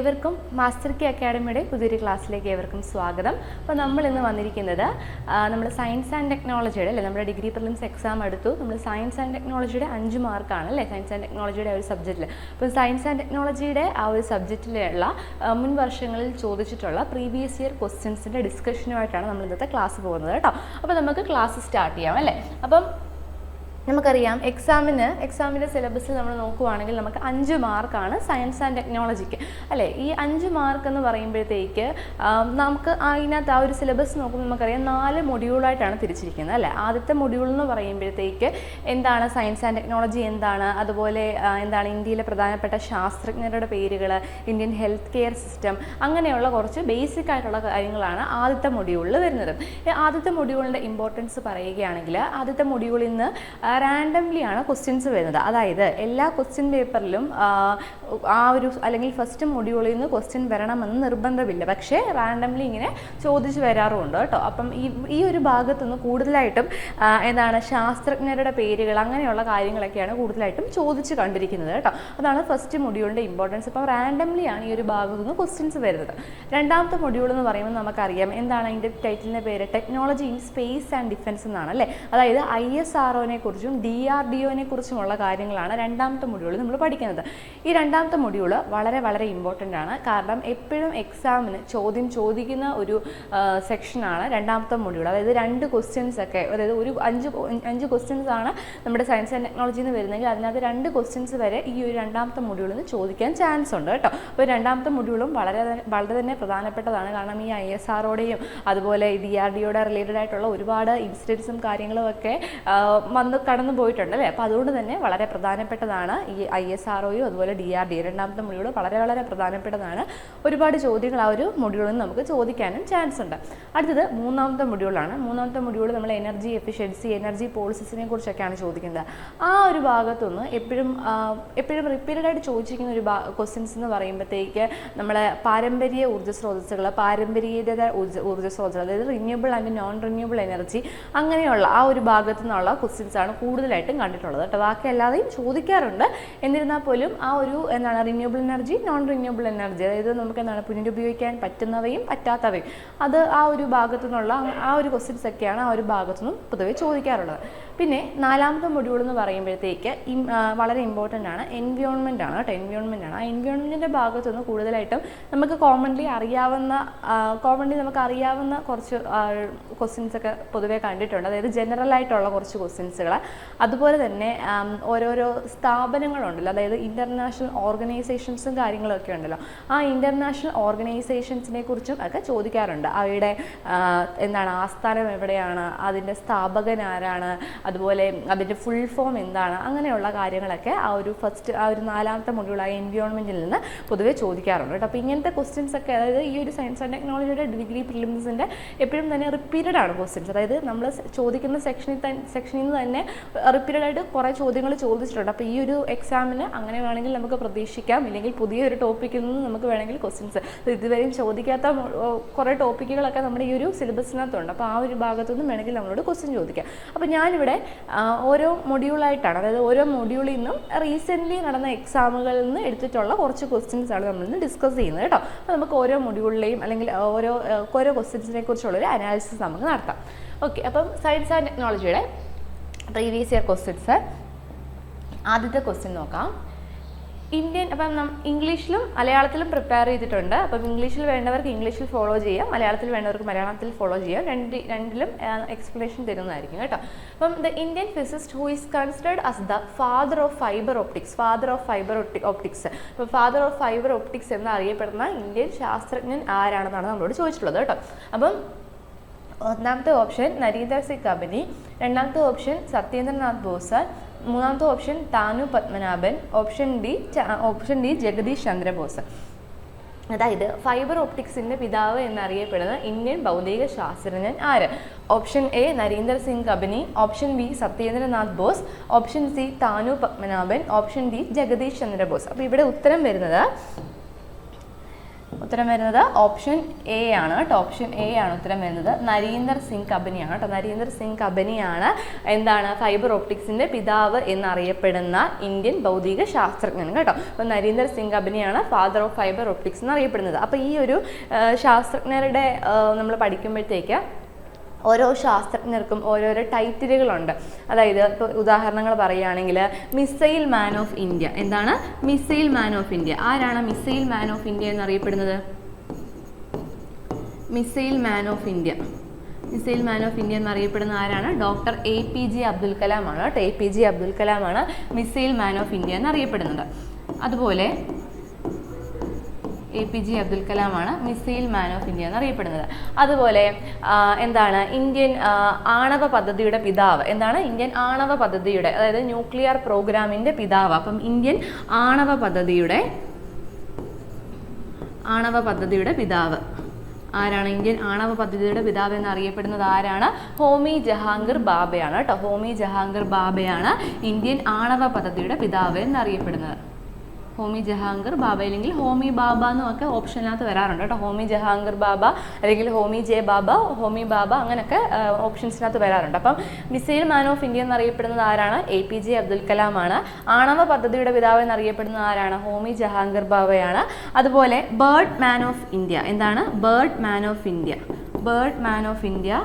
ഏവർക്കും മാസ്റ്റർ കി അക്കാഡമിയുടെ പുതിയൊരു ക്ലാസ്സിലേക്ക് ഏവർക്കും സ്വാഗതം. അപ്പോൾ നമ്മൾ ഇന്ന് വന്നിരിക്കുന്നത് നമ്മൾ സയൻസ് ആൻഡ് ടെക്നോളജിയുടെ അല്ലേ നമ്മുടെ ഡിഗ്രി പ്രിലിംസ് എക്സാം എടുത്തു. നമ്മൾ സയൻസ് ആൻഡ് ടെക്നോളജിയുടെ 5 മാർക്കാണ് അല്ലേ സയൻസ് ആൻഡ് ടെക്നോളജിയുടെ ആ ഒരു സബ്ജക്റ്റിൽ. അപ്പോൾ സയൻസ് ആൻഡ് ടെക്നോളജിയുടെ ആ ഒരു സബ്ജക്റ്റിലുള്ള മുൻ വർഷങ്ങളിൽ ചോദിച്ചിട്ടുള്ള പ്രീവിയസ് ഇയർ ക്വസ്റ്റ്യൻസിൻ്റെ ഡിസ്കഷനുമായിട്ടാണ് നമ്മൾ ഇന്നത്തെ ക്ലാസ് പോകുന്നത് കേട്ടോ. അപ്പോൾ നമുക്ക് ക്ലാസ് സ്റ്റാർട്ട് ചെയ്യാം അല്ലേ. അപ്പം നമുക്കറിയാം എക്സാമിൻ്റെ സിലബസിൽ നമ്മൾ നോക്കുവാണെങ്കിൽ നമുക്ക് 5 മാർക്കാണ് സയൻസ് ആൻഡ് ടെക്നോളജിക്ക് അല്ലേ. ഈ 5 മാർക്ക് എന്ന് പറയുമ്പോഴത്തേക്ക് നമുക്ക് അതിനകത്ത് ആ ഒരു സിലബസ് നോക്കുമ്പോൾ നമുക്കറിയാം 4 മൊഡ്യൂളായിട്ടാണ് തിരിച്ചിരിക്കുന്നത് അല്ലേ. ആദ്യത്തെ മൊഡ്യൂൾ എന്ന് പറയുമ്പോഴത്തേക്ക് എന്താണ് സയൻസ് ആൻഡ് ടെക്നോളജി എന്താണ്, അതുപോലെ എന്താണ് ഇന്ത്യയിലെ പ്രധാനപ്പെട്ട ശാസ്ത്രജ്ഞരുടെ പേരുകൾ, ഇന്ത്യൻ ഹെൽത്ത് കെയർ സിസ്റ്റം, അങ്ങനെയുള്ള കുറച്ച് ബേസിക് ആയിട്ടുള്ള കാര്യങ്ങളാണ് ആദ്യത്തെ മൊഡ്യൂളിൽ വരുന്നത്. ആദ്യത്തെ മൊഡ്യൂളിൻ്റെ ഇമ്പോർട്ടൻസ് പറയുകയാണെങ്കിൽ ആദ്യത്തെ മൊഡ്യൂളിൽ നിന്ന് റാൻഡംലി ആണ് ക്വസ്റ്റ്യൻസ് വരുന്നത്. അതായത് എല്ലാ ക്വസ്റ്റ്യൻ പേപ്പറിലും ആ ഒരു അല്ലെങ്കിൽ ഫസ്റ്റ് മൊഡ്യൂളിൽ നിന്ന് ക്വസ്റ്റ്യൻ വരണമെന്ന് നിർബന്ധമില്ല, പക്ഷേ റാൻഡംലി ഇങ്ങനെ ചോദിച്ച് വരാറുമുണ്ട് കേട്ടോ. അപ്പം ഈ ഒരു ഭാഗത്തുനിന്ന് കൂടുതലായിട്ടും എന്താണ് ശാസ്ത്രജ്ഞരുടെ പേരുകൾ അങ്ങനെയുള്ള കാര്യങ്ങളൊക്കെയാണ് കൂടുതലായിട്ടും ചോദിച്ച് കണ്ടിരിക്കുന്നത് കേട്ടോ. അതാണ് ഫസ്റ്റ് മൊഡ്യൂളിൻ്റെ ഇമ്പോർട്ടൻസ്. അപ്പം റാൻഡംലി ആണ് ഈ ഒരു ഭാഗത്തുനിന്ന് ക്വസ്റ്റ്യൻസ് വരുന്നത്. രണ്ടാമത്തെ മൊഡ്യൂൾ എന്ന് പറയുമ്പോൾ നമുക്കറിയാം എന്താണ് അതിൻ്റെ ടൈറ്റിലിൻ്റെ പേര്, technology in space and defence എന്നാണ് അല്ലേ. അതായത് ISROനെ കുറിച്ചും DRDOനെ കുറിച്ചുമുള്ള കാര്യങ്ങളാണ് രണ്ടാമത്തെ മൊഡ്യൂളിൽ നമ്മൾ പഠിക്കുന്നത്. ഈ രണ്ടാമത്തെ മൊഡ്യൂൾ വളരെ വളരെ ഇമ്പോർട്ടൻ്റ് ആണ്. കാരണം എപ്പോഴും എക്സാമിന് ചോദ്യം ചോദിക്കുന്ന ഒരു സെക്ഷനാണ് രണ്ടാമത്തെ മൊഡ്യൂൾ. അതായത് 2 ക്വസ്റ്റ്യൻസ് ഒക്കെ, അതായത് ഒരു 5 ക്വസ്റ്റ്യൻസ് ആണ് നമ്മുടെ സയൻസ് ആൻഡ് ടെക്നോളജിയിൽ നിന്ന് വരുന്നെങ്കിൽ അതിനകത്ത് 2 ക്വസ്റ്റ്യൻസ് വരെ ഈ ഒരു രണ്ടാമത്തെ മൊഡ്യൂളിൽ നിന്ന് ചോദിക്കാൻ ചാൻസ് ഉണ്ട് കേട്ടോ. അപ്പോൾ രണ്ടാമത്തെ മൊഡ്യൂളും വളരെ തന്നെ പ്രധാനപ്പെട്ടതാണ്. കാരണം ഈ ISROയുടെയും അതുപോലെ DRDOയുടെ റിലേറ്റഡ് ആയിട്ടുള്ള ഒരുപാട് ഇൻസിഡൻസും കാര്യങ്ങളും ഒക്കെ കടന്നു പോയിട്ടുണ്ട് അല്ലേ. അപ്പോൾ അതുകൊണ്ട് തന്നെ വളരെ പ്രധാനപ്പെട്ടതാണ് ഈ ISROയും അതുപോലെ DRDO. രണ്ടാമത്തെ മൊഡ്യൂൾ വളരെ വളരെ പ്രധാനപ്പെട്ടതാണ്. ഒരുപാട് ചോദ്യങ്ങൾ ആ ഒരു മൊഡ്യൂളിൽ നിന്ന് നമുക്ക് ചോദിക്കാനും ചാൻസ് ഉണ്ട്. അടുത്തത് മൂന്നാമത്തെ മൊഡ്യൂളാണ്. മൂന്നാമത്തെ മൊഡ്യൂൾ നമ്മൾ എനർജി എഫിഷ്യൻസി, എനർജി പോളിസിസിനെ കുറിച്ചൊക്കെയാണ് ചോദിക്കുന്നത്. ആ ഒരു ഭാഗത്തുനിന്ന് എപ്പോഴും റിപ്പീറ്റഡ് ആയിട്ട് ചോദിച്ചിരിക്കുന്ന ഒരു ക്വസ്റ്റ്യൻസ് എന്ന് പറയുമ്പോഴത്തേക്ക് നമ്മളെ പാരമ്പര്യ ഊർജ്ജ സ്രോതസ്സുകൾ, പാരമ്പര്യേതര ഊർജ്ജ സ്രോതസ്സുകൾ, അതായത് renewable and non renewable energy, അങ്ങനെയുള്ള ആ ഒരു ഭാഗത്തു നിന്നുള്ള ക്വസ്റ്റ്യൻസ് ആണ് കൂടുതലായിട്ടും കണ്ടിട്ടുള്ളത് കേട്ടോ. ബാക്കി അല്ലാതെയും ചോദിക്കാറുണ്ട്. എന്നിരുന്നാൽ പോലും ആ ഒരു എന്താണ് renewable energy, non renewable energy, അതായത് നമുക്ക് എന്താണ് പുനരുപയോഗിക്കാൻ പറ്റുന്നവയും പറ്റാത്തവയും, അത് ആ ഒരു ഭാഗത്തു നിന്നുള്ള ആ ഒരു ക്വസ്റ്റ്യൻസ് ഒക്കെയാണ് ആ ഒരു ഭാഗത്തു നിന്നും പൊതുവെ ചോദിക്കാറുള്ളത്. പിന്നെ നാലാമത്തെ മൊഡ്യൂൾ എന്ന് പറയുമ്പോഴത്തേക്ക് വളരെ ഇമ്പോർട്ടൻ്റ് ആണ് എൻവയോൺമെൻ്റ് ആണ് കേട്ടോ. എൻവയോൺമെൻ്റ് ആണ്. ആ എൻവയോൺമെൻറ്റിൻ്റെ ഭാഗത്തുനിന്ന് കൂടുതലായിട്ടും നമുക്ക് കോമൺലി നമുക്ക് അറിയാവുന്ന കുറച്ച് ക്വസ്റ്റ്യൻസ് ഒക്കെ പൊതുവേ കണ്ടിട്ടുണ്ട്. അതായത് ജനറൽ ആയിട്ടുള്ള കുറച്ച് ക്വസ്റ്റ്യൻസുകൾ, അതുപോലെ തന്നെ ഓരോരോ സ്ഥാപനങ്ങളുണ്ടല്ലോ, അതായത് ഇൻ്റർനാഷണൽ ഓർഗനൈസേഷൻസും കാര്യങ്ങളൊക്കെ ഉണ്ടല്ലോ, ആ ഇൻ്റർനാഷണൽ ഓർഗനൈസേഷൻസിനെ കുറിച്ചും ഒക്കെ ചോദിക്കാറുണ്ട്. അവയുടെ എന്താണ് ആസ്ഥാനം എവിടെയാണ്, അതിൻ്റെ സ്ഥാപകൻ ആരാണ്, അതുപോലെ അതിൻ്റെ ഫുൾ ഫോം എന്താണ്, അങ്ങനെയുള്ള കാര്യങ്ങളൊക്കെ ആ ഒരു നാലാമത്തെ മൊഡ്യൂളായ എൻവയോൺമെൻറ്റിൽ നിന്ന് പൊതുവെ ചോദിക്കാറുണ്ട് കേട്ടോ. അപ്പോൾ ഇങ്ങനത്തെ ക്വസ്റ്റ്യൻസ് ഒക്കെ, അതായത് ഈ ഒരു സയൻസ് ആൻഡ് ടെക്നോളജിയുടെ ഡിഗ്രി പ്രിലിംസിൻ്റെ എപ്പോഴും തന്നെ റിപ്പീറ്റഡ് ആണ് ക്വസ്റ്റ്യൻസ്. അതായത് നമ്മൾ ചോദിക്കുന്ന സെക്ഷനിൽ നിന്ന് തന്നെ റിപ്പീറ്റഡ് ആയിട്ട് കുറേ ചോദ്യങ്ങൾ ചോദിച്ചിട്ടുണ്ട്. അപ്പോൾ ഈ ഒരു എക്സാമിന് അങ്ങനെ വേണമെങ്കിൽ നമുക്ക് പ്രതീക്ഷിക്കാം. ഇല്ലെങ്കിൽ പുതിയൊരു ടോപ്പിക്കിൽ നിന്ന് നമുക്ക് വേണമെങ്കിൽ ക്വസ്റ്റ്യൻസ്, ഇതുവരെയും ചോദിക്കാത്ത കുറേ ടോപ്പിക്കുകളൊക്കെ നമ്മുടെ ഈ ഒരു സിലബസിനകത്തുണ്ട്. അപ്പോൾ ആ ഒരു ഭാഗത്തുനിന്നും വേണമെങ്കിൽ നമ്മളോട് ക്വസ്റ്റ്യൻ ചോദിക്കാം. അപ്പോൾ ഞാനിവിടെ ഓരോ മൊഡ്യൂളായിട്ടാണ്, അതായത് ഓരോ മൊഡ്യൂളിൽ നിന്നും റീസെൻ്റ്ലി നടന്ന എക്സാമുകളിൽ നിന്ന് എടുത്തിട്ടുള്ള കുറച്ച് ക്വസ്റ്റ്യൻസ് ആണ് നമ്മളിന്ന് ഡിസ്കസ് ചെയ്യുന്നത് കേട്ടോ. അപ്പോൾ നമുക്ക് ഓരോ മൊഡ്യൂളിലെയും അല്ലെങ്കിൽ ഓരോ ക്വസ്റ്റ്യൻസിനെ കുറിച്ചുള്ളൊരു അനാലിസിസ് നമുക്ക് നടത്താം. ഓക്കെ, അപ്പം സയൻസ് ആൻഡ് ടെക്നോളജിയുടെ പ്രീവിയസ് ഇയർ ക്വസ്റ്റ്യൻസ്. ആദ്യത്തെ ക്വസ്റ്റ്യൻ നോക്കാം. അപ്പം ഇംഗ്ലീഷിലും മലയാളത്തിലും പ്രിപ്പയർ ചെയ്തിട്ടുണ്ട്. അപ്പം ഇംഗ്ലീഷിൽ വേണ്ടവർക്ക് ഇംഗ്ലീഷിൽ ഫോളോ ചെയ്യാം, മലയാളത്തിൽ വേണ്ടവർക്ക് മലയാളത്തിൽ ഫോളോ ചെയ്യാം. രണ്ടിലും എക്സ്പ്ലനേഷൻ തരുന്നതായിരിക്കും കേട്ടോ. അപ്പം the Indian physicist who is considered as the father of fibre optics. അപ്പോൾ ഫാദർ ഓഫ് ഫൈബർ ഒപ്റ്റിക്സ് എന്ന് അറിയപ്പെടുന്ന ഇന്ത്യൻ ശാസ്ത്രജ്ഞൻ ആരാണെന്നാണ് നമ്മളോട് ചോദിച്ചിട്ടുള്ളത് കേട്ടോ. അപ്പം ഒന്നാമത്തെ ഓപ്ഷൻ നരീന്ദർ സിംഗ് കബനി, രണ്ടാമത്തെ ഓപ്ഷൻ സത്യേന്ദ്രനാഥ് ബോസ്, മൂന്നാമത്തെ option Thanu Padmanabhan, option D Jagadish Chandra Bose. അതായത് ഫൈബർ ഒപ്റ്റിക്സിൻ്റെ പിതാവ് എന്നറിയപ്പെടുന്ന ഇന്ത്യൻ ഭൗതിക ശാസ്ത്രജ്ഞൻ ആര്? Option A Narinder Singh Kapany, option B Satyendranath Bose, option C Thanu Padmanabhan, option D Jagadish Chandra Bose. അപ്പോൾ ഇവിടെ ഉത്തരം വരുന്നത് ഉത്തരം വരുന്നത് ഓപ്ഷൻ എ ആണ് കേട്ടോ. ഓപ്ഷൻ എ ആണ് ഉത്തരം വരുന്നത്. നരീന്ദർ സിംഗ് കബനിയാണ് കേട്ടോ. നരീന്ദർ സിംഗ് കബനിയാണ് എന്താണ് ഫൈബർ ഓപ്റ്റിക്സിന്റെ പിതാവ് എന്നറിയപ്പെടുന്ന ഇന്ത്യൻ ഭൗതിക ശാസ്ത്രജ്ഞൻ കേട്ടോ. അപ്പോൾ നരീന്ദർ സിംഗ് കബനിയാണ് ഫാദർ ഓഫ് ഫൈബർ ഓപ്റ്റിക്സ് എന്നറിയപ്പെടുന്നത്. അപ്പോൾ ഈ ഒരു ശാസ്ത്രജ്ഞരുടെ നമ്മൾ പഠിക്കുമ്പോഴത്തേക്ക് ഓരോ ശാസ്ത്രജ്ഞർക്കും ഓരോരോ ടൈറ്റിലുകളുണ്ട്. അതായത് ഇപ്പോൾ ഉദാഹരണങ്ങൾ പറയുകയാണെങ്കിൽ മിസൈൽ മാൻ ഓഫ് ഇന്ത്യ. എന്താണ് മിസൈൽ മാൻ ഓഫ് ഇന്ത്യ? ആരാണ് മിസൈൽ മാൻ ഓഫ് ഇന്ത്യ എന്നറിയപ്പെടുന്നത്? Missile man of India. Missile man of India എന്നറിയപ്പെടുന്ന ആരാണ്? ഡോക്ടർ APJ അബ്ദുൽ കലാം ആണ് കേട്ടോ. APJ അബ്ദുൽ കലാം ആണ് മിസൈൽ മാൻ ഓഫ് ഇന്ത്യ എന്നറിയപ്പെടുന്നത്. അതുപോലെ APJ അബ്ദുൽ കലാമാണ് മിസൈൽ മാൻ ഓഫ് ഇന്ത്യ എന്നറിയപ്പെടുന്നത്. അതുപോലെ എന്താണ് ഇന്ത്യൻ ആണവ പദ്ധതിയുടെ പിതാവ്? എന്താണ് ഇന്ത്യൻ ആണവ പദ്ധതിയുടെ, അതായത് ന്യൂക്ലിയർ പ്രോഗ്രാമിന്റെ പിതാവ്. അപ്പം ഇന്ത്യൻ ആണവ പദ്ധതിയുടെ പിതാവ് ആരാണ്? ഇന്ത്യൻ ആണവ പദ്ധതിയുടെ പിതാവ് എന്നറിയപ്പെടുന്നത് ആരാണ്? ഹോമി ജഹാംഗീർ ബാബയാണ് കേട്ടോ. ഹോമി ജഹാംഗീർ ബാബയാണ് ഇന്ത്യൻ ആണവ പദ്ധതിയുടെ പിതാവ് എന്നറിയപ്പെടുന്നത്. ഹോമി ജഹാംഗീർ ബാബ അല്ലെങ്കിൽ ഹോമി ബാബ എന്നൊക്കെ ഓപ്ഷനകത്ത് വരാറുണ്ട് കേട്ടോ. ഹോമി ജഹാംഗീർ ബാബ അല്ലെങ്കിൽ ഹോമി ജെ ബാബ, ഹോമി ബാബ, അങ്ങനെയൊക്കെ ഓപ്ഷൻസിനകത്ത് വരാറുണ്ട്. അപ്പം മിസൈൽ മാൻ ഓഫ് ഇന്ത്യ എന്നറിയപ്പെടുന്നത് ആരാണ്? APJ അബ്ദുൽ കലാം ആണ്. ആണവ പദ്ധതിയുടെ പിതാവ് എന്നറിയപ്പെടുന്നത് ആരാണ്? ഹോമി ജഹാംഗീർ ബാബയാണ്. അതുപോലെ ബേർഡ് മാൻ ഓഫ് ഇന്ത്യ. എന്താണ് bird man of India? Bird man of India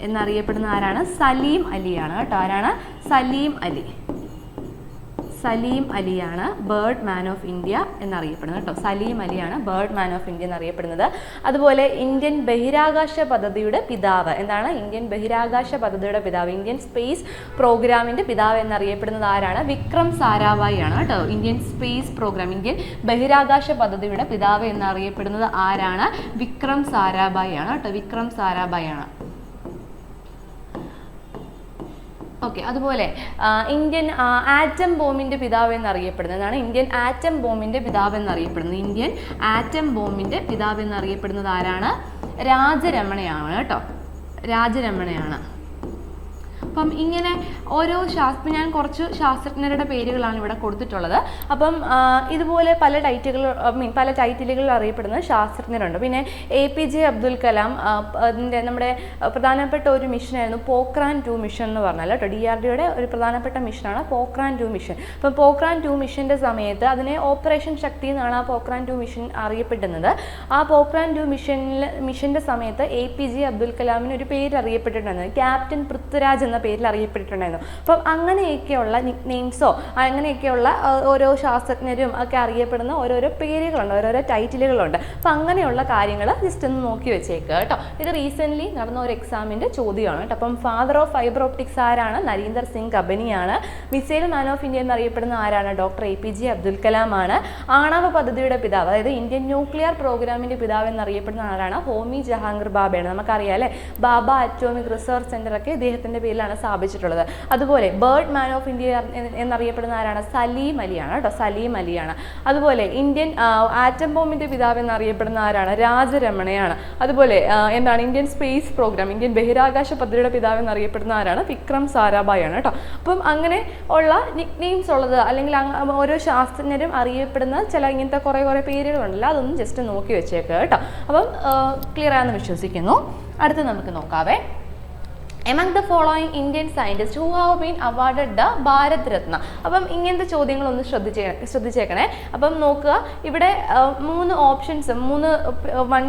എന്നറിയപ്പെടുന്ന ആരാണ്? സലീം അലിയാണ് കേട്ടോ. ആരാണ്? സലീം അലി. സലീം അലിയാണ് ബേർഡ് മാൻ ഓഫ് ഇന്ത്യ എന്നറിയപ്പെടുന്നത് കേട്ടോ. സലീം അലിയാണ് ബേർഡ് മാൻ ഓഫ് ഇന്ത്യ എന്നറിയപ്പെടുന്നത്. അതുപോലെ ഇന്ത്യൻ ബഹിരാകാശ പദ്ധതിയുടെ പിതാവ്. എന്താണ് ഇന്ത്യൻ ബഹിരാകാശ പദ്ധതിയുടെ പിതാവ്? ഇന്ത്യൻ സ്പേസ് പ്രോഗ്രാമിന്റെ പിതാവ് എന്നറിയപ്പെടുന്നത് ആരാണ്? വിക്രം സാരാഭായി ആണ് കേട്ടോ. ഇന്ത്യൻ സ്പേസ് പ്രോഗ്രാം, ഇന്ത്യൻ ബഹിരാകാശ പദ്ധതിയുടെ പിതാവ് എന്നറിയപ്പെടുന്നത് ആരാണ്? വിക്രം സാരാഭായി ആണ് കേട്ടോ. വിക്രം സാരാഭായി ആണ്. ഓക്കെ. അതുപോലെ ഇന്ത്യൻ ആറ്റം ബോംബിന്റെ പിതാവ് എന്നറിയപ്പെടുന്നത് എന്താണ്? ഇന്ത്യൻ ആറ്റം ബോംബിന്റെ പിതാവ് എന്നറിയപ്പെടുന്നത്, ഇന്ത്യൻ ആറ്റം ബോംബിന്റെ പിതാവ് എന്നറിയപ്പെടുന്നത് ആരാണ്? രാജരമണയാണ് കേട്ടോ. രാജരമണയാണ്. അപ്പം ഇങ്ങനെ ഓരോ ഞാൻ കുറച്ച് ശാസ്ത്രജ്ഞരുടെ പേരുകളാണ് ഇവിടെ കൊടുത്തിട്ടുള്ളത്. അപ്പം ഇതുപോലെ പല ടൈറ്റിലുകളിൽ അറിയപ്പെടുന്ന ശാസ്ത്രജ്ഞരുണ്ട്. പിന്നെ APJ അബ്ദുൽ കലാം നമ്മുടെ പ്രധാനപ്പെട്ട ഒരു മിഷനായിരുന്നു പോക്രാൻ 2 മിഷൻ എന്ന് പറഞ്ഞാൽ കേട്ടോ. DRDOയുടെ ഒരു പ്രധാനപ്പെട്ട മിഷനാണ് പോക്രാൻ 2 മിഷൻ. അപ്പം പോക്രാൻ 2 മിഷൻ്റെ സമയത്ത് അതിനെ ഓപ്പറേഷൻ ശക്തി എന്നാണ് ആ പോക്രാൻ 2 മിഷൻ അറിയപ്പെടുന്നത്. ആ പോക്രാൻ 2 മിഷൻ്റെ സമയത്ത് APJ അബ്ദുൽ കലാമിന് ഒരു പേര് അറിയപ്പെട്ടിട്ടുണ്ടായിരുന്നു, ക്യാപ്റ്റൻ പൃഥ്വിരാജ് എന്ന പേരിൽ അറിയപ്പെട്ടിട്ടുണ്ടായിരുന്നു. അപ്പം അങ്ങനെയൊക്കെയുള്ള നിക് നെയിംസോ അങ്ങനെയൊക്കെയുള്ള ഓരോ ശാസ്ത്രജ്ഞരും ഒക്കെ അറിയപ്പെടുന്ന ഓരോരോ പേരുകളുണ്ട്, ഓരോരോ ടൈറ്റിലുകളുണ്ട്. അപ്പം അങ്ങനെയുള്ള കാര്യങ്ങൾ ജസ്റ്റ് ഒന്ന് നോക്കി വെച്ചേക്കുക കേട്ടോ. ഇത് റീസെൻ്റ്ലി നടന്ന ഒരു എക്സാമിൻ്റെ ചോദ്യമാണ് കേട്ടോ. അപ്പം ഫാദർ ഓഫ് ഫൈബർ ഓപ്റ്റിക്സ് ആരാണ്? നരീന്ദർ സിംഗ് കബനിയാണ്. മിസൈൽ മാൻ ഓഫ് ഇന്ത്യ എന്നറിയപ്പെടുന്ന ആരാണ്? ഡോക്ടർ APJ അബ്ദുൽ കലാം ആണ്. ആണവ പദ്ധതിയുടെ പിതാവ്, അതായത് ഇന്ത്യൻ ന്യൂക്ലിയർ പ്രോഗ്രാമിൻ്റെ പിതാവ് എന്നറിയപ്പെടുന്ന ആരാണ്? ഹോമി ജഹാംഗീർ ബാബയാണ്. നമുക്കറിയാം അല്ലേ, ബാബ അറ്റോമിക് റിസർച്ച് സെൻ്റർ ഒക്കെ ഇദ്ദേഹത്തിൻ്റെ പേരിലാണ് സ്ഥാപിച്ചിട്ടുള്ളത്. അതുപോലെ ബേർഡ് മാൻ ഓഫ് ഇന്ത്യ എന്നറിയപ്പെടുന്ന ആരാണ്? സലീം അലിയാണ് കേട്ടോ. സലീം അലിയാണ്. അതുപോലെ ഇന്ത്യൻ ആറ്റം ബോംബിന്റെ പിതാവ് എന്നറിയപ്പെടുന്ന ആരാണ്? രാജരമണയാണ്. അതുപോലെ എന്താണ് ഇന്ത്യൻ സ്പേസ് പ്രോഗ്രാം, ഇന്ത്യൻ ബഹിരാകാശ പദ്ധതിയുടെ പിതാവ് എന്നറിയപ്പെടുന്ന ആരാണ്? വിക്രം സാരാഭായി ആണ് കേട്ടോ. അപ്പം അങ്ങനെ ഉള്ള നിക് നെയിംസ് ഉള്ളത് അല്ലെങ്കിൽ ഓരോ ശാസ്ത്രജ്ഞരും അറിയപ്പെടുന്ന ചില ഇങ്ങനത്തെ കുറേ പേരുകളുണ്ടല്ലോ, അതൊന്നും ജസ്റ്റ് നോക്കി വെച്ചേക്കുക കേട്ടോ. അപ്പം ക്ലിയർ ആണെന്ന് വിശ്വസിക്കുന്നു. അടുത്ത് നമുക്ക് നോക്കാവേ. Among the following Indian scientists who have been awarded the Bharat Ratna. അപ്പം ഇങ്ങനത്തെ ചോദ്യങ്ങളൊന്ന് ശ്രദ്ധിച്ചേക്കണേ. അപ്പം നോക്കുക, ഇവിടെ 3 ഓപ്ഷൻസ് 1,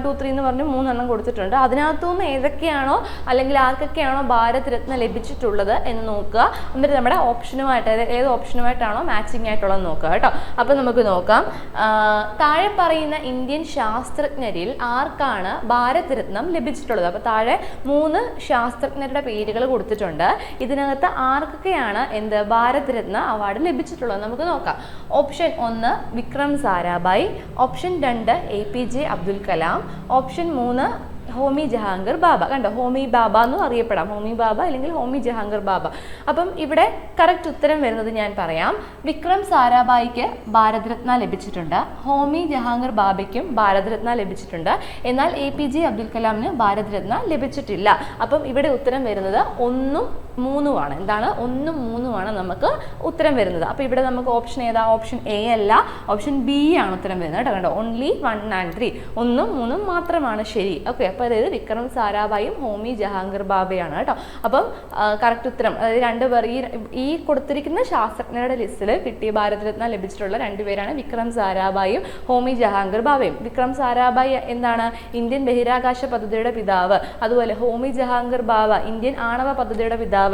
2, 3 എന്ന് പറഞ്ഞ് 3 എണ്ണം കൊടുത്തിട്ടുണ്ട്. അതിനകത്തുനിന്ന് ഏതൊക്കെയാണോ അല്ലെങ്കിൽ ആർക്കൊക്കെയാണോ ഭാരത് രത്ന ലഭിച്ചിട്ടുള്ളത് എന്ന് നോക്കുക. എന്നിട്ട് നമ്മുടെ ഓപ്ഷനുമായിട്ട് ഏത് ഓപ്ഷനുമായിട്ടാണോ മാച്ചിങ് ആയിട്ടുള്ളത് നോക്കുക കേട്ടോ. അപ്പം നമുക്ക് നോക്കാം. താഴെ പറയുന്ന ഇന്ത്യൻ ശാസ്ത്രജ്ഞരിൽ ആർക്കാണ് ഭാരത് രത്നം ലഭിച്ചിട്ടുള്ളത്? അപ്പോൾ താഴെ 3 ശാസ്ത്രജ്ഞരുടെ പേരുകൾ കൊടുത്തിട്ടുണ്ട്. ഇതിനകത്ത് ആർക്കൊക്കെയാണ് ഭാരത് രത്ന അവാർഡ് ലഭിച്ചിട്ടുള്ളത് നമുക്ക് നോക്കാം. Option 1 Vikram Sarabhai, option 2 APJ Abdul Kalam, option 3 Homi Jahangir Bhabha. കണ്ടോ, ഹോമി ബാബ എന്നും അറിയപ്പെടാം, ഹോമി ബാബ അല്ലെങ്കിൽ ഹോമി ജഹാംഗീർ ബാബ. അപ്പം ഇവിടെ കറക്റ്റ് ഉത്തരം വരുന്നത് ഞാൻ പറയാം. വിക്രം സാരാഭായിക്ക് ഭാരതരത്ന ലഭിച്ചിട്ടുണ്ട്, ഹോമി ജഹാംഗീർ ബാബയ്ക്കും ഭാരതരത്ന ലഭിച്ചിട്ടുണ്ട്. എന്നാൽ APJ അബ്ദുൽ കലാമിന് ഭാരതരത്ന ലഭിച്ചിട്ടില്ല. അപ്പം ഇവിടെ ഉത്തരം വരുന്നത് 1 ഉം 3 ആണ്. എന്താണ്? 1 ഉം 3 ആണ് നമുക്ക് ഉത്തരം വരുന്നത്. അപ്പോൾ ഇവിടെ നമുക്ക് ഓപ്ഷൻ ഏതാ? ഓപ്ഷൻ A അല്ല, ഓപ്ഷൻ B ആണ് ഉത്തരം വരുന്നത് കേട്ടോ. കണ്ടോ, ഓൺലി 1 and 3, 1 ഉം 3 ഉം മാത്രമാണ് ശരി. ഓക്കെ, അപ്പോൾ അതായത് വിക്രം സാരാഭായും ഹോമി ജഹാംഗീർ ബാബയാണ് കേട്ടോ. അപ്പം കറക്റ്റ് ഉത്തരം, അതായത് 2 പേർ ഈ കൊടുത്തിരിക്കുന്ന ശാസ്ത്രജ്ഞരുടെ ലിസ്റ്റിൽ കിട്ടിയ ഭാരതരത്ന ലഭിച്ചിട്ടുള്ള 2 പേരാണ് വിക്രം സാരാഭായും ഹോമി ജഹാംഗീർ ബാബയും. വിക്രം സാരാഭായ് എന്താണ്? ഇന്ത്യൻ ബഹിരാകാശ പദ്ധതിയുടെ പിതാവ്. അതുപോലെ ഹോമി ജഹാംഗീർ ബാബ ഇന്ത്യൻ ആണവ പദ്ധതിയുടെ പിതാവ്.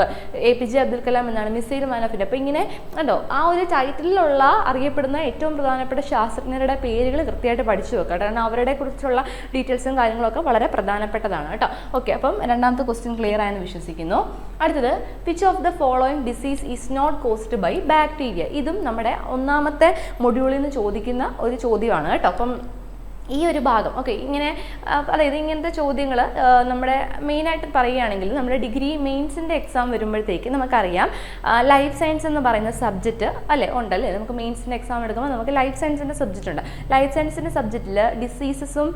APJ അബ്ദുൽ കലാം എന്നാണ് മിസൈൽ മാൻ ഓഫ് ഇന്ത്യ. അപ്പോൾ ഇങ്ങനെ കണ്ടോ, ആ ഒരു ടൈറ്റിലുള്ള അറിയപ്പെടുന്ന ഏറ്റവും പ്രധാനപ്പെട്ട ശാസ്ത്രജ്ഞരുടെ പേരുകൾ കൃത്യമായിട്ട് പഠിച്ചു വെക്കുക. കാരണം അവരുടെ കുറിച്ചുള്ള ഡീറ്റെയിൽസും കാര്യങ്ങളൊക്കെ വളരെ പ്രധാനപ്പെട്ടതാണ് കേട്ടോ. ഓക്കെ, അപ്പം രണ്ടാമത്തെ ക്വസ്റ്റ്യൻ ക്ലിയർ ആയെന്ന് വിശ്വസിക്കുന്നു. അടുത്തത്, which of the following disease is not caused by bacteria. ഇതും നമ്മുടെ ഒന്നാമത്തെ മൊഡ്യൂളിൽ നിന്ന് ചോദിക്കുന്ന ഒരു ചോദ്യമാണ് കേട്ടോ. അപ്പം ഈ ഒരു ഭാഗം ഓക്കെ, ഇങ്ങനെ അതായത് ഇങ്ങനത്തെ ചോദ്യങ്ങൾ നമ്മുടെ മെയിനായിട്ട് പറയുകയാണെങ്കിൽ നമ്മുടെ ഡിഗ്രി മെയിൻസിൻ്റെ എക്സാം വരുമ്പോഴത്തേക്ക് നമുക്കറിയാം ലൈഫ് സയൻസ് എന്ന് പറയുന്ന സബ്ജക്റ്റ് അല്ലേ ഉണ്ടല്ലേ. നമുക്ക് മെയിൻസിൻ്റെ എക്സാം എടുക്കുമ്പോൾ നമുക്ക് ലൈഫ് സയൻസിൻ്റെ സബ്ജക്റ്റ് ഉണ്ട്. ലൈഫ് സയൻസിൻ്റെ സബ്ജക്റ്റിൽ ഡിസീസസും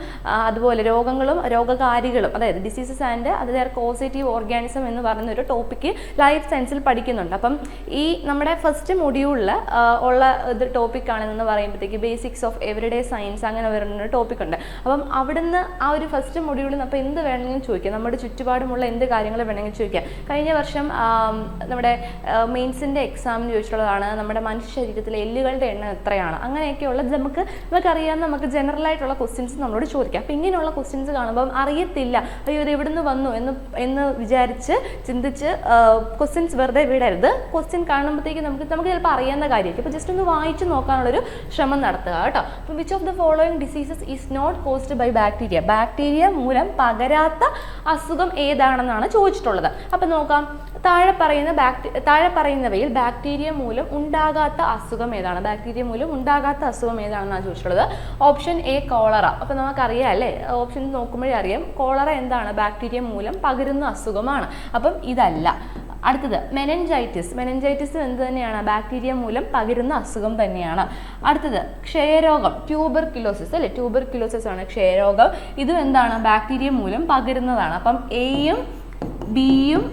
അതുപോലെ രോഗങ്ങളും രോഗകാരികളും, അതായത് ഡിസീസസ് ആൻഡ് അതേപോലെ കോസേറ്റീവ് ഓർഗാനിസം എന്ന് പറയുന്ന ഒരു ടോപ്പിക്ക് ലൈഫ് സയൻസിൽ പഠിക്കുന്നുണ്ട്. അപ്പം ഈ നമ്മുടെ ഫസ്റ്റ് മൊഡ്യൂളിൽ ഉള്ള ഇത് ടോപ്പിക്കാണെന്ന് പറയുമ്പോഴത്തേക്ക് ബേസിക്സ് ഓഫ് എവരിഡേ സയൻസ് അങ്ങനെ വരുന്ന ടോപ്പിക് ഉണ്ട്. അപ്പം അവിടുന്ന് ആ ഒരു ഫസ്റ്റ് മൊഡ്യൂളിൽ നിന്ന് അപ്പോൾ എന്ത് വേണമെങ്കിലും ചോദിക്കാം, നമ്മുടെ ചുറ്റുപാടുമുള്ള എന്ത് കാര്യങ്ങൾ വേണമെങ്കിലും ചോദിക്കാം. കഴിഞ്ഞ വർഷം നമ്മുടെ മെയിൻസിൻ്റെ എക്സാമിന് ചോദിച്ചിട്ടുള്ളതാണ് നമ്മുടെ മനുഷ്യ ശരീരത്തിലെ എല്ലുകളുടെ എണ്ണം എത്രയാണ്, അങ്ങനെയൊക്കെയുള്ളത് നമുക്കറിയാവുന്ന നമുക്ക് ജനറൽ ആയിട്ടുള്ള ക്വസ്റ്റ്യൻസ് നമ്മളോട് ചോദിക്കാം. അപ്പോൾ ഇങ്ങനെയുള്ള ക്വസ്റ്റ്യൻസ് കാണുമ്പം അറിയത്തില്ല, അയ്യോ ഇത് എവിടെ നിന്ന് വന്നു എന്ന് വിചാരിച്ച് ചിന്തിച്ച് ക്വസ്റ്റ്യൻസ് വെറുതെ വിടരുത്. ക്വസ്റ്റ്യൻ കാണുമ്പോഴത്തേക്ക് നമുക്ക് ചിലപ്പോൾ അറിയാവുന്ന കാര്യമായിരിക്കും. അപ്പോൾ ജസ്റ്റ് ഒന്ന് വായിച്ച് നോക്കാനുള്ളൊരു ശ്രമം നടത്തുക കേട്ടോ. അപ്പോൾ which of the following diseases is not caused by bacteria. Bacteria മൂലം പകരാത്ത അസുഖം ഏതാണെന്നാണ് ചോദിച്ചിട്ടുള്ളത്. അപ്പം നോക്കാം, താഴെ പറയുന്നവയിൽ ബാക്ടീരിയ മൂലം ഉണ്ടാകാത്ത അസുഖം ഏതാണ്? ബാക്ടീരിയ മൂലം ഉണ്ടാകാത്ത അസുഖം ഏതാണെന്നാണ് ചോദിച്ചിട്ടുള്ളത്. Option A cholera. അപ്പം നമുക്കറിയാം അല്ലേ, ഓപ്ഷൻ നോക്കുമ്പോഴേ അറിയാം കോളറ എന്താണ്? ബാക്ടീരിയ മൂലം പകരുന്ന അസുഖമാണ്. അപ്പം ഇതല്ല. അടുത്തത് മെനഞ്ചൈറ്റിസ്. മെനഞ്ചൈറ്റിസ് എന്ത് തന്നെയാണ്? ബാക്ടീരിയ മൂലം പകരുന്ന അസുഖം തന്നെയാണ്. അടുത്തത് ക്ഷയരോഗം, ട്യൂബർക്യുലോസിസ് അല്ലേ, ട്യൂബർക്യുലോസിസ് ആണ് ക്ഷയരോഗം. ഇതും എന്താണ്? ബാക്ടീരിയ മൂലം പകരുന്നതാണ്. അപ്പം Aയും Bയും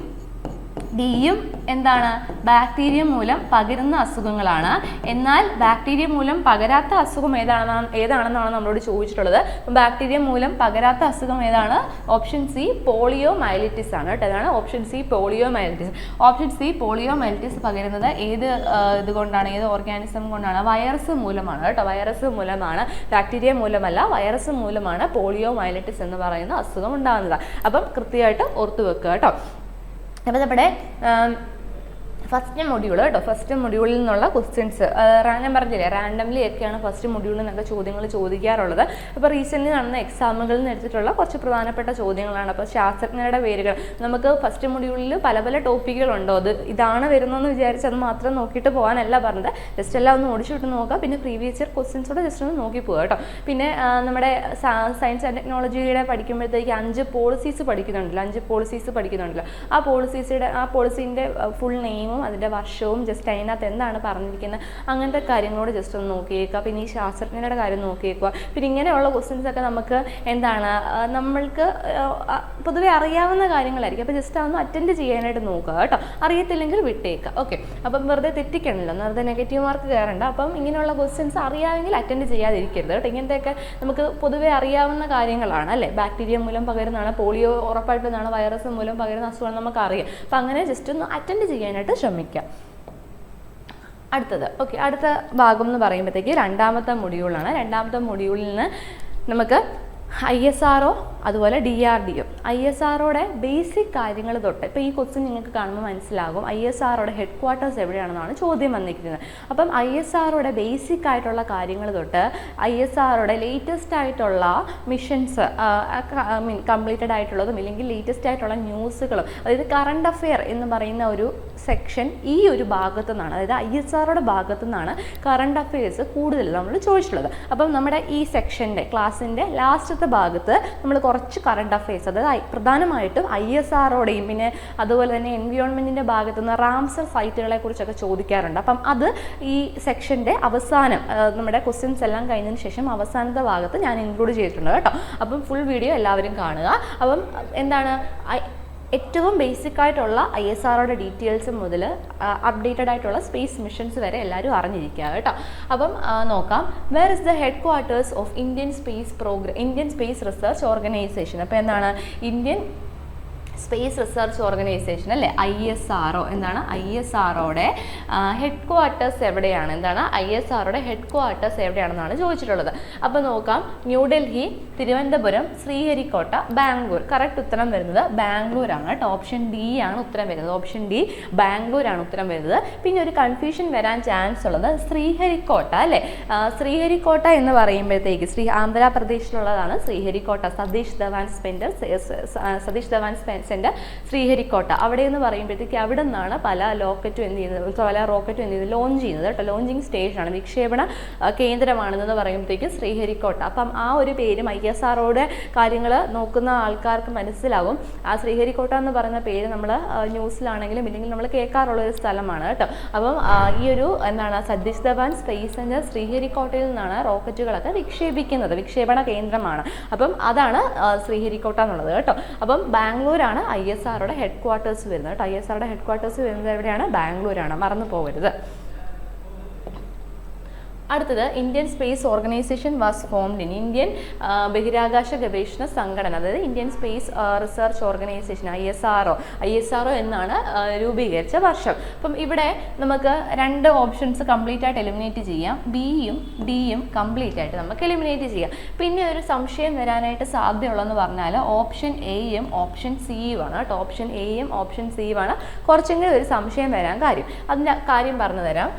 Dയും എന്താണ്? ബാക്ടീരിയ മൂലം പകരുന്ന അസുഖങ്ങളാണ്. എന്നാൽ ബാക്ടീരിയ മൂലം പകരാത്ത അസുഖം ഏതാണെന്നാണ് നമ്മളോട് ചോദിച്ചിട്ടുള്ളത്. ബാക്ടീരിയ മൂലം പകരാത്ത അസുഖം ഏതാണ്? ഓപ്ഷൻ C പോളിയോ മൈലിറ്റിസ് ആണ് കേട്ടോ. അതാണ് option C polio myelitis. Option C polio myelitis പകരുന്നത് ഏത് ഇതുകൊണ്ടാണ്, ഏത് ഓർഗാനിസം കൊണ്ടാണ്? വൈറസ് മൂലമാണ് കേട്ടോ. വൈറസ് മൂലമാണ്, ബാക്ടീരിയ മൂലമല്ല, വൈറസ് മൂലമാണ് പോളിയോ മൈലിറ്റിസ് എന്ന് പറയുന്ന അസുഖം ഉണ്ടാകുന്നത്. അപ്പം കൃത്യമായിട്ട് ഓർത്തു വെക്കുക കേട്ടോ. അപ്പോൾ നമ്മുടെ ഫസ്റ്റ് മൊഡ്യൂൾ കേട്ടോ, ഫസ്റ്റ് മൊഡ്യൂളിൽ നിന്നുള്ള ക്വസ്റ്റ്യൻസ് ഞാൻ പറഞ്ഞില്ലേ റാൻഡംലി ഒക്കെയാണ് ഫസ്റ്റ് മൊഡ്യൂളിൽ നിന്നൊക്കെ ചോദ്യങ്ങൾ ചോദിക്കാറുള്ളത്. അപ്പോൾ റീസെൻ്റ്ലി നടന്ന എക്സാമുകളിൽ നിന്ന് എടുത്തിട്ടുള്ള കുറച്ച് പ്രധാനപ്പെട്ട ചോദ്യങ്ങളാണ്. അപ്പോൾ ശാസ്ത്രജ്ഞരുടെ പേരുകൾ നമുക്ക് ഫസ്റ്റ് മൊഡ്യൂളിൽ പല പല ടോപ്പിക്കുകളുണ്ടോ, ഇതാണ് വരുന്നതെന്ന് വിചാരിച്ച് അത് മാത്രം നോക്കിയിട്ട് പോകാനല്ല പറഞ്ഞത്. ജസ്റ്റ് എല്ലാം ഒന്ന് ഓടിച്ചു വിട്ട് നോക്കുക. പിന്നെ പ്രീവിയസ് ഇയർ ക്വസ്റ്റ്യൻസോടെ ജസ്റ്റ് ഒന്ന് നോക്കി പോകുക കേട്ടോ. പിന്നെ നമ്മുടെ സയൻസ് ആൻഡ് ടെക്നോളജിയുടെ പഠിക്കുമ്പോഴത്തേക്ക് 5 പോളിസീസ് പഠിക്കുന്നുണ്ടല്ലോ, 5 പോളിസീസ് പഠിക്കുന്നുണ്ടല്ലോ. ആ പോളിസീൻ്റെ ഫുൾ നെയിമും അതിൻ്റെ വർഷവും ജസ്റ്റ് അതിനകത്ത് എന്താണ് പറഞ്ഞിരിക്കുന്നത് അങ്ങനത്തെ കാര്യങ്ങളോട് ജസ്റ്റ് ഒന്ന് നോക്കിയേക്കുക. പിന്നെ ഈ ശാസ്ത്രജ്ഞരുടെ കാര്യം നോക്കിയേക്കുക. പിന്നെ ഇങ്ങനെയുള്ള ക്വസ്റ്റ്യൻസ് ഒക്കെ നമുക്ക് എന്താണ് നമ്മൾക്ക് പൊതുവെ അറിയാവുന്ന കാര്യങ്ങളായിരിക്കും. അപ്പോൾ ജസ്റ്റ് അതൊന്ന് അറ്റൻഡ് ചെയ്യാനായിട്ട് നോക്കുക കേട്ടോ. അറിയത്തില്ലെങ്കിൽ വിട്ടേക്കുക. ഓക്കെ, അപ്പം വെറുതെ തെറ്റിക്കണമല്ലോ, വെറുതെ നെഗറ്റീവ് മാർക്ക് കയറണ്ട. അപ്പം ഇങ്ങനെയുള്ള ക്വസ്റ്റ്യൻസ് അറിയാമെങ്കിൽ അറ്റൻഡ് ചെയ്യാതിരിക്കരുത് കേട്ടോ. ഇങ്ങനത്തെയൊക്കെ നമുക്ക് പൊതുവെ അറിയാവുന്ന കാര്യങ്ങളാണ് അല്ലേ. ബാക്ടീരിയ മൂലം പകരുന്നതാണ്, പോളിയോ ഉറപ്പായിട്ടാണ് വൈറസ് മൂലം പകരുന്ന അസുഖം നമുക്കറിയാം. അപ്പം അങ്ങനെ ജസ്റ്റ് ഒന്ന് അറ്റൻഡ് ചെയ്യാനായിട്ട് ശ്രമിക്കാം. അടുത്തത് ഓക്കെ, അടുത്ത ഭാഗം എന്ന് പറയുമ്പോഴത്തേക്ക് രണ്ടാമത്തെ മൊഡ്യൂളാണ്. രണ്ടാമത്തെ മൊഡ്യൂളിൽ നിന്ന് നമുക്ക് ISRO അതുപോലെ DRDO. ISROയുടെ ബേസിക് കാര്യങ്ങൾ തൊട്ട് ഇപ്പോൾ ഈ ക്വസ്റ്റ്യൻ നിങ്ങൾക്ക് കാണുമ്പോൾ മനസ്സിലാകും ISROയുടെ ഹെഡ് ക്വാർട്ടേഴ്സ് എവിടെയാണെന്നാണ് ചോദ്യം വന്നിരിക്കുന്നത്. അപ്പം ISROയുടെ ബേസിക് ആയിട്ടുള്ള കാര്യങ്ങൾ തൊട്ട് ISROയുടെ ലേറ്റസ്റ്റ് ആയിട്ടുള്ള മിഷൻസ് കംപ്ലീറ്റഡ് ആയിട്ടുള്ളതും ഇല്ലെങ്കിൽ ലേറ്റസ്റ്റ് ആയിട്ടുള്ള ന്യൂസുകളും, അതായത് കറണ്ട് അഫെയർ എന്ന് പറയുന്ന ഒരു സെക്ഷൻ ഈ ഒരു ഭാഗത്തു നിന്നാണ്, അതായത് ISROയുടെ ഭാഗത്തു നിന്നാണ് കറണ്ട് അഫയേഴ്സ് കൂടുതൽ നമ്മൾ ചോദിച്ചിട്ടുള്ളത്. അപ്പം നമ്മുടെ ഈ സെക്ഷൻ്റെ ക്ലാസ്സിൻ്റെ ലാസ്റ്റത്തെ ഭാഗത്ത് നമ്മൾ കുറച്ച് കറണ്ട് അഫയേഴ്സ്, അതായത് പ്രധാനമായിട്ടും ISROയുടെയും പിന്നെ അതുപോലെ തന്നെ എൻവിയോൺമെൻറ്റിൻ്റെ ഭാഗത്തു നിന്ന് റാംസർ സൈറ്റുകളെ കുറിച്ചൊക്കെ ചോദിക്കാറുണ്ട്. അപ്പം അത് ഈ സെക്ഷൻ്റെ അവസാനം നമ്മുടെ ക്വസ്റ്റ്യൻസ് എല്ലാം കഴിഞ്ഞതിന് ശേഷം അവസാനത്തെ ഭാഗത്ത് ഞാൻ ഇൻക്ലൂഡ് ചെയ്തിട്ടുണ്ട് കേട്ടോ. അപ്പം ഫുൾ വീഡിയോ എല്ലാവരും കാണുക. അപ്പം എന്താണ് ഏറ്റവും ബേസിക് ആയിട്ടുള്ള ISROയുടെ ഡീറ്റെയിൽസ് മുതൽ അപ്ഡേറ്റഡ് ആയിട്ടുള്ള സ്പേസ് മിഷൻസ് വരെ എല്ലാവരും അറിഞ്ഞിരിക്കുക കേട്ടോ. അപ്പം നോക്കാം. Where is the headquarters of Indian space research organisation. അപ്പോൾ എന്താണ് ഇന്ത്യൻ സ്പേസ് റിസർച്ച് ഓർഗനൈസേഷൻ അല്ലേ, ISRO. എന്താണ് ISROയുടെ ഹെഡ് ക്വാർട്ടേഴ്സ് എവിടെയാണ്, എന്താണ് ISROയുടെ ഹെഡ് ക്വാർട്ടേഴ്സ് എവിടെയാണെന്നാണ് ചോദിച്ചിട്ടുള്ളത്. അപ്പോൾ നോക്കാം. ന്യൂഡൽഹി, തിരുവനന്തപുരം, ശ്രീഹരിക്കോട്ട, ബാംഗ്ലൂർ. കറക്റ്റ് ഉത്തരം വരുന്നത് ബാംഗ്ലൂരാണ് കേട്ടോ. ഓപ്ഷൻ ഡി ആണ് ഉത്തരം വരുന്നത്. ഓപ്ഷൻ ഡി ബാംഗ്ലൂരാണ് ഉത്തരം വരുന്നത്. പിന്നെ ഒരു കൺഫ്യൂഷൻ വരാൻ ചാൻസ് ഉള്ളത് ശ്രീഹരിക്കോട്ട അല്ലേ. ശ്രീഹരിക്കോട്ട എന്ന് പറയുമ്പോഴത്തേക്ക് ആന്ധ്രാപ്രദേശിലുള്ളതാണ് ശ്രീഹരിക്കോട്ട. സതീഷ് ധവാൻ സെൻറ്റർ ശ്രീഹരിക്കോട്ട. അവിടെ എന്ന് പറയുമ്പോഴത്തേക്ക് അവിടെ നിന്നാണ് പല റോക്കറ്റും എന്ത് ചെയ്യുന്നത് ലോഞ്ച് ചെയ്യുന്നത് കേട്ടോ. ലോഞ്ചിങ് സ്റ്റേഷനാണ്, വിക്ഷേപണ കേന്ദ്രമാണെന്ന് പറയുമ്പോഴത്തേക്ക് ശ്രീഹരിക്കോട്ട. അപ്പം ആ ഒരു പേരും ISROയുടെ കാര്യങ്ങൾ നോക്കുന്ന ആൾക്കാർക്ക് മനസ്സിലാവും. ആ ശ്രീഹരിക്കോട്ട എന്ന് പറയുന്ന പേര് നമ്മൾ ന്യൂസിലാണെങ്കിലും ഇല്ലെങ്കിൽ നമ്മൾ കേൾക്കാറുള്ള ഒരു സ്ഥലമാണ് കേട്ടോ. അപ്പം ഈ ഒരു എന്താണ് സതീഷ് ധവാൻ സ്പേസ് സെൻറ്റർ ശ്രീഹരിക്കോട്ടയിൽ നിന്നാണ് റോക്കറ്റുകളൊക്കെ വിക്ഷേപിക്കുന്നത്, വിക്ഷേപണ കേന്ദ്രമാണ്. അപ്പം അതാണ് ശ്രീഹരിക്കോട്ട എന്നുള്ളത് കേട്ടോ. അപ്പം ബാംഗ്ലൂരാണ് ISROയുടെ ഹെഡ് ക്വാർട്ടേഴ്സ് വരുന്നത് കേട്ടോ. ISROയുടെ ഹെഡ് ക്വാർട്ടേഴ്സ് വരുന്നത് എവിടെയാണ്? ബാംഗ്ലൂരാണ്, മറന്നു പോകരുത്. അടുത്തത് Indian space organisation was formed in. Indian ബഹിരാകാശ ഗവേഷണ സംഘടന, അതായത് Indian space research organisation ISRO എന്നാണ് രൂപീകരിച്ച വർഷം. അപ്പം ഇവിടെ നമുക്ക് രണ്ട് ഓപ്ഷൻസ് കംപ്ലീറ്റ് ആയിട്ട് എലിമിനേറ്റ് ചെയ്യാം. ബിയും ഡിയും കംപ്ലീറ്റ് ആയിട്ട് നമുക്ക് എലിമിനേറ്റ് ചെയ്യാം. പിന്നെ ഒരു സംശയം വരാനായിട്ട് സാധ്യതയുള്ളതെന്ന് പറഞ്ഞാൽ ഓപ്ഷൻ എയും ഓപ്ഷൻ സിയുമാണ് കേട്ടോ. ഓപ്ഷൻ എയും ഓപ്ഷൻ സിയുമാണ് കുറച്ചെങ്കിലും ഒരു സംശയം വരാൻ കാര്യം. അതിൻ്റെ കാര്യം പറഞ്ഞു തരാം.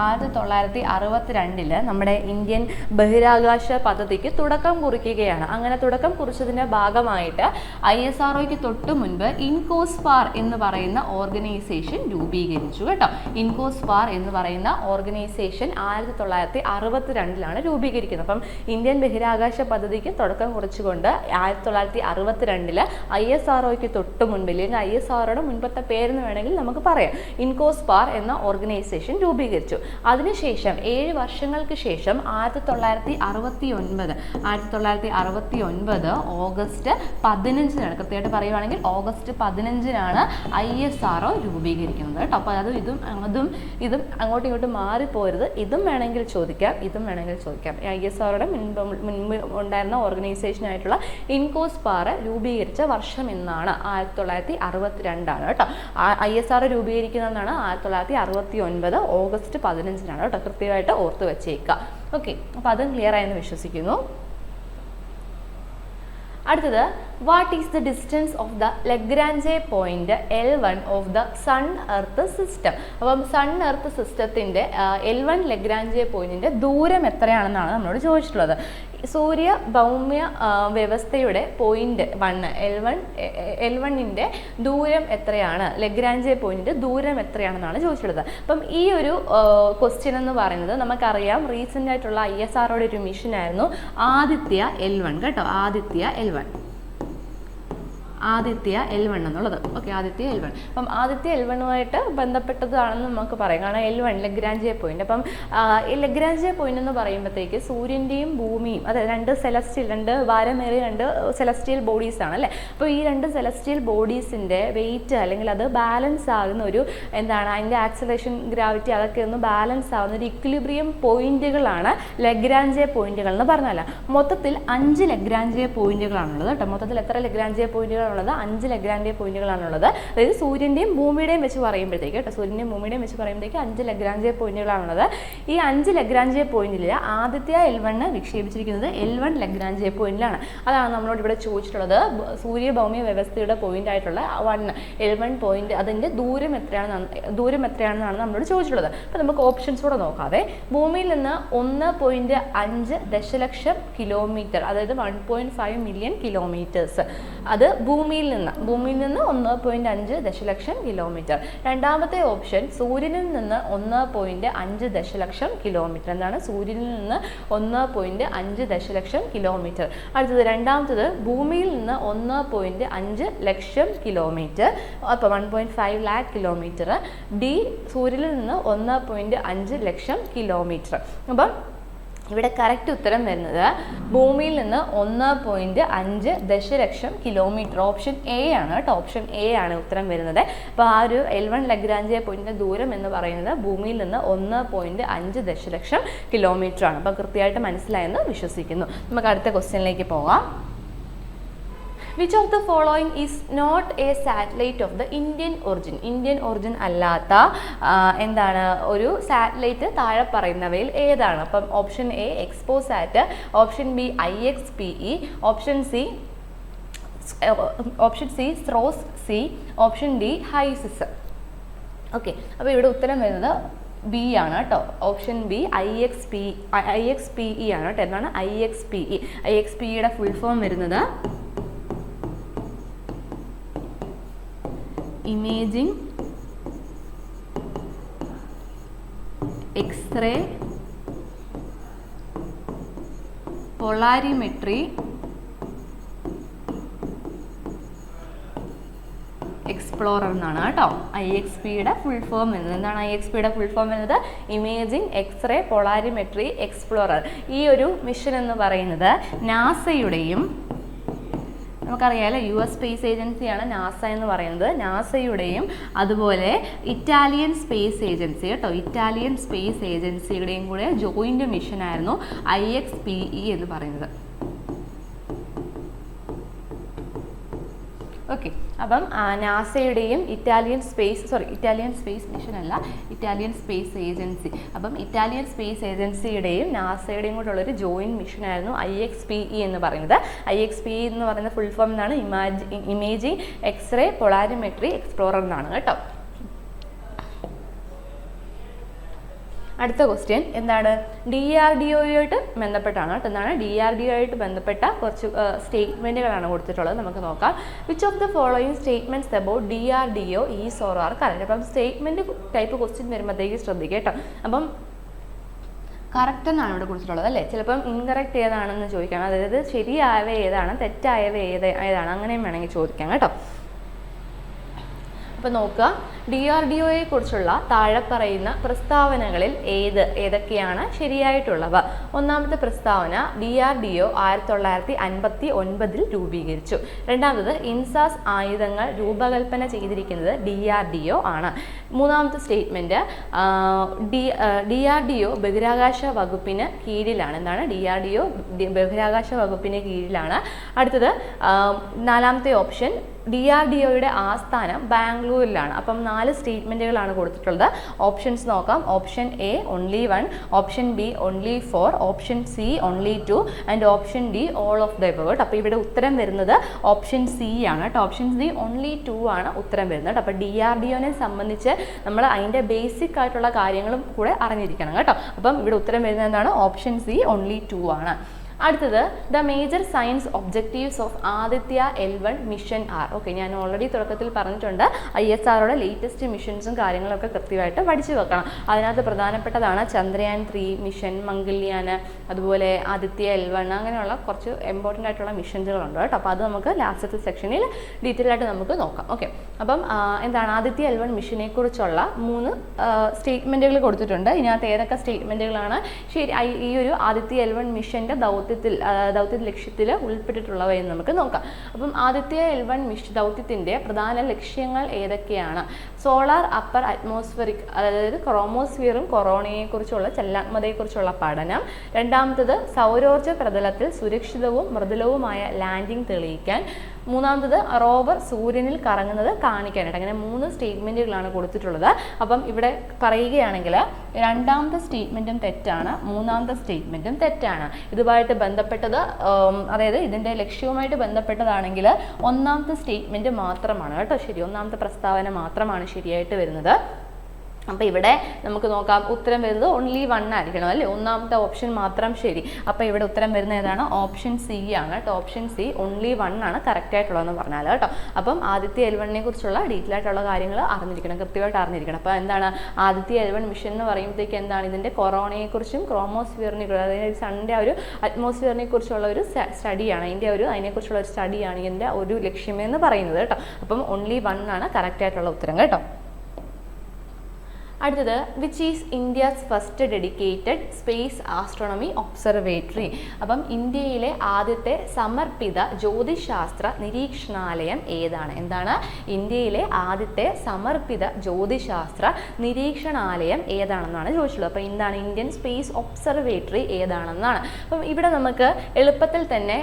1962 നമ്മുടെ ഇന്ത്യൻ ബഹിരാകാശ പദ്ധതിക്ക് തുടക്കം കുറിക്കുകയാണ്. അങ്ങനെ തുടക്കം കുറിച്ചതിൻ്റെ ഭാഗമായിട്ട് ISROയ്ക്ക് തൊട്ട് മുൻപ് ഇൻകോസ്പാർ എന്ന് പറയുന്ന ഓർഗനൈസേഷൻ രൂപീകരിച്ചു കേട്ടോ. ഇൻകോസ്പാർ എന്ന് പറയുന്ന ഓർഗനൈസേഷൻ 1962 രൂപീകരിക്കുന്നത്. അപ്പം ഇന്ത്യൻ ബഹിരാകാശ പദ്ധതിക്ക് തുടക്കം കുറിച്ചുകൊണ്ട് 1962 ISROയ്ക്ക് തൊട്ട് മുൻപ്, അല്ലെങ്കിൽ ISROയുടെ മുൻപത്തെ പേരെന്ന് വേണമെങ്കിൽ നമുക്ക് പറയാം, ഇൻകോസ്പാർ എന്ന ഓർഗനൈസേഷൻ രൂപീകരിച്ചു. അതിനുശേഷം 7 വർഷങ്ങൾക്ക് ശേഷം 1969 ഓഗസ്റ്റ് 15 കൃത്യമായിട്ട് പറയുവാണെങ്കിൽ ഓഗസ്റ്റ് 15 ISRO രൂപീകരിക്കുന്നത് കേട്ടോ. അപ്പോൾ ഇതും അങ്ങോട്ടും ഇങ്ങോട്ടും മാറിപ്പോരുത്. ഇതും വേണമെങ്കിൽ ചോദിക്കാം. ISROയുടെ മുൻപ് ഉണ്ടായിരുന്ന ഓർഗനൈസേഷനായിട്ടുള്ള ഇൻകോസ്പാർ രൂപീകരിച്ച വർഷം എന്നാണ് 1962 കേട്ടോ. ISRO രൂപീകരിക്കുന്നതെന്നാണ് 1969 ഓഗസ്റ്റ് 15 കേട്ടോ. കൃത്യമായിട്ട് ഓർത്ത് വെച്ചേക്കുക. ഓക്കെ, അപ്പോൾ അതും ക്ലിയർ ആയെന്ന് വിശ്വസിക്കുന്നു. അടുത്തത്, what is the distance of the Lagrange point L1 of the sun earth system. അപ്പം സൺ എർത്ത് സിസ്റ്റത്തിൻ്റെ L1 ലഗ്രാഞ്ചെ പോയിന്റിൻ്റെ ദൂരം എത്രയാണെന്നാണ് നമ്മളോട് ചോദിച്ചിട്ടുള്ളത്. സൂര്യ ഭൗമ്യ വ്യവസ്ഥയുടെ പോയിന്റ് 1 L1ൻ്റെ ദൂരം എത്രയാണ്, ലഗ്രാഞ്ചെ പോയിന്റിൻ്റെ ദൂരം എത്രയാണെന്നാണ് ചോദിച്ചിട്ടുള്ളത്. അപ്പം ഈ ഒരു ക്വസ്റ്റ്യൻ എന്ന് പറയുന്നത് നമുക്കറിയാം, റീസെൻ്റ് ആയിട്ടുള്ള ISROയുടെ ഒരു മിഷനായിരുന്നു ആദിത്യ L1 കേട്ടോ. ആദിത്യ L1 എന്നുള്ളത്. Okay, Aditya L1. അപ്പം ആദിത്യ L1 ബന്ധപ്പെട്ടതാണെന്ന് നമുക്ക് പറയാം. കാരണം L1 ലഗ്രാഞ്ചെ പോയിന്റ്. അപ്പം ഈ ലഗ്രാഞ്ചെ പോയിന്റ് എന്ന് പറയുമ്പോഴത്തേക്ക് സൂര്യൻ്റെയും ഭൂമിയും, അതായത് രണ്ട് ഭാരമേറിയ സെലസ്റ്റിയൽ ബോഡീസ് ആണ് അല്ലേ. അപ്പോൾ ഈ രണ്ട് സെലസ്റ്റിയൽ ബോഡീസിൻ്റെ വെയിറ്റ് അല്ലെങ്കിൽ അത് ബാലൻസ് ആകുന്ന ഒരു അതിൻ്റെ ആക്സലേഷൻ, ഗ്രാവിറ്റി അതൊക്കെ ഒന്ന് ബാലൻസ് ആകുന്ന ഒരു ഇക്വിലിബ്രിയം പോയിന്റുകളാണ് ലഗ്രാഞ്ചെ പോയിന്റുകൾ എന്ന് പറഞ്ഞാൽ. മൊത്തത്തിൽ 5 ലഗ്രാഞ്ചെ പോയിന്റുകളാണുള്ളത് കേട്ടോ. മൊത്തത്തിൽ എത്ര ലഗ്രാഞ്ചെ പോയിന്റുകൾ? 5 ലഗ്രാഞ്ചെ പോയിന്റുകളാണുള്ളത്. അതായത് സൂര്യൻ്റെയും ഭൂമിയുടെയും വെച്ച് പറയുമ്പോഴത്തേക്ക് കേട്ടോ, 5 ലഗ്രാഞ്ചെ പോയിന്റുകളാണുള്ളത്. ഈ 5 ലഗ്രാഞ്ചെ പോയിന്റിൽ ആദിത്യ L1 വിക്ഷേപിച്ചിരിക്കുന്നത് L1 ലഗ്രാഞ്ചെ പോയിന്റിലാണ്. അതാണ് നമ്മളോട് ഇവിടെ ചോദിച്ചിട്ടുള്ളത്. സൂര്യ ഭൗമ്യ വ്യവസ്ഥയുടെ പോയിന്റ് ആയിട്ടുള്ള L1 പോയിന്റ്, അതിൻ്റെ ദൂരം എത്രയാണെന്നാണ് നമ്മളോട് ചോദിച്ചിട്ടുള്ളത്. അപ്പോൾ നമുക്ക് ഓപ്ഷൻസ് കൂടെ നോക്കാതെ, ഭൂമിയിൽ നിന്ന് 1.5 ദശലക്ഷം കിലോമീറ്റർ, അതായത് 1.5 മില്യൺ കിലോമീറ്റേഴ്സ്, അത് ഭൂമിയിൽ നിന്ന് 1.5 ദശലക്ഷം കിലോമീറ്റർ. രണ്ടാമത്തെ ഓപ്ഷൻ സൂര്യനിൽ നിന്ന് 1.5 ദശലക്ഷം കിലോമീറ്റർ. എന്താണ്? സൂര്യനിൽ നിന്ന് 1.5 ദശലക്ഷം കിലോമീറ്റർ. അടുത്തത് രണ്ടാമത്തത് ഭൂമിയിൽ നിന്ന് 1.5 ലക്ഷം കിലോമീറ്റർ, അപ്പോൾ 1.5 ലാക്ക് കിലോമീറ്റർ. ഡി സൂര്യനിൽ നിന്ന് 1.5 ലക്ഷം കിലോമീറ്റർ. അപ്പം ഇവിടെ കറക്റ്റ് ഉത്തരം വരുന്നത് ഭൂമിയിൽ നിന്ന് 1.5 ദശലക്ഷം കിലോമീറ്റർ. ഓപ്ഷൻ എ ആണ് കേട്ടോ. ഓപ്ഷൻ എ ആണ് ഉത്തരം വരുന്നത്. അപ്പോൾ ആ ഒരു L1 ലഗ്രാഞ്ചിയ പോയിന്റിന്റെ ദൂരം എന്ന് പറയുന്നത് ഭൂമിയിൽ നിന്ന് 1.5 ദശലക്ഷം കിലോമീറ്റർ ആണ്. അപ്പോൾ കൃത്യമായിട്ട് മനസ്സിലായെന്ന് വിശ്വസിക്കുന്നു. നമുക്ക് അടുത്ത ക്വസ്റ്റ്യനിലേക്ക് പോകാം. Which of the following is not a satellite of the Indian origin? Indian origin അല്ലാത്ത എന്താണ് ഒരു സാറ്റലൈറ്റ് താഴെ പറയുന്നവയിൽ ഏതാണ്? അപ്പം option A XPoSat, option B IXPE, option C SROSS C, option D HySIS. Okay, അപ്പോൾ ഇവിടെ ഉത്തരം വരുന്നത് ബി ആണ് കേട്ടോ. ഓപ്ഷൻ ബി IXPE ആണ് കേട്ടോ. എന്താണ് IXPE? IXPEയുടെ ഫുൾ ഫോം വരുന്നത് ഇമേജിംഗ് എക്സ്റേ പൊളാരിമെട്രി എക്സ്പ്ലോറർ എന്നാണ് കേട്ടോ IXPയുടെ ഫുൾ ഫോം വരുന്നത്. എന്താണ് IXPയുടെ ഫുൾ ഫോം വരുന്നത്? Imaging x-ray polarimetry explorer. ഈ ഒരു മിഷൻ എന്ന് പറയുന്നത് നാസയുടെയും, നമുക്കറിയാമല്ലോ US സ്പേസ് ഏജൻസിയാണ് നാസ എന്ന് പറയുന്നത്, നാസയുടെയും അതുപോലെ ഇറ്റാലിയൻ സ്പേസ് ഏജൻസി കേട്ടോ, ഇറ്റാലിയൻ സ്പേസ് ഏജൻസിയുടെയും കൂടെ ജോയിന്റ് മിഷനായിരുന്നു IXPE എന്ന് പറയുന്നത്. ഓക്കെ, അപ്പം നാസയുടെയും ഇറ്റാലിയൻ സ്പേസ് മിഷൻ അല്ല, ഇറ്റാലിയൻ സ്പേസ് ഏജൻസി. അപ്പം ഇറ്റാലിയൻ സ്പേസ് ഏജൻസിയുടെയും നാസയുടെയും കൂടെ ഉള്ളൊരു ജോയിൻറ്റ് മിഷനായിരുന്നു IXPE എന്ന് പറയുന്നത്. IXPE എന്ന് പറയുന്ന ഫുൾ ഫോം എന്നാണ് ഇമേജിംഗ് എക്സ്റേ പൊളാരിമെട്രി എക്സ്പ്ലോറർ എന്നാണ് കേട്ടോ. അടുത്ത ക്വസ്റ്റ്യൻ എന്താണ്? DRDOയുമായിട്ട് ബന്ധപ്പെട്ടാണ് കേട്ടോ. എന്താണ്? DRDO ആയിട്ട് ബന്ധപ്പെട്ട കുറച്ച് സ്റ്റേറ്റ്മെൻറ്റുകളാണ് കൊടുത്തിട്ടുള്ളത്. നമുക്ക് നോക്കാം. Which of the following statements about DRDO is or are correct? അപ്പം സ്റ്റേറ്റ്മെൻറ്റ് ടൈപ്പ് ക്വസ്റ്റ്യൻ വരുമ്പോഴത്തേക്ക് ശ്രദ്ധിക്കുക കേട്ടോ. അപ്പം കറക്റ്റ് എന്നാണ് ഇവിടെ കൊടുത്തിട്ടുള്ളത് അല്ലേ. ചിലപ്പം ഇൻകറക്റ്റ് ഏതാണെന്ന് ചോദിക്കാം, അതായത് ശരിയായവ ഏതാണ്, തെറ്റായവ ഏതാണ്, അങ്ങനെയും വേണമെങ്കിൽ ചോദിക്കാം കേട്ടോ. അപ്പോൾ നോക്കുക, DRDOയെ കുറിച്ചുള്ള താഴെ പറയുന്ന പ്രസ്താവനകളിൽ ഏതൊക്കെയാണ് ശരിയായിട്ടുള്ളവ? ഒന്നാമത്തെ പ്രസ്താവന, DRDO 1959 രൂപീകരിച്ചു. രണ്ടാമത്, ഇൻസാസ് ആയുധങ്ങൾ രൂപകൽപ്പന ചെയ്തിരിക്കുന്നത് DRDO ആണ്. മൂന്നാമത്തെ സ്റ്റേറ്റ്മെൻറ്റ്, DRDO ബഹിരാകാശ വകുപ്പിന് കീഴിലാണ്. എന്താണ്? DRDO ബഹിരാകാശ വകുപ്പിന് കീഴിലാണ്. അടുത്തത് നാലാമത്തെ ഓപ്ഷൻ, DRDOയുടെ ആസ്ഥാനം ബാംഗ്ലൂരിലാണ്. അപ്പം 4 സ്റ്റേറ്റ്മെൻറ്റുകളാണ് കൊടുത്തിട്ടുള്ളത്. ഓപ്ഷൻസ് നോക്കാം. Option A only 1, option B only 4, option C only 2 and option D all of the above. അപ്പോൾ ഇവിടെ ഉത്തരം വരുന്നത് ഓപ്ഷൻ സി ആണ് കേട്ടോ. ഓപ്ഷൻ സി only 2 ആണ് ഉത്തരം വരുന്നത്. അപ്പോൾ DRDOനെ സംബന്ധിച്ച് നമ്മൾ അതിൻ്റെ ബേസിക് ആയിട്ടുള്ള കാര്യങ്ങളും കൂടെ അറിഞ്ഞിരിക്കണം കേട്ടോ. അപ്പം ഇവിടെ ഉത്തരം വരുന്നത് എന്താണ്? ഓപ്ഷൻ സി only 2 ആണ്. അടുത്തത്, the major science objectives of Aditya L1 mission are. Okay, ഞാൻ ഓൾറെഡി തുടക്കത്തിൽ പറഞ്ഞിട്ടുണ്ട് ISROയുടെ ലേറ്റസ്റ്റ് മിഷൻസും കാര്യങ്ങളൊക്കെ കൃത്യമായിട്ട് പഠിച്ചു വെക്കണം. അതിനകത്ത് പ്രധാനപ്പെട്ടതാണ് ചന്ദ്രയാൻ 3 മിഷൻ, മംഗൾയാൻ, അതുപോലെ ആദിത്യ L1, അങ്ങനെയുള്ള കുറച്ച് ഇമ്പോർട്ടൻ്റ് ആയിട്ടുള്ള മിഷൻസുകളുണ്ട് കേട്ടോ. അപ്പോൾ അത് നമുക്ക് ലാസ്റ്റത്തെ സെക്ഷനിൽ ഡീറ്റെയിൽ ആയിട്ട് നമുക്ക് നോക്കാം. ഓക്കെ, അപ്പം എന്താണ് ആദിത്യ L1 മിഷനെ കുറിച്ചുള്ള 3 സ്റ്റേറ്റ്മെൻറ്റുകൾ കൊടുത്തിട്ടുണ്ട്. ഇതിനകത്ത് ഏതൊക്കെ സ്റ്റേറ്റ്മെൻറ്റുകളാണ് ശരി ഈ ഒരു ആദിത്യ L1 മിഷൻ്റെ ദൗത്യ ലക്ഷ്യത്തിൽ ഉൾപ്പെട്ടിട്ടുള്ളവയെന്ന് നമുക്ക് നോക്കാം. അപ്പം ആദിത്യ L1 ദൗത്യത്തിൻ്റെ പ്രധാന ലക്ഷ്യങ്ങൾ ഏതൊക്കെയാണ്? സോളാർ അപ്പർ അറ്റ്മോസ്ഫിയറിക്, അതായത് ക്രോമോസ്ഫിയറും കൊറോണയെക്കുറിച്ചുള്ള ചലനാത്മകതയെക്കുറിച്ചുള്ള പഠനം. രണ്ടാമത്തത്, സൗരോർജ്ജ പ്രതലത്തിൽ സുരക്ഷിതവും മൃദുലവുമായ ലാൻഡിംഗ് തെളിയിക്കാൻ. മൂന്നാമത്തത്, റോവർ സൂര്യനിൽ കറങ്ങുന്നത് കാണിക്കാനായിട്ട്. അങ്ങനെ 3 സ്റ്റേറ്റ്മെൻറ്റുകളാണ് കൊടുത്തിട്ടുള്ളത്. അപ്പം ഇവിടെ പറയുകയാണെങ്കിൽ രണ്ടാമത്തെ സ്റ്റേറ്റ്മെൻറ്റും തെറ്റാണ്, മൂന്നാമത്തെ സ്റ്റേറ്റ്മെൻറ്റും തെറ്റാണ്. ഇതുമായിട്ട് ബന്ധപ്പെട്ടത്, അതായത് ഇതിൻ്റെ ലക്ഷ്യവുമായിട്ട് ബന്ധപ്പെട്ടതാണെങ്കിൽ ഒന്നാമത്തെ സ്റ്റേറ്റ്മെൻറ്റ് മാത്രമാണ് കേട്ടോ ശരി. ഒന്നാമത്തെ പ്രസ്താവന മാത്രമാണ് ശരിയായിട്ട് വരുന്നത്. അപ്പോൾ ഇവിടെ നമുക്ക് നോക്കാം, ഉത്തരം വരുന്നത് ഓൺലി 1 ആയിരിക്കണം അല്ലേ, ഒന്നാമത്തെ ഓപ്ഷൻ മാത്രം ശരി. അപ്പോൾ ഇവിടെ ഉത്തരം വരുന്നത് ഏതാണ്? ഓപ്ഷൻ സി ആണ് കേട്ടോ. ഓപ്ഷൻ സി ഓൺലി 1 ആണ് കറക്റ്റ് ആയിട്ടുള്ളതെന്ന് പറഞ്ഞാൽ കേട്ടോ. അപ്പം ആദിത്യ L1 കുറിച്ചുള്ള ഡീറ്റെയിൽ ആയിട്ടുള്ള കാര്യങ്ങൾ അറിഞ്ഞിരിക്കണം, കൃത്യമായിട്ട് അറിഞ്ഞിരിക്കണം. അപ്പോൾ എന്താണ് ആദിത്യ L1 മിഷൻ എന്ന് പറയുമ്പോഴത്തേക്ക് എന്താണ് ഇതിൻ്റെ കൊറോണയെക്കുറിച്ചും ക്രോമോസ്ഫിയറിനെ, അതായത് സൺഡേ ഒരു അറ്റ്മോസ്ഫിയറിനെ കുറിച്ചുള്ള ഒരു സ്റ്റഡിയാണ്, അതിനെക്കുറിച്ചുള്ള ഒരു സ്റ്റഡിയാണ് ഇതിൻ്റെ ഒരു ലക്ഷ്യമെന്ന് പറയുന്നത് കേട്ടോ. അപ്പം ഓൺലി 1 ആണ് കറക്റ്റ് ആയിട്ടുള്ള ഉത്തരം കേട്ടോ. അടുത്തത്, which is India's first dedicated space astronomy observatory. അപ്പം ഇന്ത്യയിലെ ആദ്യത്തെ സമർപ്പിത ജ്യോതിശാസ്ത്ര നിരീക്ഷണാലയം ഏതാണ്? എന്താണ് ഇന്ത്യയിലെ ആദ്യത്തെ സമർപ്പിത ജ്യോതിശാസ്ത്ര നിരീക്ഷണാലയം ഏതാണെന്നാണ് ചോദിച്ചുള്ളത്. അപ്പോൾ എന്താണ് ഇന്ത്യൻ സ്പേസ് ഒബ്സർവേറ്ററി ഏതാണെന്നാണ്. അപ്പം ഇവിടെ നമുക്ക് എളുപ്പത്തിൽ തന്നെ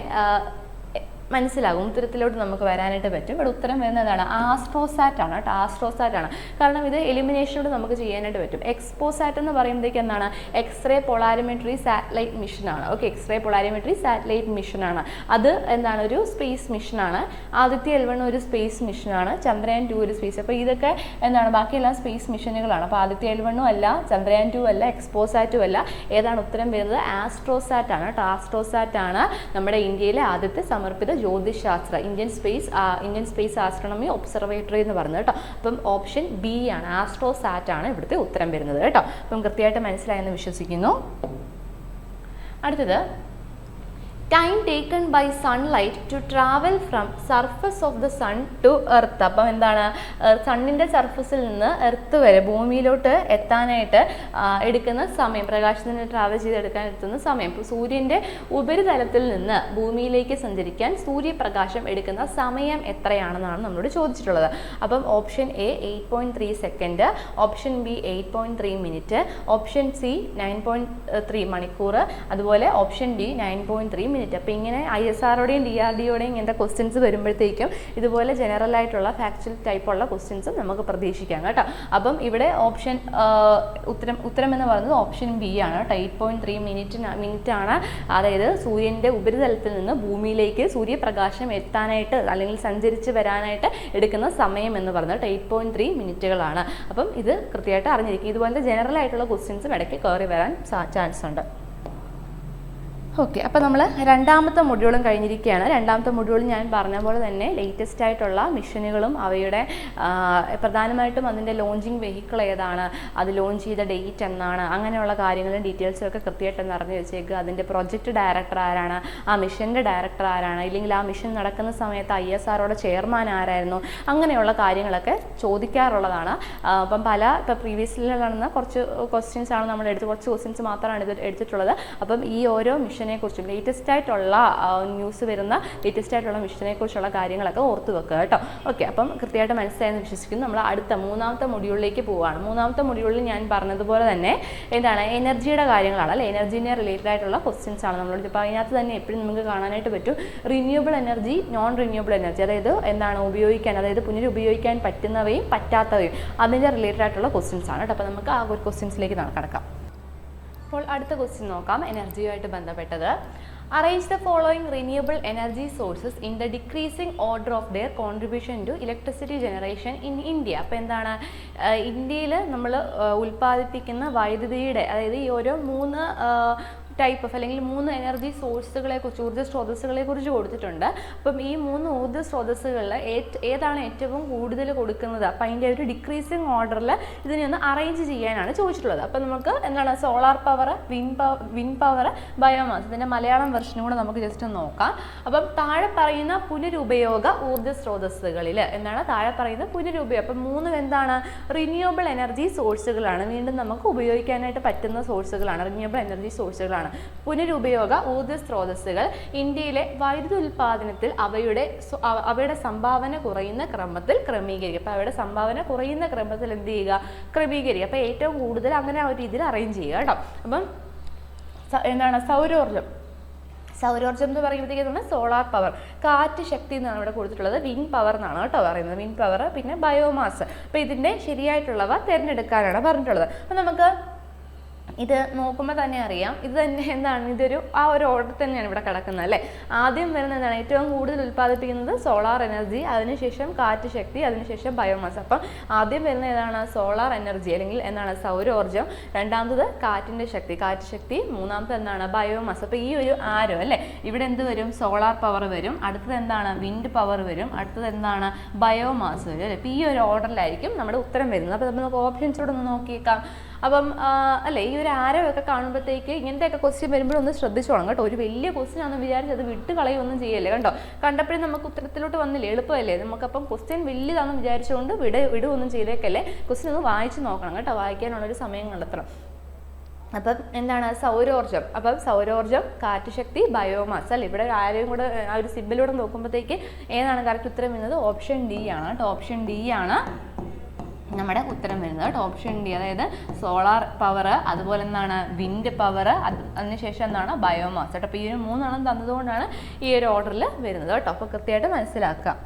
മനസ്സിലാകും, ഉത്തരത്തിലോട്ട് നമുക്ക് വരാനായിട്ട് പറ്റും. ഇവിടെ ഉത്തരം വരുന്നതാണ് ആസ്ട്രോസാറ്റ് ആണ് കേട്ടോ. ആസ്ട്രോസാറ്റ് ആണ്, കാരണം ഇത് എലിമിനേഷനോട് നമുക്ക് ചെയ്യാനായിട്ട് പറ്റും. എക്സ്പോസാറ്റ് എന്ന് പറയുമ്പോഴത്തേക്ക് എന്താണ്? എക്സ്റേ പൊളാരിമെട്രി സാറ്റലൈറ്റ് മിഷനാണ്. ഓക്കെ, എക്സ്റേ പൊളാരിമെട്രി സാറ്റലൈറ്റ് മിഷനാണ്. അത് എന്താണ്? ഒരു സ്പേസ് മിഷനാണ്. ആദിത്യ L1 ഒരു സ്പേസ് മിഷനാണ്, ചന്ദ്രയാൻ 2 ഒരു സ്പേസ്. അപ്പോൾ ഇതൊക്കെ എന്താണ്? ബാക്കിയെല്ലാം സ്പേസ് മിഷനുകളാണ്. അപ്പോൾ ആദിത്യ L1 അല്ല, ചന്ദ്രയാൻ 2 അല്ല, എക്സ്പോസാറ്റും അല്ല. ഏതാണ് ഉത്തരം വരുന്നത്? ആസ്ട്രോസാറ്റ് ആണ് കേട്ടോ. ആസ്ട്രോസാറ്റ് ആണ് നമ്മുടെ ഇന്ത്യയിലെ ആദ്യത്തെ സമർപ്പിത ജ്യോതിശാസ്ത്ര ഇന്ത്യൻ സ്പേസ് ആസ്ട്രോണമി ഒബ്സർവേറ്ററി എന്ന് പറയുന്നത് കേട്ടോ. അപ്പം ഓപ്ഷൻ ബി ആണ്, ആസ്ട്രോസാറ്റ് ആണ് ഇവിടുത്തെ ഉത്തരം വരുന്നത് കേട്ടോ. അപ്പം കൃത്യമായിട്ട് മനസ്സിലായെന്ന് വിശ്വസിക്കുന്നു. അടുത്തത്, time taken by sunlight to travel from surface of the sun to earth. അപ്പം എന്താണ്? സണ്ണിൻ്റെ സർഫസിൽ നിന്ന് എർത്ത് വരെ, ഭൂമിയിലോട്ട് എത്താനായിട്ട് എടുക്കുന്ന സമയം, പ്രകാശത്തിന് ട്രാവൽ ചെയ്തെടുക്കാൻ എത്തുന്ന സമയം. ഇപ്പോൾ സൂര്യൻ്റെ ഉപരിതലത്തിൽ നിന്ന് ഭൂമിയിലേക്ക് സഞ്ചരിക്കാൻ സൂര്യപ്രകാശം എടുക്കുന്ന സമയം എത്രയാണെന്നാണ് നമ്മളോട് ചോദിച്ചിട്ടുള്ളത്. അപ്പം option A 8.3 second, option B 8.3 minute, option C 9.3 മണിക്കൂർ, അതുപോലെ ഓപ്ഷൻ ഡി 9.3 മിനിറ്റ്. അപ്പോൾ ഇങ്ങനെ ISROയുടെയും DRDOയുടെയും ഇങ്ങനത്തെ ക്വസ്റ്റ്യൻസ് വരുമ്പോഴത്തേക്കും ഇതുപോലെ ജനറൽ ആയിട്ടുള്ള ഫാക്ച്വൽ ടൈപ്പുള്ള ക്വസ്റ്റ്യൻസും നമുക്ക് പ്രതീക്ഷിക്കാം കേട്ടോ. അപ്പം ഇവിടെ ഓപ്ഷൻ ഉത്തരം എന്ന് പറയുന്നത് ഓപ്ഷൻ ബി ആണ് കേട്ടോ. 8.3 മിനിറ്റ് ആണ്, അതായത് സൂര്യൻ്റെ ഉപരിതലത്തിൽ നിന്ന് ഭൂമിയിലേക്ക് സൂര്യപ്രകാശം എത്താനായിട്ട് അല്ലെങ്കിൽ സഞ്ചരിച്ച് വരാനായിട്ട് എടുക്കുന്ന സമയം എന്ന് പറയുന്നത് 8.3 മിനിറ്റുകളാണ്. അപ്പം ഇത് കൃത്യമായിട്ട് അറിഞ്ഞിരിക്കും. ഇതുപോലത്തെ ജനറൽ ആയിട്ടുള്ള ക്വസ്റ്റ്യൻസും ഇടയ്ക്ക് കയറി വരാൻ ചാൻസ് ഉണ്ട്. ഓക്കെ, അപ്പോൾ നമ്മൾ രണ്ടാമത്തെ മൊഡ്യൂളും കഴിഞ്ഞിരിക്കുകയാണ്. രണ്ടാമത്തെ മൊഡ്യൂളിൽ ഞാൻ പറഞ്ഞ പോലെ തന്നെ ലേറ്റസ്റ്റ് ആയിട്ടുള്ള മിഷനുകളും അവയുടെ പ്രധാനമായിട്ടും അതിൻ്റെ ലോഞ്ചിങ് വെഹിക്കിൾ ഏതാണ്, അത് ലോഞ്ച് ചെയ്ത ഡേറ്റ് എന്നാണ്, അങ്ങനെയുള്ള കാര്യങ്ങളും ഡീറ്റെയിൽസും ഒക്കെ കൃത്യമായിട്ട് അറിഞ്ഞു വെച്ചേക്കുക. അതിൻ്റെ പ്രൊജക്റ്റ് ഡയറക്ടർ ആരാണ്, ആ മിഷൻ്റെ ഡയറക്ടർ ആരാണ്, ഇല്ലെങ്കിൽ ആ മിഷൻ നടക്കുന്ന സമയത്ത് ISROയുടെ ചെയർമാൻ ആരായിരുന്നു, അങ്ങനെയുള്ള കാര്യങ്ങളൊക്കെ ചോദിക്കാറുള്ളതാണ്. അപ്പം ഇപ്പോൾ പ്രീവിയസ്ലി നടന്ന കുറച്ച് ക്വസ്റ്റ്യൻസ് ആണ് നമ്മൾ കുറച്ച് ക്വസ്റ്റ്യൻസ് മാത്രമാണ് ഇത് എടുത്തിട്ടുള്ളത്. അപ്പം ഈ ഓരോ മിഷനെക്കുറിച്ചും ലേറ്റസ്റ്റ് ആയിട്ടുള്ള ന്യൂസ് വരുന്ന ലേറ്റസ്റ്റ് ആയിട്ടുള്ള മിഷനെക്കുറിച്ചുള്ള കാര്യങ്ങളൊക്കെ ഓർത്ത് വെക്കുക കേട്ടോ. ഓക്കെ, അപ്പം കൃത്യമായിട്ട് മനസ്സിലായെന്ന് വിശ്വസിക്കുന്നു. നമ്മൾ അടുത്ത മൂന്നാമത്തെ മൊഡ്യൂളിലേക്ക് പോവുകയാണ്. മൂന്നാമത്തെ മൊഡ്യൂളിൽ ഞാൻ പറഞ്ഞതുപോലെ തന്നെ എന്താണ് എനർജിയുടെ കാര്യങ്ങളാണ് അല്ലേ, എനർജീനെ റിലേറ്റഡ് ആയിട്ടുള്ള ക്വസ്റ്റ്യൻസ് ആണ് നമ്മളോട്. ഇപ്പോൾ അതിനകത്ത് തന്നെ എപ്പോഴും നമുക്ക് കാണാനായിട്ട് പറ്റും renewable energy, non renewable energy, അതായത് എന്താണ് ഉപയോഗിക്കാൻ, അതായത് പുനരുപയോഗിക്കാൻ പറ്റുന്നവയും പറ്റാത്തവയും അതിൻ്റെ റിലേറ്റഡ് ആയിട്ടുള്ള ക്വസ്റ്റ്യൻസ് ആണ് കേട്ടോ. അപ്പോൾ നമുക്ക് ആ ഒരു ക്വസ്റ്റ്യൻസിലേക്ക് കടക്കാം. അപ്പോൾ അടുത്ത ക്വസ്റ്റ്യൻ നോക്കാം, എനർജിയുമായിട്ട് ബന്ധപ്പെട്ടത്. Arrange the following renewable energy sources in the decreasing order of their contribution to electricity generation in India. അപ്പോൾ എന്താണ് ഇന്ത്യയിൽ നമ്മൾ ഉൽപ്പാദിപ്പിക്കുന്ന വൈദ്യുതിയുടെ, അതായത് ഈ ഓരോ 3 ടൈപ്പ് ഓഫ് അല്ലെങ്കിൽ 3 എനർജി സോഴ്സുകളെക്കുറിച്ച്, ഊർജ്ജ സ്രോതസ്സുകളെക്കുറിച്ച് കൊടുത്തിട്ടുണ്ട്. അപ്പം ഈ 3 ഊർജ്ജ സ്രോതസ്സുകളിൽ ഏതാണ് ഏറ്റവും കൂടുതൽ കൊടുക്കുന്നത്, അപ്പം അതിൻ്റെ ഒരു ഡിക്രീസിങ് ഓർഡറിൽ ഇതിനെ ഒന്ന് അറേഞ്ച് ചെയ്യാനാണ് ചോദിച്ചിട്ടുള്ളത്. അപ്പം നമുക്ക് എന്താണ് solar power, wind power, biomass, ഇതിൻ്റെ മലയാളം വെർഷനും കൂടെ നമുക്ക് ജസ്റ്റ് ഒന്ന് നോക്കാം. അപ്പം താഴെ പറയുന്ന പുനരുപയോഗ ഊർജ്ജ സ്രോതസ്സുകളിൽ എന്താണ് താഴെ പറയുന്ന പുനരുപയോഗം, അപ്പം 3 എന്താണ് റിന്യൂവബിൾ എനർജി സോഴ്സുകളാണ്, വീണ്ടും നമുക്ക് ഉപയോഗിക്കാനായിട്ട് പറ്റുന്ന സോഴ്സുകളാണ്, റിന്യൂവബിൾ എനർജി സോഴ്സുകളാണ്. പുനരുപയോഗ ഊർജ്ജ സ്രോതസ്സുകൾ ഇന്ത്യയിലെ വൈദ്യുതി ഉൽപാദനത്തിൽ അവയുടെ സംഭാവന കുറയുന്ന ക്രമത്തിൽ ക്രമീകരിക്കുക. അപ്പോൾ അവയുടെ സംഭാവന കുറയുന്ന ക്രമത്തിൽ എന്ത് ചെയ്യുക, ക്രമീകരിക്കുക. അപ്പോൾ ഏറ്റവും കൂടുതൽ അങ്ങനെ ആ ഒരു രീതിയിൽ അറേഞ്ച് ചെയ്യുക കേട്ടോ. അപ്പം എന്താണ് സൗരോർജ്ജം എന്ന് പറയുമ്പോഴത്തേക്ക് സോളാർ പവർ, കാറ്റ് ശക്തി എന്നാണ് ഇവിടെ കൊടുത്തിട്ടുള്ളത്. വിൻഡ് പവർ എന്നാണ് കേട്ടോ പറയുന്നത്, വിൻഡ് പവർ, പിന്നെ ബയോമാസ്. അപ്പോൾ ഇതിൻ്റെ ശരിയായിട്ടുള്ളവ തിരഞ്ഞെടുക്കാനാണ് പറഞ്ഞിട്ടുള്ളത്. അപ്പം നമുക്ക് ഇത് നോക്കുമ്പോൾ തന്നെ അറിയാം, ഇത് തന്നെ എന്താണ്, ഇതൊരു ആ ഒരു ഓർഡർ തന്നെയാണ് ഇവിടെ കിടക്കുന്നത് അല്ലേ. ആദ്യം വരുന്നത് എന്താണ്, ഏറ്റവും കൂടുതൽ ഉൽപ്പാദിപ്പിക്കുന്നത് സോളാർ എനർജി, അതിനുശേഷം കാറ്റ് ശക്തി, അതിനുശേഷം ബയോമാസ്. അപ്പം ആദ്യം വരുന്ന ഏതാണ്, സോളാർ എനർജി അല്ലെങ്കിൽ എന്താണ് സൗരോർജ്ജം, രണ്ടാമത്തത് കാറ്റിൻ്റെ ശക്തി, കാറ്റ് ശക്തി, മൂന്നാമത്തെ എന്താണ് ബയോമാസ്. അപ്പോൾ ഈ ഒരു ആരോ അല്ലേ, ഇവിടെ എന്ത് വരും, സോളാർ പവർ വരും, അടുത്തത് എന്താണ് വിൻഡ് പവർ വരും, അടുത്തത് എന്താണ് ബയോമാസ് വരും അല്ലേ. അപ്പോൾ ഈ ഒരു ഓർഡറിലായിരിക്കും നമ്മുടെ ഉത്തരം വരുന്നത്. അപ്പോൾ നമുക്ക് ഓപ്ഷൻസോടെ ഒന്ന് നോക്കിയേക്കാം. അപ്പം അല്ലേ, ഈ ഒരു ആരോ ഒക്കെ കാണുമ്പോഴത്തേക്ക് ഇങ്ങനത്തെയൊക്കെ ക്വസ്റ്റ്യൻ വരുമ്പോഴും ഒന്ന് ശ്രദ്ധിച്ചോളാം കേട്ടോ. ഒരു വലിയ ക്വസ്റ്റ്യൻ ആണെന്ന് വിചാരിച്ച് അത് വിട്ട് കളയൊന്നും ചെയ്യല്ലേ കേട്ടോ. കണ്ടപ്പോഴും നമുക്ക് ഉത്തരത്തിലോട്ട് വന്നില്ലേ, എളുപ്പമല്ലേ നമുക്കപ്പം. ക്വസ്റ്റ്യൻ വലിയതാണെന്ന് വിചാരിച്ചുകൊണ്ട് വിടുകയൊന്നും ചെയ്തേക്കല്ലേ, ക്വസ്റ്റ്യൻ ഒന്ന് വായിച്ച് നോക്കണം കേട്ടോ, വായിക്കാനുള്ളൊരു സമയം കണ്ടെത്തണം. അപ്പം എന്താണ് സൗരോർജ്ജം, അപ്പം സൗരോർജ്ജം, കാറ്റുശക്തി, ബയോമാസ് അല്ലേ. ഇവിടെ ആരെയും കൂടെ ആ ഒരു സിമ്പിലൂടെ നോക്കുമ്പോഴത്തേക്ക് ഏതാണ് കറക്റ്റ് ഉത്തരം വരുന്നത്, ഓപ്ഷൻ ഡി ആണ് കേട്ടോ. ഓപ്ഷൻ ഡി ആണ് നമ്മുടെ ഉത്തരം വരുന്നത് കേട്ടോ, ഓപ്ഷൻ ഡി. അതായത് സോളാർ പവർ, അതുപോലെ എന്താണ് വിൻഡ് പവർ, അതിനുശേഷം എന്താണ് ബയോമാസ് കേട്ടോ. അപ്പോൾ ഈ ഒരു മൂന്നെണ്ണം തന്നതുകൊണ്ടാണ് ഈ ഒരു ഓർഡറിൽ വരുന്നത് കേട്ടോ. അപ്പോൾ കൃത്യമായിട്ട് മനസ്സിലാക്കുക.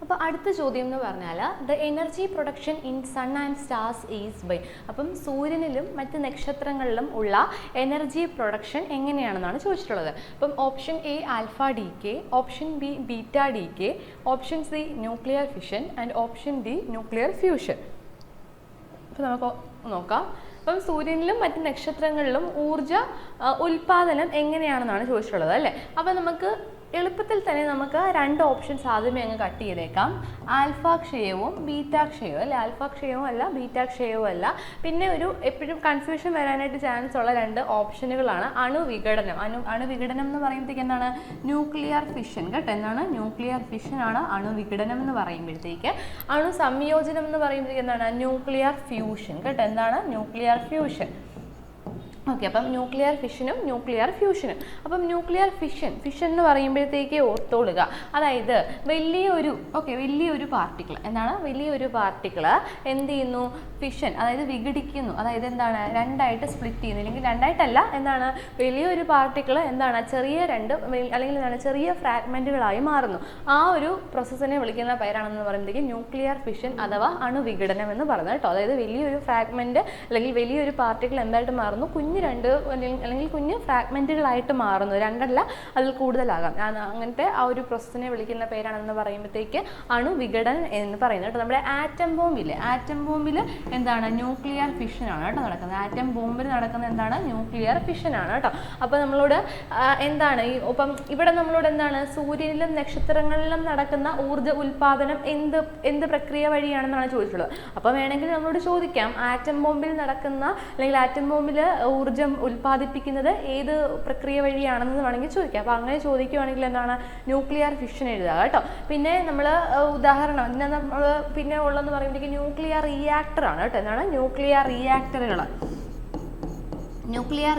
അപ്പോൾ അടുത്ത ചോദ്യം എന്ന് പറഞ്ഞാൽ the energy production in sun and stars is by. അപ്പം സൂര്യനിലും മറ്റ് നക്ഷത്രങ്ങളിലും ഉള്ള എനർജി പ്രൊഡക്ഷൻ എങ്ങനെയാണെന്നാണ് ചോദിച്ചിട്ടുള്ളത്. അപ്പം option A alpha D K, option B beta D K, option C nuclear fission and option D nuclear fusion. അപ്പോൾ നമുക്ക് നോക്കാം. അപ്പം സൂര്യനിലും മറ്റ് നക്ഷത്രങ്ങളിലും ഊർജ ഉൽപാദനം എങ്ങനെയാണെന്നാണ് ചോദിച്ചിട്ടുള്ളത് അല്ലേ. അപ്പോൾ നമുക്ക് എളുപ്പത്തിൽ തന്നെ നമുക്ക് രണ്ട് ഓപ്ഷൻസ് ആദ്യമേ അങ്ങ് കട്ട് ചെയ്തേക്കാം. ആൽഫ ക്ഷയവും ബീറ്റ ക്ഷയവും അല്ലെ. ആൽഫ ക്ഷയവും അല്ല, ബീറ്റ ക്ഷയവും അല്ല. പിന്നെ ഒരു എപ്പോഴും കൺഫ്യൂഷൻ വരാനായിട്ട് ചാൻസ് ഉള്ള രണ്ട് ഓപ്ഷനുകളാണ് അണുവിഘടനം. അണുവിഘടനം എന്ന് പറയുമ്പോഴത്തേക്ക് എന്താണ്, ന്യൂക്ലിയർ ഫിഷൻ കേട്ടോ. എന്താണ്, ന്യൂക്ലിയർ ഫിഷൻ ആണ് അണുവിഘടനം എന്ന് പറയുമ്പോഴത്തേക്ക്. അണു സംയോജനം എന്ന് പറയുമ്പോഴത്തേക്ക് എന്താണ്, ന്യൂക്ലിയർ ഫ്യൂഷൻ കേട്ടോ. എന്താണ്, ന്യൂക്ലിയർ ഫ്യൂഷൻ. ഓക്കെ, അപ്പം ന്യൂക്ലിയർ ഫിഷനും ന്യൂക്ലിയർ ഫ്യൂഷനും. അപ്പം ന്യൂക്ലിയർ ഫിഷൻ എന്ന് പറയുമ്പോഴത്തേക്ക് ഓർത്തോളുക, അതായത് വലിയൊരു പാർട്ടിക്കിൾ എന്താണ്, വലിയൊരു പാർട്ടിക്കിൾ എന്ത് ചെയ്യുന്നു, ഫിഷൻ അതായത് വിഘടിക്കുന്നു. അതായത് എന്താണ്, രണ്ടായിട്ട് സ്പ്ലിറ്റ് ചെയ്യുന്നു, അല്ലെങ്കിൽ രണ്ടായിട്ടല്ല, എന്താണ് വലിയൊരു പാർട്ടിക്കിൾ എന്താണ് ചെറിയ അല്ലെങ്കിൽ എന്താണ് ചെറിയ ഫ്രാഗ്മെന്റുകളായി മാറുന്നു. ആ ഒരു പ്രോസസ്സിനെ വിളിക്കുന്ന പേരാണെന്ന് പറയുമ്പോഴത്തേക്ക് ന്യൂക്ലിയർ ഫിഷൻ അഥവാ അണുവിഘടനം എന്ന് പറയുന്നത് കേട്ടോ. അതായത് വലിയൊരു ഫ്രാഗ്മെന്റ് അല്ലെങ്കിൽ വലിയൊരു പാർട്ടിക്കിൾ എന്തായിട്ട് മാറുന്നു, കുഞ്ഞു അല്ലെങ്കിൽ കുഞ്ഞു ഫ്രാഗ്മെന്റുകളായിട്ട് മാറുന്നു. രണ്ടല്ല, അതിൽ കൂടുതലാകാം. അങ്ങനത്തെ ആ ഒരു പ്രോസസ്സിനെ വിളിക്കുന്ന പേരാണെന്ന് പറയുമ്പോഴത്തേക്ക് അണുവിഘടനം എന്ന് പറയുന്നത് കേട്ടോ. നമ്മുടെ ആറ്റം ബോംബിൽ എന്താണ്, ന്യൂക്ലിയർ ഫിഷൻ ആണ് കേട്ടോ നടക്കുന്നത്. ആറ്റം ബോംബിൽ നടക്കുന്നത് എന്താണ്, ന്യൂക്ലിയർ ഫിഷൻ ആണ് കേട്ടോ. അപ്പോൾ നമ്മളോട് എന്താണ് ഇപ്പം ഇവിടെ നമ്മളോട് എന്താണ്, സൂര്യനിലും നക്ഷത്രങ്ങളിലും നടക്കുന്ന ഊർജ്ജ ഉൽപാദനം എന്ത് പ്രക്രിയ വഴിയാണെന്നാണ് ചോദിച്ചിട്ടുള്ളത്. അപ്പോൾ വേണമെങ്കിൽ നമ്മളോട് ചോദിക്കാം, ആറ്റം ബോംബിൽ നടക്കുന്ന അല്ലെങ്കിൽ ആറ്റം ബോംബിൽ ഊർജ്ജം ഉൽപ്പാദിപ്പിക്കുന്നത് ഏത് പ്രക്രിയ വഴിയാണെന്ന് വേണമെങ്കിൽ ചോദിക്കാം. അപ്പോൾ അങ്ങനെ ചോദിക്കുകയാണെങ്കിൽ എന്താണ്, ന്യൂക്ലിയർ ഫിഷൻ എഴുതുക കേട്ടോ. പിന്നെ നമ്മൾ ഉദാഹരണം നമ്മൾ പിന്നെ ഉള്ളതെന്ന് പറയുമ്പോഴത്തേക്ക് ന്യൂക്ലിയർ റിയാക്ടർ ആണ് കേട്ടോ. എന്താണ്, ന്യൂക്ലിയർ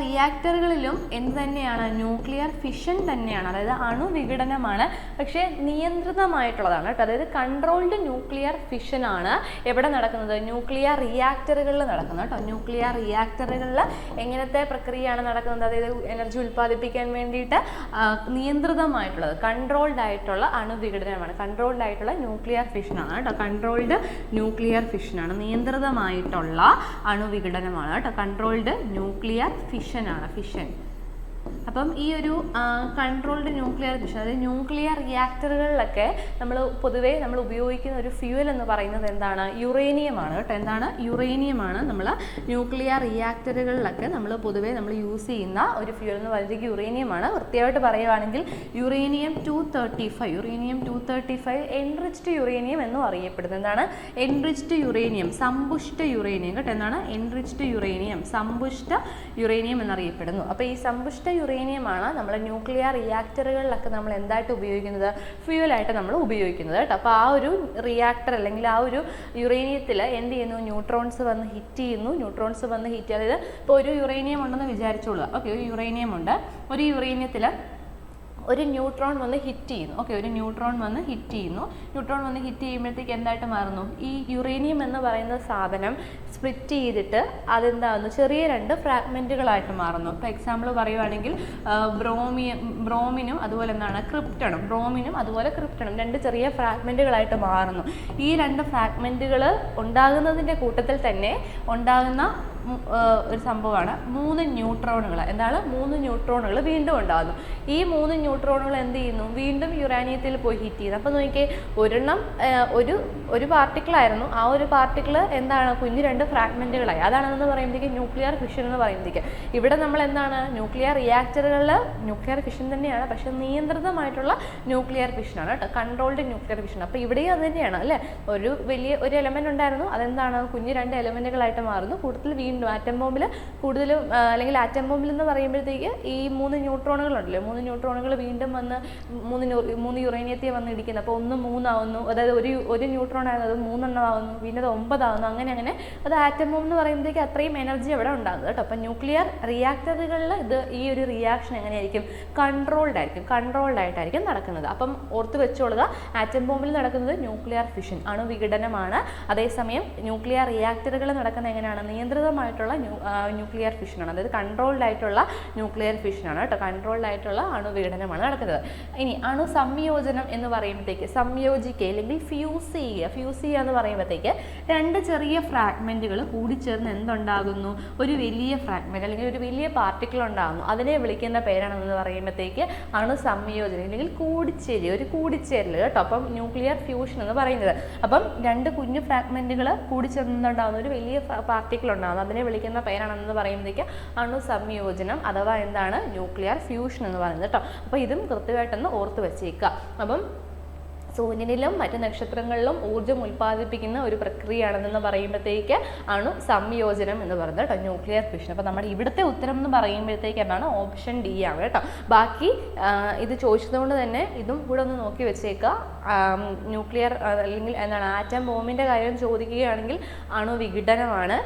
റിയാക്ടറുകളിലും എന്ത് തന്നെയാണ്, ന്യൂക്ലിയർ ഫിഷൻ തന്നെയാണ്. അതായത് അണുവിഘടനമാണ്, പക്ഷേ നിയന്ത്രിതമായിട്ടുള്ളതാണ് കേട്ടോ. അതായത് കൺട്രോൾഡ് ന്യൂക്ലിയർ ഫിഷൻ ആണ് എവിടെ നടക്കുന്നത്, ന്യൂക്ലിയർ റിയാക്ടറുകളിൽ നടക്കുന്നത് കേട്ടോ. ന്യൂക്ലിയർ റിയാക്ടറുകളിൽ എങ്ങനത്തെ പ്രക്രിയയാണ് നടക്കുന്നത്, അതായത് എനർജി ഉൽപ്പാദിപ്പിക്കാൻ വേണ്ടിയിട്ട് നിയന്ത്രിതമായിട്ടുള്ളത് കൺട്രോൾഡ് ആയിട്ടുള്ള അണുവിഘടനമാണ്. കൺട്രോൾഡ് ആയിട്ടുള്ള ന്യൂക്ലിയർ ഫിഷൻ ആണ് കേട്ടോ. കൺട്രോൾഡ് ന്യൂക്ലിയർ ഫിഷൻ ആണ്, നിയന്ത്രിതമായിട്ടുള്ള അണുവിഘടനമാണ് കേട്ടോ. കൺട്രോൾഡ് ന്യൂക്ലിയർ ഫിഷൻ ആണ്, ഫിഷൻ. അപ്പം ഈ ഒരു കൺട്രോൾഡ് ന്യൂക്ലിയർ ഫിഷൻ, അതായത് ന്യൂക്ലിയർ റിയാക്ടറുകളിലൊക്കെ പൊതുവേ നമ്മൾ ഉപയോഗിക്കുന്ന ഒരു ഫ്യൂവൽ എന്ന് പറയുന്നത് എന്താണ്, യുറേനിയമാണ് കേട്ടോ. എന്താണ്, യുറേനിയമാണ് നമ്മൾ ന്യൂക്ലിയർ റിയാക്ടറുകളിലൊക്കെ പൊതുവേ യൂസ് ചെയ്യുന്ന ഒരു ഫ്യൂവൽ എന്ന് പറയുന്നത് യുറേനിയമാണ്. വൃത്തിയായിട്ട് പറയുകയാണെങ്കിൽ യുറേനിയം 235 എൻറിച്ച്ഡ് യുറേനിയം എന്നും അറിയപ്പെടുന്നത്. എന്താണ്, എൻറിച്ച്ഡ് യുറേനിയം, സമ്പുഷ്ട യുറേനിയം കേട്ടോ. എന്താണ്, എൻറിച്ച്ഡ് യുറേനിയം, സമ്പുഷ്ട യുറേനിയം എന്നറിയപ്പെടുന്നു. അപ്പോൾ ഈ സമ്പുഷ്ട യുറേനിയമാണ് നമ്മൾ ന്യൂക്ലിയർ റിയാക്ടറുകളിലൊക്കെ നമ്മൾ എന്തായിട്ട് ഉപയോഗിക്കുന്നത്, ഫ്യൂവലായിട്ട് നമ്മൾ ഉപയോഗിക്കുന്നത് കേട്ടോ. അപ്പോൾ ആ ഒരു റിയാക്ടർ അല്ലെങ്കിൽ ആ ഒരു യുറേനിയത്തിൽ എന്ത് ചെയ്യുന്നു, ന്യൂട്രോൺസ് വന്ന് ഹിറ്റ് ചെയ്യുന്നു. അതായത് ഇപ്പോൾ ഒരു യുറേനിയം ഉണ്ടെന്ന് വിചാരിച്ചോളുക. ഓക്കെ, ഒരു യുറേനിയം ഉണ്ട്, ഒരു യുറേനിയത്തിൽ ഒരു ന്യൂട്രോൺ വന്ന് ഹിറ്റ് ചെയ്യുന്നു. ഓക്കെ, ഒരു ന്യൂട്രോൺ വന്ന് ഹിറ്റ് ചെയ്യുമ്പോഴത്തേക്ക് എന്തായിട്ട് മാറുന്നു, ഈ യുറേനിയം എന്ന് പറയുന്ന സാധനം സ്പ്ലിറ്റ് ചെയ്തിട്ട് അതെന്താകുന്നു, ചെറിയ രണ്ട് ഫ്രാഗ്മെൻറ്റുകളായിട്ട് മാറുന്നു. ഇപ്പോൾ എക്സാമ്പിൾ പറയുവാണെങ്കിൽ ബ്രോമിനും അതുപോലെ എന്താണ് ക്രിപ്റ്റണും, രണ്ട് ചെറിയ ഫ്രാഗ്മെൻറ്റുകളായിട്ട് മാറുന്നു. ഈ രണ്ട് ഫ്രാഗ്മെൻറ്റുകൾ ഉണ്ടാകുന്നതിൻ്റെ കൂട്ടത്തിൽ തന്നെ ഉണ്ടാകുന്ന ഒരു സംഭവമാണ് 3 ന്യൂട്രോണുകൾ. എന്താണ് 3 ന്യൂട്രോണുകൾ വീണ്ടും ഉണ്ടാകുന്നു. ഈ 3 ന്യൂട്രോണുകൾ എന്ത് ചെയ്യുന്നു? വീണ്ടും യുറാനിയത്തിൽ പോയി ഹിറ്റ് ചെയ്യുന്നു. അപ്പോൾ നോക്കിയേ, ഒരെണ്ണം ഒരു പാർട്ടിക്കിളായിരുന്നു, ആ ഒരു പാർട്ടിക്കിൾ എന്താണ് കുഞ്ഞു 2 ഫ്രാഗ്മെൻറ്റുകളായി. അതാണെന്ന് പറയുമ്പോഴത്തേക്ക് ന്യൂക്ലിയർ ഫിഷൻ എന്ന് പറയുമ്പോഴത്തേക്ക് ഇവിടെ നമ്മൾ എന്താണ് ന്യൂക്ലിയർ റിയാക്ടറുകളിൽ ന്യൂക്ലിയർ ഫിഷൻ തന്നെയാണ്, പക്ഷേ നിയന്ത്രിതമായിട്ടുള്ള ന്യൂക്ലിയർ ഫിഷനാണ് കേട്ടോ, കൺട്രോൾഡ് ന്യൂക്ലിയർ ഫിഷൻ. അപ്പോൾ ഇവിടെയും അത് തന്നെയാണ് അല്ലേ, ഒരു എലമെന്റ് ഉണ്ടായിരുന്നു, അതെന്താണ് കുഞ്ഞു 2 എലമെന്റുകളായിട്ട് മാറുന്നു. കൂടുതൽ വീണ്ടും ആറ്റം ബോംബിൽ കൂടുതലും അല്ലെങ്കിൽ ആറ്റം ബോംബിൽ എന്ന് പറയുമ്പോഴത്തേക്ക് ഈ 3 ന്യൂട്രോണുകൾ ഉണ്ടല്ലോ, 3 ന്യൂട്രോണുകൾ വീണ്ടും വന്ന് 3 യുറേനിയത്തെ വന്ന് ഇടിക്കുന്നു. അപ്പോൾ 1 3 ആവുന്നു, അതായത് ഒരു ന്യൂട്രോൺ ആയിരുന്നു, അത് 3 എണ്ണം ആവുന്നു, പിന്നെ അത് 9 ആവുന്നു, അങ്ങനെ അത് ആറ്റം ബോംബ് എന്ന് പറയുമ്പോഴത്തേക്ക് അത്രയും എനർജി അവിടെ ഉണ്ടാകുന്നത് കേട്ടോ. അപ്പം ന്യൂക്ലിയർ റിയാക്ടറുകളിൽ ഈ ഒരു റിയാക്ഷൻ എങ്ങനെയായിരിക്കും? കൺട്രോൾഡ് ആയിട്ടായിരിക്കും നടക്കുന്നത്. അപ്പം ഓർത്ത് വെച്ചോളുക, ആറ്റം ബോംബിൽ നടക്കുന്നത് ന്യൂക്ലിയർ ഫിഷൻ അണുവിഘടനമാണ്. അതേസമയം ന്യൂക്ലിയർ റിയാക്ടറുകൾ നടക്കുന്നത് എങ്ങനെയാണ്? നിയന്ത്രിതമായിട്ടുള്ള ന്യൂക്ലിയർ ഫിഷനാണ്, അതായത് കൺട്രോൾഡ് ആയിട്ടുള്ള ന്യൂക്ലിയർ ഫിഷനാണ് കേട്ടോ, കൺട്രോൾഡ് ആയിട്ടുള്ള അണുവിഘടനമാണ് നടക്കുന്നത്. ഇനി അണു സംയോജനം എന്ന് പറയുമ്പോഴത്തേക്ക് സംയോജിക്കുക അല്ലെങ്കിൽ ഫ്യൂസ് ചെയ്യുക എന്ന് പറയുമ്പോഴത്തേക്ക് 2 ചെറിയ ഫ്രാഗ്മെന്റുകൾ കൂടിച്ചേർന്ന് എന്തുണ്ടാകുന്നു? ഒരു വലിയ ഫ്രാഗ്മെന്റ് അല്ലെങ്കിൽ ഒരു വലിയ പാർട്ടിക്കിൾ ഉണ്ടാകുന്നു. അതിനെ വിളിക്കുന്ന പേരാണെന്ന് പറയുമ്പോഴത്തേക്ക് അണു സംയോജനം അല്ലെങ്കിൽ കൂടിച്ചേരൽ കേട്ടോ. അപ്പം ന്യൂക്ലിയർ ഫ്യൂഷൻ എന്ന് പറയുന്നത്, അപ്പം 2 കുഞ്ഞു ഫ്രാഗ്മെന്റുകൾ കൂടിച്ചേർന്നുണ്ടാകുന്ന ഒരു വലിയ പാർട്ടിക്കിൾ ഉണ്ടാകുന്നു, അതിനെ വിളിക്കുന്ന പേരാണെന്ന് പറയുമ്പോഴത്തേക്ക് അണു സംയോജനം അഥവാ എന്താണ്? ന്യൂക്ലിയർ ഫ്യൂഷൻ എന്ന് പറയുന്നത് കേട്ടോ. അപ്പോൾ ഇതും കൃത്യമായിട്ടൊന്ന് ഓർത്ത് വെച്ചേക്കുക. അപ്പം സൂര്യനിലും മറ്റ് നക്ഷത്രങ്ങളിലും ഊർജ്ജം ഉൽപ്പാദിപ്പിക്കുന്ന ഒരു പ്രക്രിയയാണെന്ന് പറയുമ്പോഴത്തേക്ക് അണു സംയോജനം എന്ന് പറയുന്നത് കേട്ടോ, ന്യൂക്ലിയർ ഫിഷൻ. അപ്പോൾ നമ്മുടെ ഇവിടുത്തെ ഉത്തരം എന്ന് പറയുമ്പോഴത്തേക്ക് എന്താണ്? ഓപ്ഷൻ ഡി ആണ് കേട്ടോ. ബാക്കി ഇത് ചോദിച്ചതുകൊണ്ട് തന്നെ ഇതും കൂടെ ഒന്ന് നോക്കി വെച്ചേക്കുക. ന്യൂക്ലിയർ അല്ലെങ്കിൽ എന്താണ് ആറ്റം ബോംബിൻ്റെ കാര്യം ചോദിക്കുകയാണെങ്കിൽ അണുവിഘടനമാണ്.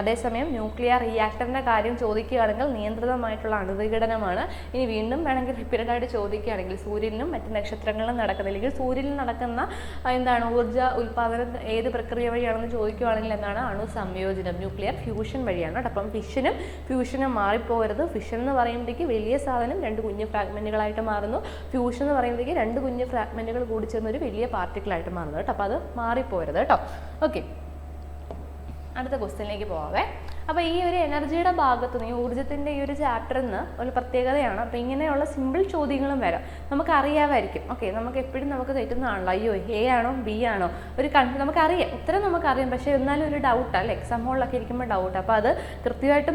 അതേസമയം ന്യൂക്ലിയർ റിയാക്ടറിൻ്റെ കാര്യം ചോദിക്കുകയാണെങ്കിൽ നിയന്ത്രിതമായിട്ടുള്ള അണുവിഘടനമാണ്. ഇനി വീണ്ടും വേണമെങ്കിൽ റിപ്പീറ്റഡ് ആയിട്ട് ചോദിക്കുകയാണെങ്കിൽ സൂര്യനിലും മറ്റ് നക്ഷത്രങ്ങളിലും നടക്കുന്ന അല്ലെങ്കിൽ സൂര്യനിൽ നടക്കുന്ന എന്താണ് ഊർജ്ജ ഉൽപ്പാദനം ഏത് പ്രക്രിയ വഴിയാണെന്ന് ചോദിക്കുകയാണെങ്കിൽ എന്താണ്? അണു സംയോജനം ന്യൂക്ലിയർ ഫ്യൂഷൻ വഴിയാണ് കേട്ടോ. അപ്പം ഫ്യൂഷനും മാറിപ്പോകരുത്. ഫിഷൻ എന്ന് പറയുമ്പോഴത്തേക്ക് വലിയ സാധനം 2 കുഞ്ഞു ഫ്രാഗ്മെന്റുകളായിട്ട് മാറുന്നു. ഫ്യൂഷൻ എന്ന് പറയുമ്പോഴത്തേക്ക് 2 കുഞ്ഞു ഫ്രാഗ്മെന്റുകൾ കൂടി ചേർന്ന് ഒരു വലിയ പാർട്ടിക്കിളായിട്ട് മാറുന്നു കേട്ടോ. അപ്പോൾ അത് മാറിപ്പോകരുത് കേട്ടോ. ഓക്കെ, അടുത്ത ക്വസ്റ്റ്യനിലേക്ക് പോവാവേ. അപ്പോൾ ഈ ഒരു എനർജിയുടെ ഭാഗത്ത് നിന്ന് ഈ ഊർജ്ജത്തിൻ്റെ ഈ ഒരു ചാപ്റ്ററിൽ നിന്ന് ഒരു പ്രത്യേകതയാണ്. അപ്പോൾ ഇങ്ങനെയുള്ള സിമ്പിൾ ചോദ്യങ്ങളും വരാം, നമുക്കറിയാമായിരിക്കും. ഓക്കെ, നമുക്ക് എപ്പോഴും നമുക്ക് തെറ്റുന്നതാണല്ലോ, അയ്യോ എ ആണോ ബി ആണോ ഒരു നമുക്കറിയാം, ഉത്തരം നമുക്കറിയാം, പക്ഷേ എന്നാലും ഒരു ഡൗട്ട് അല്ലേ, എക്സാം ഹോളിലൊക്കെ ഇരിക്കുമ്പോൾ ഡൗട്ട്. അപ്പോൾ അത് കൃത്യമായിട്ട്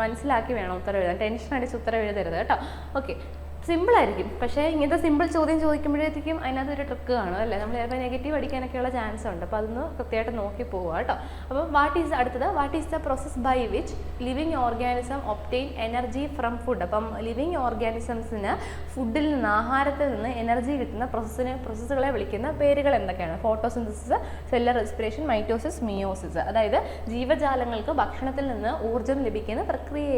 മനസ്സിലാക്കി വേണം ഉത്തരം എഴുതാൻ. ടെൻഷൻ അടിച്ച് ഉത്തരം എഴുതരുത് കേട്ടോ. ഓക്കെ, സിമ്പിളായിരിക്കും, പക്ഷേ ഇങ്ങനത്തെ സിമ്പിൾ ചോദ്യം ചോദിക്കുമ്പോഴത്തേക്കും അതിനകത്തൊരു ട്രിക്ക് കാണും അല്ലേ, നമ്മൾ ചിലപ്പോൾ നെഗറ്റീവ് അടിക്കാനൊക്കെയുള്ള ചാൻസ് ഉണ്ട്. അപ്പോൾ അതൊന്ന് കൃത്യമായിട്ട് നോക്കി പോവുക കേട്ടോ. അപ്പോൾ what is the process by which living organism obtain energy from food? അപ്പം ലിവിങ് ഓർഗാനിസംസിന് ഫുഡിൽ നിന്ന് ആഹാരത്തിൽ നിന്ന് എനർജി കിട്ടുന്ന പ്രോസസ്സുകളെ വിളിക്കുന്ന പേരുകൾ എന്തൊക്കെയാണ്? Photosynthesis, cellular respiration, mitosis, meiosis. അതായത് ജീവജാലങ്ങൾക്ക് ഭക്ഷണത്തിൽ നിന്ന് ഊർജ്ജം ലഭിക്കുന്ന പ്രക്രിയ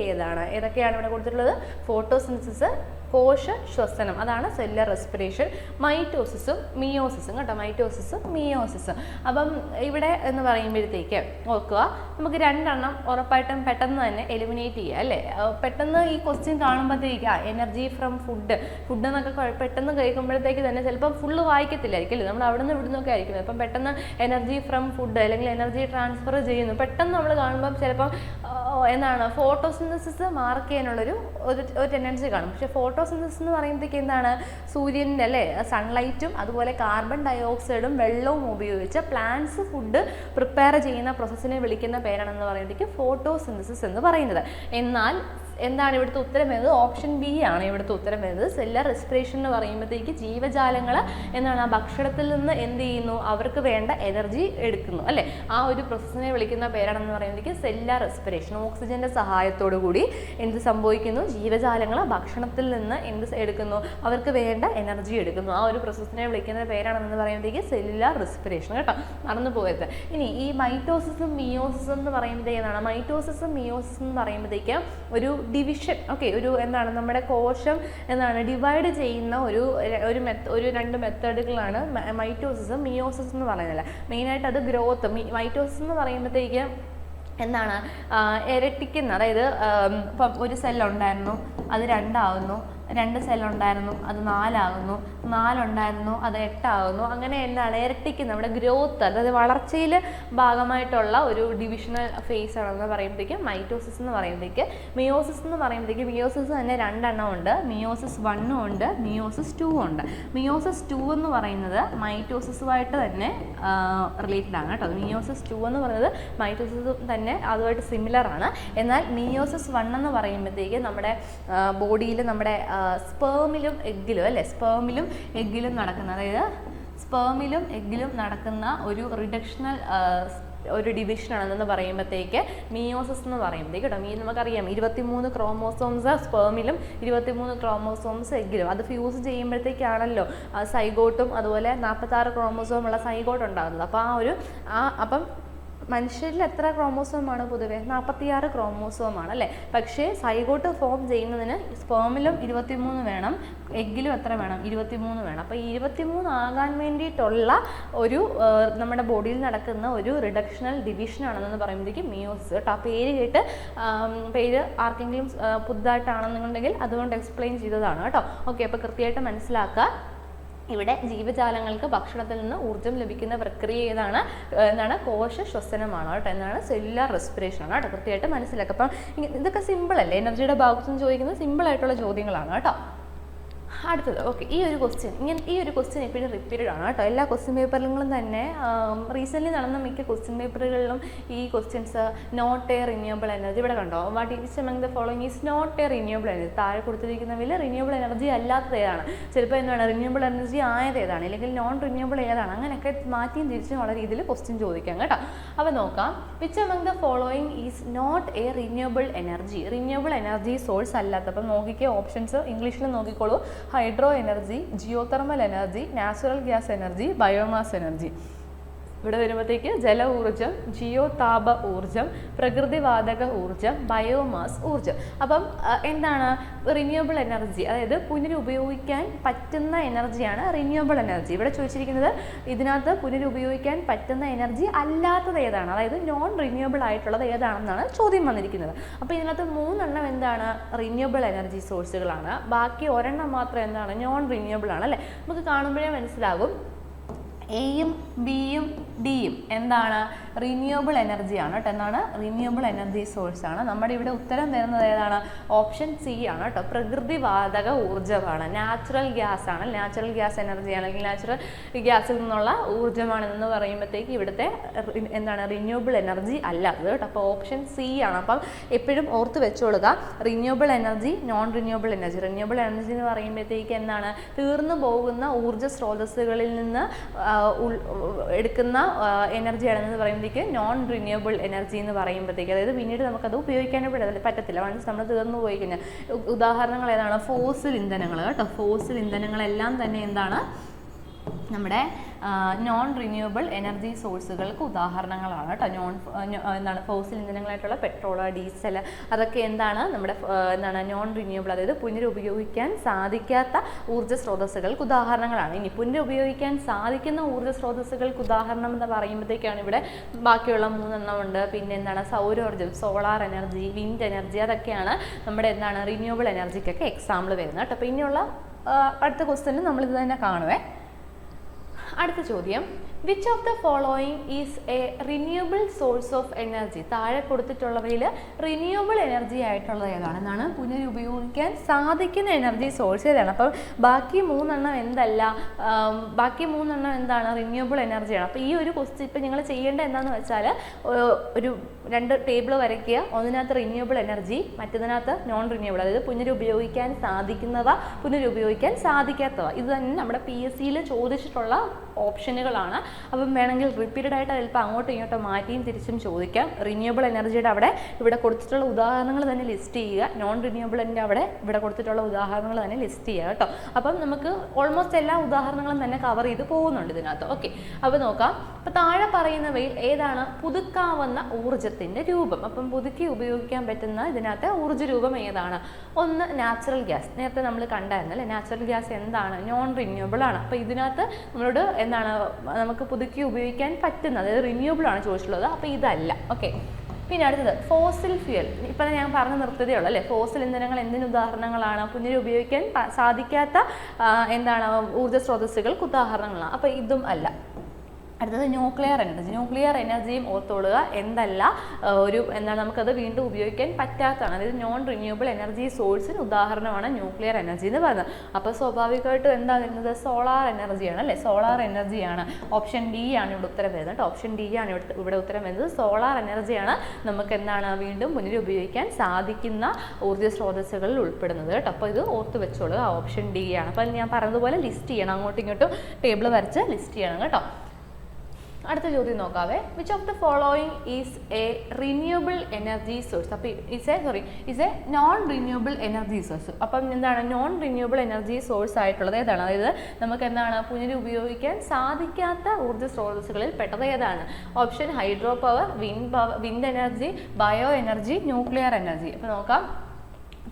ഏതൊക്കെയാണ് ഇവിടെ കൊടുത്തിട്ടുള്ളത്? ഫോട്ടോസിന്തസിസ്, കോശ ശ്വസനം, അതാണ് സെല്ലുലാർ റെസ്പിറേഷൻ. മൈറ്റോസിസും മിയോസിസും കേട്ടോ, മിയോസിസ്. അപ്പം ഇവിടെ എന്ന് പറയുമ്പോഴത്തേക്ക് ഓർക്കുക, നമുക്ക് 2 എണ്ണം ഉറപ്പായിട്ടും പെട്ടെന്ന് തന്നെ എലിമിനേറ്റ് ചെയ്യുക അല്ലേ. പെട്ടെന്ന് ഈ ക്വസ്റ്റ്യൻ കാണുമ്പോഴത്തേക്ക് എനർജി ഫ്രം ഫുഡ് എന്നൊക്കെ പെട്ടെന്ന് കേൾക്കുമ്പോഴത്തേക്ക് തന്നെ ചിലപ്പോൾ ഫുള്ള് വായിക്കത്തില്ലായിരിക്കും അല്ലേ, നമ്മൾ അവിടെ നിന്ന് ഇവിടെ നിന്നൊക്കെ ആയിരിക്കും. അപ്പം പെട്ടെന്ന് എനർജി ഫ്രം ഫുഡ് അല്ലെങ്കിൽ എനർജി ട്രാൻസ്ഫർ ചെയ്യുന്നു പെട്ടെന്ന് നമ്മൾ കാണുമ്പോൾ ചിലപ്പം എന്താണ് ഫോട്ടോസിന്തസിസ് മാർക്ക് ചെയ്യാനുള്ളൊരു ടെൻഡൻസി കാണും. പക്ഷേ ഫോട്ടോസിന്തസിസ് എന്ന് പറയുമ്പോഴത്തേക്ക് എന്താണ്? സൂര്യൻ്റെ അല്ലേ സൺലൈറ്റും അതുപോലെ കാർബൺ ഡയോക്സൈഡും വെള്ളവും ഉപയോഗിച്ച് പ്ലാന്റ്സ് ഫുഡ് പ്രിപ്പയർ ചെയ്യുന്ന പ്രോസസ്സിനെ വിളിക്കുന്ന പേരാണെന്ന് പറയുമ്പോഴത്തേക്ക് ഫോട്ടോസിന്തസിസ് എന്ന് പറയുന്നത്. എന്നാൽ എന്താണ് ഇവിടുത്തെ ഉത്തരം വരുന്നത്? ഓപ്ഷൻ ബി ആണ് ഇവിടുത്തെ ഉത്തരം വരുന്നത്. സെല്ലുലാർ റെസ്പിറേഷൻ എന്ന് പറയുമ്പോഴത്തേക്ക് ജീവജാലങ്ങൾ എന്താണ് ആ ഭക്ഷണത്തിൽ നിന്ന് എന്ത് ചെയ്യുന്നു? അവർക്ക് വേണ്ട എനർജി എടുക്കുന്നു അല്ലേ. ആ ഒരു പ്രോസസ്സിനെ വിളിക്കുന്ന പേരാണെന്ന് പറയുമ്പോഴത്തേക്ക് സെല്ലുലാർ റെസ്പിറേഷൻ. ഓക്സിജന്റെ സഹായത്തോടു കൂടി എന്ത് സംഭവിക്കുന്നു? ജീവജാലങ്ങൾ ഭക്ഷണത്തിൽ നിന്ന് എന്ത് എടുക്കുന്നു? അവർക്ക് വേണ്ട എനർജി എടുക്കുന്നു. ആ ഒരു പ്രോസസ്സിനെ വിളിക്കുന്ന പേരാണെന്ന് പറയുമ്പോഴത്തേക്ക് സെല്ലുലാർ റെസ്പിറേഷൻ കേട്ടോ, മറന്നു പോയത്. ഇനി ഈ മൈറ്റോസിസും മിയോസിസും എന്ന് പറയുമ്പോഴത്തേക്ക് എന്താണ്? മൈറ്റോസിസും മിയോസിസും എന്ന് പറയുമ്പോഴത്തേക്ക് ഒരു ഡിവിഷൻ. ഓക്കെ, ഒരു എന്താണ് നമ്മുടെ കോശം എന്താണ് ഡിവൈഡ് ചെയ്യുന്ന ഒരു 2 മെത്തേഡുകളാണ് മൈറ്റോസിസും മിയോസിസും എന്ന് പറയുന്നത്. മെയിനായിട്ട് അത് ഗ്രോത്ത്. മൈറ്റോസിസ് എന്ന് പറയുമ്പോഴത്തേക്ക് എന്താണ് ഇരട്ടിക്കുന്ന, അതായത് ഇപ്പം ഒരു സെല്ലുണ്ടായിരുന്നു അത് 2 ആവുന്നു, 2 സെല്ലുണ്ടായിരുന്നു അത് 4 ആകുന്നു, 4 ഉണ്ടായിരുന്നു അത് 8 ആകുന്നു. അങ്ങനെ എന്താണ് ഇരട്ടിക്ക് നമ്മുടെ ഗ്രോത്ത്, അതായത് വളർച്ചയിൽ ഭാഗമായിട്ടുള്ള ഒരു ഡിവിഷണൽ ഫേസ് ആണെന്ന് പറയുമ്പോഴത്തേക്കും മൈറ്റോസിസ് എന്ന് പറയുമ്പോഴത്തേക്ക്. മിയോസിസ് എന്ന് പറയുമ്പോഴത്തേക്ക് മിയോസിസ് തന്നെ 2 എണ്ണം ഉണ്ട്. മിയോസിസ് 1 ഉണ്ട്, മിയോസിസ് 2 ഉണ്ട്. മിയോസിസ് 2 എന്ന് പറയുന്നത് മൈറ്റോസിസുമായിട്ട് തന്നെ റിലേറ്റഡ് ആണ് കേട്ടോ. മിയോസിസ് 2 എന്ന് പറയുന്നത് മൈറ്റോസിസ് തന്നെ അതുമായിട്ട് സിമിലർ ആണ്. എന്നാൽ മിയോസിസ് 1 എന്ന് പറയുമ്പോഴത്തേക്ക് നമ്മുടെ ബോഡിയിൽ നമ്മുടെ സ്പേമിലും എഗ്ഗിലും അല്ലേ, സ്പേമിലും എഗ്ഗിലും നടക്കുന്ന, അതായത് സ്പേമിലും എഗ്ഗിലും നടക്കുന്ന ഒരു റിഡക്ഷണൽ ഒരു ഡിവിഷനാണെന്ന് പറയുമ്പോഴത്തേക്ക് മിയോസിസ് എന്ന് പറയുമ്പോഴത്തേക്ക് കേട്ടോ. നമുക്കറിയാം 23 ക്രോമോസോംസ് സ്പേമിലും 23 ക്രോമോസോംസ് എഗ്ഗിലും. അത് ഫ്യൂസ് ചെയ്യുമ്പോഴത്തേക്കാണല്ലോ സൈഗോട്ടും അതുപോലെ 46 ക്രോമോസോം ഉള്ള സൈഗോട്ട് ഉണ്ടാകുന്നത്. അപ്പോൾ അപ്പം മനുഷ്യരിൽ എത്ര ക്രോമോസോമാണ് പൊതുവെ? 46 ക്രോമോസോമാണ് അല്ലേ. പക്ഷേ സൈഗോട്ട് ഫോം ചെയ്യുന്നതിന് സ്പേമിലും 23 വേണം, എഗ്ഗിലും എത്ര വേണം? 23 വേണം. അപ്പോൾ 23 ആകാൻ വേണ്ടിയിട്ടുള്ള ഒരു നമ്മുടെ ബോഡിയിൽ നടക്കുന്ന ഒരു റിഡക്ഷണൽ ഡിവിഷൻ ആണെന്ന് പറയുമ്പോഴത്തേക്കും മിയോസിസ് കേട്ടോ. ആ പേര് ആർക്കെങ്കിലും പുതുതായിട്ടാണെന്നുണ്ടെങ്കിൽ അതുകൊണ്ട് എക്സ്പ്ലെയിൻ ചെയ്തതാണ് കേട്ടോ. ഓക്കെ, അപ്പോൾ കൃത്യമായിട്ട് മനസ്സിലാക്കുക. ഇവിടെ ജീവജാലങ്ങൾക്ക് ഭക്ഷണത്തിൽ നിന്ന് ഊർജ്ജം ലഭിക്കുന്ന പ്രക്രിയ എന്താണ് കോശ ശ്വസനമാണ് കേട്ടോ. എന്താണ് സെല്ലുലാർ റെസ്പിറേഷൻ ആണ് കേട്ടോ. കൃത്യമായിട്ട് മനസ്സിലാക്കുക. അപ്പം ഇതൊക്കെ സിമ്പിൾ അല്ലേ, എനർജിയുടെ ഭാഗത്തു നിന്ന് ചോദിക്കുന്നത് സിമ്പിൾ ആയിട്ടുള്ള ചോദ്യങ്ങളാണ് കേട്ടോ. അടുത്തത് ഓക്കെ, ഈ ഒരു ക്വസ്റ്റ്യൻ എപ്പോഴും റിപ്പീറ്റഡ് ആണ് കേട്ടോ. എല്ലാ ക്വസ്റ്റ്യൻ പേപ്പറുകളും തന്നെ റീസെൻ്റ്ലി നടന്ന മിക്ക ക്വസ്റ്റ്യൻ പേപ്പറുകളിലും ഈ questions not a renewable energy, ഇവിടെ കണ്ടോ, what is among the following is not a renewable energy. താഴെ കൊടുത്തിരിക്കുന്നതിൽ റിന്യൂവബിൾ എനർജി അല്ലാത്തത് ഏതാണ്? ചിലപ്പോൾ എന്താണ് റിന്യൂവബിൾ എനർജി ആയത് ഏതാണ്, അല്ലെങ്കിൽ നോൺ റിന്യൂവബിൾ ഏതാണ്, അങ്ങനെയൊക്കെ മാറ്റിയും തിരിച്ചും ഉള്ള രീതിയിൽ ക്വസ്റ്റ്യൻ ചോദിക്കാം കേട്ടോ. അപ്പോൾ നോക്കാം, which among the following is not a renewable energy. Renewable energy source അല്ലാത്ത, അപ്പം നോക്കിക്കേ ഓപ്ഷൻസ് ഇംഗ്ലീഷിൽ നോക്കിക്കോളൂ. Hydro energy, geothermal energy, natural gas energy, biomass energy. ഇവിടെ വരുമ്പോഴത്തേക്ക് ജല ഊർജ്ജം, ജിയോ താപ ഊർജ്ജം, പ്രകൃതിവാതക ഊർജ്ജം, ബയോമാസ് ഊർജ്ജം. അപ്പം എന്താണ് റിന്യൂവബിൾ എനർജി? അതായത് പുനരുപയോഗിക്കാൻ പറ്റുന്ന എനർജിയാണ് റിന്യൂവബിൾ എനർജി. ഇവിടെ ചോദിച്ചിരിക്കുന്നത് ഇതിനകത്ത് പുനരുപയോഗിക്കാൻ പറ്റുന്ന എനർജി അല്ലാത്തത് ഏതാണ്, അതായത് നോൺ റിന്യൂവബിൾ ആയിട്ടുള്ളത് ഏതാണെന്നാണ് ചോദ്യം വന്നിരിക്കുന്നത്. അപ്പോൾ ഇതിനകത്ത് 3 എണ്ണം എന്താണ് റിന്യൂവബിൾ എനർജി സോഴ്സുകളാണ്. ബാക്കി ഒരെണ്ണം മാത്രം എന്താണ് നോൺ റിന്യൂവബിൾ ആണ് അല്ലേ. നമുക്ക് കാണുമ്പോഴേ മനസ്സിലാകും എയും ബിയും ഡിയും എന്താണ് റിന്യൂവബിൾ എനർജിയാണ് കേട്ടോ. എന്താണ് റിന്യൂവബിൾ എനർജി സോഴ്സ് ആണ്. നമ്മുടെ ഇവിടെ ഉത്തരം തരുന്നത് ഏതാണ്? ഓപ്ഷൻ സി ആണ് കേട്ടോ. പ്രകൃതിവാതക ഊർജ്ജമാണ്, നാച്ചുറൽ ഗ്യാസ് ആണ്, നാച്ചുറൽ ഗ്യാസ് എനർജി അല്ലെങ്കിൽ നാച്ചുറൽ ഗ്യാസിൽ നിന്നുള്ള ഊർജ്ജമാണെന്ന് പറയുമ്പോഴത്തേക്ക് ഇവിടുത്തെ എന്താണ് റിന്യൂവബിൾ എനർജി അല്ല അത് കേട്ടോ. അപ്പോൾ ഓപ്ഷൻ സി ആണ്. അപ്പം എപ്പോഴും ഓർത്ത് വെച്ചോളുക, renewable energy, non renewable energy. Renewable energy എന്ന് പറയുമ്പോഴത്തേക്ക് എന്താണ് തീർന്നു പോകുന്ന ഊർജ്ജ സ്രോതസ്സുകളിൽ നിന്ന് എടുക്കുന്ന എനർജിയാണെന്ന് പറയുമ്പോഴത്തേക്ക് നോൺ റിന്യൂവബിൾ എനർജി എന്ന് പറയുമ്പോഴത്തേക്ക്, അതായത് പിന്നീട് നമുക്കത് ഉപയോഗിക്കാനേ പറ്റത്തില്ല, വൺസ് നമ്മൾ തീർന്നു പോയി കഴിഞ്ഞാൽ. ഉദാഹരണങ്ങൾ ഏതാണ്? ഫോസിൽ ഇന്ധനങ്ങൾ കേട്ടോ. ഫോസിൽ ഇന്ധനങ്ങളെല്ലാം തന്നെ എന്താണ് നമ്മുടെ നോൺ റിന്യൂവബിൾ എനർജി സോഴ്സുകൾക്ക് ഉദാഹരണങ്ങളാണ് കേട്ടോ. എന്താണ് ഫോസിൽ ഇന്ധനങ്ങളായിട്ടുള്ള പെട്രോൾ, ഡീസൽ, അതൊക്കെ എന്താണ് നമ്മുടെ നോൺ റിന്യൂവബിൾ, അതായത് പുനരുപയോഗിക്കാൻ സാധിക്കാത്ത ഊർജ്ജ സ്രോതസ്സുകൾക്ക് ഉദാഹരണങ്ങളാണ്. ഇനി പുനരുപയോഗിക്കാൻ സാധിക്കുന്ന ഊർജ്ജ സ്രോതസ്സുകൾക്ക് ഉദാഹരണം എന്ന് പറയുമ്പോഴത്തേക്കാണ് ഇവിടെ ബാക്കിയുള്ള 3 എണ്ണം ഉണ്ട്. പിന്നെ എന്താണ് സൗരോർജ്ജം, സോളാർ എനർജി, വിൻഡ് എനർജി, അതൊക്കെയാണ് നമ്മുടെ എന്താണ് റിന്യൂവബിൾ എനർജിക്കൊക്കെ എക്സാമ്പിൾ വരുന്നത് കേട്ടോ. അപ്പോൾ ഇനിയുള്ള അടുത്ത ക്വസ്റ്റ്യൻ നമ്മളിത് തന്നെ കാണുവേ. അടുത്ത ചോദ്യം, which of the following is a renewable source of energy? താഴെ കൊടുത്തിട്ടുള്ളവയിൽ റിന്യൂവബിൾ എനർജി ആയിട്ടുള്ളത് ഏതാണ്? എന്നാണ് പുനരുപയോഗിക്കാൻ സാധിക്കുന്ന എനർജി സോഴ്സ് ഏതാണ്? അപ്പം ബാക്കി 3 എണ്ണം എന്തല്ല, ബാക്കി 3 എണ്ണം എന്താണ് റിന്യൂവബിൾ എനർജിയാണ്. അപ്പോൾ ഈ ഒരു ക്വസ്റ്റ്യൻ ഇപ്പം നിങ്ങൾ ചെയ്യേണ്ടത് എന്താണെന്ന് വെച്ചാൽ ഒരു 2 ടേബിൾ വരയ്ക്കുക. ഒന്നിനകത്ത് റിന്യൂവബിൾ എനർജി, മറ്റതിനകത്ത് നോൺ റിന്യൂവബിൾ, അതായത് പുനരുപയോഗിക്കാൻ സാധിക്കുന്നവ, പുനരുപയോഗിക്കാൻ സാധിക്കാത്തവ. ഇത് തന്നെ നമ്മുടെ PSCയിൽ ചോദിച്ചിട്ടുള്ള ഓപ്ഷനുകളാണ്. അപ്പം വേണമെങ്കിൽ റിപ്പീറ്റഡ് ആയിട്ട് ചിലപ്പോൾ അങ്ങോട്ടും ഇങ്ങോട്ടും മാറ്റിയും തിരിച്ചും ചോദിക്കാം. റിന്യൂവബിൾ എനർജിയുടെ അവിടെ ഇവിടെ കൊടുത്തിട്ടുള്ള ഉദാഹരണങ്ങൾ തന്നെ ലിസ്റ്റ് ചെയ്യുക, നോൺ റിന്യൂവബിളിൻ്റെ അവിടെ ഇവിടെ കൊടുത്തിട്ടുള്ള ഉദാഹരണങ്ങൾ തന്നെ ലിസ്റ്റ് ചെയ്യുക കേട്ടോ. അപ്പം നമുക്ക് ഓൾമോസ്റ്റ് എല്ലാ ഉദാഹരണങ്ങളും തന്നെ കവർ ചെയ്ത് പോകുന്നുണ്ട് ഇതിനകത്ത്. ഓക്കെ, അപ്പോൾ നോക്കാം. അപ്പോൾ താഴെ പറയുന്നവയിൽ ഏതാണ് പുതുക്കാവുന്ന ഊർജ്ജത്തിൻ്റെ രൂപം? അപ്പം പുതുക്കി ഉപയോഗിക്കാൻ പറ്റുന്ന ഇതിനകത്ത് ഊർജ്ജ രൂപം ഏതാണ്? ഒന്ന് നാച്ചുറൽ ഗ്യാസ്, നേരത്തെ നമ്മൾ കണ്ടായിരുന്നു അല്ലേ. നാച്ചുറൽ ഗ്യാസ് എന്താണ്? നോൺ റിന്യൂവബിൾ ആണ്. അപ്പോൾ ഇതിനകത്ത് നമ്മളോട് എന്താണ് നമുക്ക് പുതുക്കി ഉപയോഗിക്കാൻ പറ്റുന്ന, അതായത് റിന്യൂവബിൾ ആണ് ചോദിച്ചിട്ടുള്ളത്. അപ്പോൾ ഇതല്ല. ഓക്കെ, പിന്നെ അടുത്തത് ഫോസിൽ ഫ്യൂൽ. ഇപ്പം ഞാൻ പറഞ്ഞു നിർത്തിയതേ ഉള്ളൂ അല്ലേ. ഫോസിൽ ഇന്ധനങ്ങൾ എന്തിന് ഉദാഹരണങ്ങളാണ്? പുനരുപയോഗിക്കാൻ സാധിക്കാത്ത എന്താണ് ഊർജ്ജ സ്രോതസ്സുകൾക്ക് ഉദാഹരണങ്ങളാണ്. അപ്പോൾ ഇതും അല്ല. അടുത്തത് ന്യൂക്ലിയർ എനർജി. ന്യൂക്ലിയർ എനർജിയും ഓർത്തോളുക, എന്തല്ല എന്താണ് നമുക്കത് വീണ്ടും ഉപയോഗിക്കാൻ പറ്റാത്തതാണ്. അതായത് നോൺ റിന്യൂവബിൾ എനർജി സോഴ്സിന് ഉദാഹരണമാണ് ന്യൂക്ലിയർ എനർജി എന്ന് പറയുന്നത്. അപ്പോൾ സ്വാഭാവികമായിട്ടും എന്താ വരുന്നത്? സോളാർ എനർജിയാണ് അല്ലേ. സോളാർ എനർജിയാണ്. ഓപ്ഷൻ ഡി ആണ് ഇവിടെ ഉത്തരം വരുന്നത് കേട്ടോ. ഓപ്ഷൻ ഡി ആണ് ഇവിടെ ഉത്തരം വരുന്നത്. സോളാർ എനർജിയാണ് നമുക്ക് എന്താണ് വീണ്ടും പുനരുപയോഗിക്കാൻ സാധിക്കുന്ന ഊർജ്ജ സ്രോതസ്സുകളിൽ ഉൾപ്പെടുന്നത് കേട്ടോ. അപ്പോൾ ഇത് ഓർത്ത് വെച്ചോളുക, ഓപ്ഷൻ ഡി ആണ്. അപ്പം ഞാൻ പറഞ്ഞതുപോലെ ലിസ്റ്റ് ചെയ്യണം, അങ്ങോട്ടും ഇങ്ങോട്ടും ടേബിൾ വരച്ച് ലിസ്റ്റ് ചെയ്യണം കേട്ടോ. അടുത്ത ചോദ്യം നോക്കാവേ. Which of the following is a renewable energy source? അപ്പോൾ is a non renewable energy source. അപ്പം എന്താണ് നോൺ റിന്യൂവബിൾ എനർജി സോഴ്സ് ആയിട്ടുള്ളത് ഏതാണ്? അതായത് നമുക്ക് എന്താണ് പുനരുപയോഗിക്കാൻ സാധിക്കാത്ത ഊർജ്ജ സ്രോതസ്സുകളിൽ പെട്ടത് ഏതാണ്? Option hydro power, wind energy, bio energy, nuclear energy. അപ്പോൾ നോക്കാം,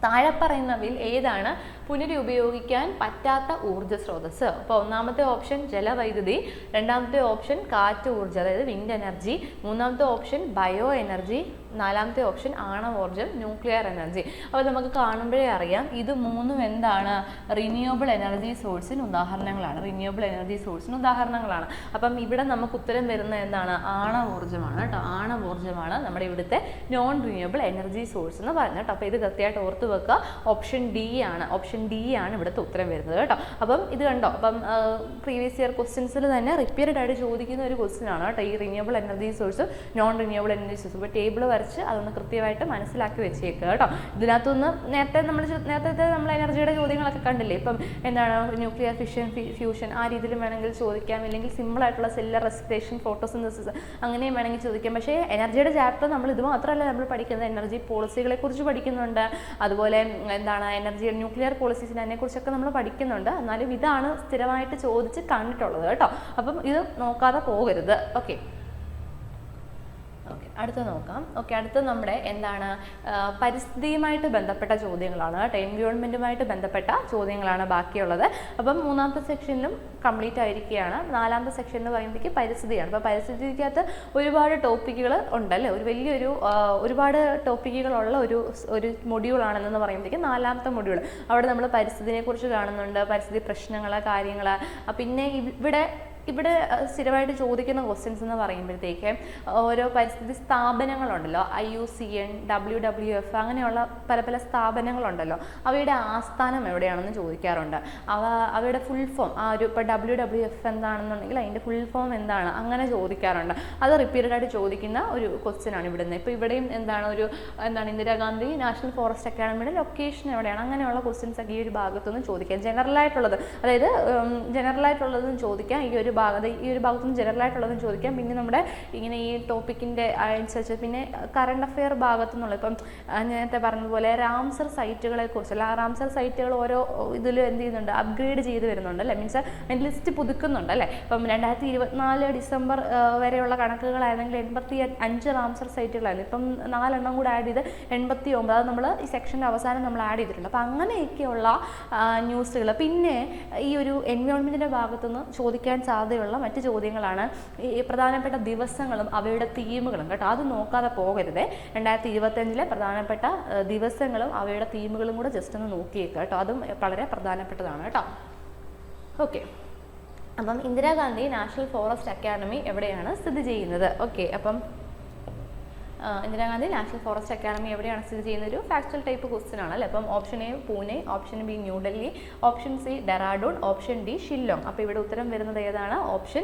താഴെ പറയുന്നവയിൽ ഏതാണ് പുനരുപയോഗിക്കാൻ പറ്റാത്ത ഊർജ്ജ സ്രോതസ്സ്? അപ്പോൾ ഒന്നാമത്തെ ഓപ്ഷൻ ജലവൈദ്യുതി, രണ്ടാമത്തെ ഓപ്ഷൻ കാറ്റ് ഊർജ്ജം അതായത് വിൻഡ് എനർജി, മൂന്നാമത്തെ ഓപ്ഷൻ ബയോ എനർജി, നാലാമത്തെ ഓപ്ഷൻ ആണവോർജ്ജം ന്യൂക്ലിയർ എനർജി. അപ്പോൾ നമുക്ക് കാണുമ്പോഴേ അറിയാം ഇത് മൂന്നും എന്താണ്? റിന്യൂവബിൾ എനർജി സോഴ്സിന് ഉദാഹരണങ്ങളാണ്. റിന്യൂവബിൾ എനർജി സോഴ്സിന് ഉദാഹരണങ്ങളാണ്. അപ്പം ഇവിടെ നമുക്ക് ഉത്തരം വരുന്നത് എന്താണ്? ആണവോർജ്ജമാണ് കേട്ടോ. ആണവോർജ്ജമാണ് നമ്മുടെ ഇവിടുത്തെ നോൺ റിന്യൂവബിൾ എനർജി സോഴ്സ് എന്ന് പറയുന്നത് കേട്ടോ. അപ്പോൾ ഇത് കൃത്യമായിട്ട് ഓർത്ത് വെക്കുക. ഓപ്ഷൻ ഡി ആണ്. ഓപ്ഷൻ ഡി ആണ് ഇവിടുത്തെ ഉത്തരം വരുന്നത് കേട്ടോ. അപ്പം ഇത് കണ്ടോ, അപ്പം പ്രീവിയസ് ഇയർ ക്വസ്റ്റ്യൻസിൽ തന്നെ റിപ്പീറ്റഡ് ആയിട്ട് ചോദിക്കുന്ന ഒരു ക്വസ്റ്റ്യൻ ആണ് കേട്ടോ ഈ renewable energy source, non renewable energy source. ഇപ്പോൾ ടേബിൾ വരച്ച് അതൊന്ന് കൃത്യമായിട്ട് മനസ്സിലാക്കി വെച്ചേക്കുക കേട്ടോ. ഇതിനകത്തുനിന്ന് നേരത്തെ നമ്മൾ എനർജിയുടെ ചോദ്യങ്ങളൊക്കെ കണ്ടില്ലേ. ഇപ്പം എന്താണ് ന്യൂക്ലിയർ ഫിഷൻ, ഫ്യൂഷൻ ആ രീതിയിലും വേണമെങ്കിൽ ചോദിക്കാം, അല്ലെങ്കിൽ സിമ്പിൾ ആയിട്ടുള്ള സെല്ലർ റെസ്പിറേഷൻ, ഫോട്ടോസിന്തസിസ് അങ്ങനെയും വേണമെങ്കിൽ ചോദിക്കാം. പക്ഷേ എനർജിയുടെ ചാപ്റ്റർ നമ്മൾ ഇത് മാത്രമല്ല നമ്മൾ പഠിക്കുന്നത്, എനർജി പോളിസികളെ കുറിച്ച് പഠിക്കുന്നുണ്ട്, അതുപോലെ എന്താണ് എനർജി ന്യൂക്ലിയർ പോളിസീസിന് അതിനെക്കുറിച്ചൊക്കെ നമ്മൾ പഠിക്കുന്നുണ്ട്. എന്നാലും ഇതാണ് സ്ഥിരമായിട്ട് ചോദിച്ച് കണ്ടിട്ടുള്ളത് കേട്ടോ. അപ്പം ഇത് നോക്കാതെ പോകരുത്. ഓക്കെ, അടുത്ത നോക്കാം. അടുത്ത നമ്മുടെ എന്താണ് പരിസ്ഥിതിയുമായിട്ട് ബന്ധപ്പെട്ട ചോദ്യങ്ങളാണ് കേട്ടോ. എൻവയോൺമെൻറ്റുമായിട്ട് ബന്ധപ്പെട്ട ചോദ്യങ്ങളാണ് ബാക്കിയുള്ളത്. അപ്പം മൂന്നാമത്തെ സെക്ഷനിലും കംപ്ലീറ്റ് ആയിരിക്കുകയാണ്. നാലാമത്തെ സെക്ഷൻ എന്ന് പറയുമ്പോഴേക്ക് പരിസ്ഥിതിയാണ്. അപ്പോൾ പരിസ്ഥിതിക്കകത്ത് ഒരുപാട് ടോപ്പിക്കുകൾ ഉണ്ടല്ലേ, ഒരുപാട് ടോപ്പിക്കുകളുള്ള ഒരു മൊഡ്യൂളാണെന്ന് പറയുമ്പോഴേക്കും നാലാമത്തെ മൊഡ്യൂൾ. അവിടെ നമ്മൾ പരിസ്ഥിതിയെ കുറിച്ച് കാണുന്നുണ്ട്, പരിസ്ഥിതി പ്രശ്നങ്ങൾ, കാര്യങ്ങൾ. പിന്നെ ഇവിടെ സ്ഥിരമായിട്ട് ചോദിക്കുന്ന ക്വസ്റ്റ്യൻസ് എന്ന് പറയുമ്പോഴത്തേക്ക് ഓരോ പരിസ്ഥിതി സ്ഥാപനങ്ങളുണ്ടല്ലോ, IUCN, WWF അങ്ങനെയുള്ള പല സ്ഥാപനങ്ങളുണ്ടല്ലോ, അവയുടെ ആസ്ഥാനം എവിടെയാണെന്ന് ചോദിക്കാറുണ്ട്. അവയുടെ ഫുൾ ഫോം ഇപ്പോൾ WWF എന്താണെന്നുണ്ടെങ്കിൽ അതിൻ്റെ ഫുൾ ഫോം എന്താണ് അങ്ങനെ ചോദിക്കാറുണ്ട്. അത് റിപ്പീറ്റഡ് ആയിട്ട് ചോദിക്കുന്ന ഒരു ക്വസ്റ്റ്യൻ ആണ് ഇവിടുന്ന്. ഇപ്പോൾ ഇവിടെയും എന്താണ് ഇന്ദിരാഗാന്ധി നാഷണൽ ഫോറസ്റ്റ് അക്കാഡമിയുടെ ലൊക്കേഷൻ എവിടെയാണ്, അങ്ങനെയുള്ള ക്വസ്റ്റ്യൻസ് ഒക്കെ ഈ ഒരു ഭാഗത്തുനിന്ന് ചോദിക്കാം. ജനറലായിട്ടുള്ളതും ചോദിക്കാം, ഈ ഒരു ഭാഗത്തുനിന്ന് ജനറലായിട്ടുള്ളതും ചോദിക്കാം. പിന്നെ നമ്മുടെ ഇങ്ങനെ ഈ ടോപ്പിക്കിൻ്റെ അനുസരിച്ച് പിന്നെ കറണ്ട് അഫെയർ ഭാഗത്തു നിന്നുള്ള ഇപ്പം നേരത്തെ പറഞ്ഞതുപോലെ റാംസർ സൈറ്റുകളെ കുറിച്ചല്ല, റാംസർ സൈറ്റുകൾ ഓരോ ഇതിലും എന്ത് ചെയ്യുന്നുണ്ട്, അപ്ഗ്രേഡ് ചെയ്ത് വരുന്നുണ്ട് അല്ലേ, മീൻസ് അതിൻ്റെ ലിസ്റ്റ് പുതുക്കുന്നുണ്ട് അല്ലേ. ഇപ്പം 2024 ഡിസംബർ വരെയുള്ള കണക്കുകളായിരുന്നെങ്കിൽ 85 റാംസർ സൈറ്റുകളായിരുന്നു. ഇപ്പം 4 എണ്ണം കൂടെ ആഡ് ചെയ്ത് 89, അത് നമ്മൾ ഈ സെക്ഷൻ്റെ അവസാനം നമ്മൾ ആഡ് ചെയ്തിട്ടുണ്ട്. അപ്പം അങ്ങനെയൊക്കെയുള്ള ന്യൂസുകൾ. പിന്നെ ഈ ഒരു എൻവയോൺമെൻറ്റിൻ്റെ ഭാഗത്തുനിന്ന് ചോദിക്കാൻ സാധ്യതയുള്ള മറ്റ് ചോദ്യങ്ങളാണ് ഈ പ്രധാനപ്പെട്ട ദിവസങ്ങളും അവയുടെ തീമുകളും കേട്ടോ. അത് നോക്കാതെ പോകരുതേ. 2025 പ്രധാനപ്പെട്ട ദിവസങ്ങളും അവയുടെ തീമുകളും കൂടെ ജസ്റ്റ് ഒന്ന് നോക്കിയേക്കുക കേട്ടോ. അതും വളരെ പ്രധാനപ്പെട്ടതാണ് കേട്ടോ. ഓക്കെ, അപ്പം ഇന്ദിരാഗാന്ധി നാഷണൽ ഫോറസ്റ്റ് അക്കാഡമി എവിടെയാണ് സ്ഥിതി ചെയ്യുന്നത്? ഓക്കെ, അപ്പം ഇന്ദിരാഗാന്ധി നാഷണൽ ഫോറസ്റ്റ് അക്കാഡമി എവിടെയാണ് സ്ഥിതി ചെയ്യുന്ന ഒരു ഫാക്ച്വൽ ടൈപ്പ് ക്വസ്റ്റ്യൻ ആണ് അല്ലേ. അപ്പം option A Pune, option B New Delhi, option C Dehradun, option D Shillong. അപ്പോൾ ഇവിടെ ഉത്തരം വരുന്നത് ഏതാണ്? ഓപ്ഷൻ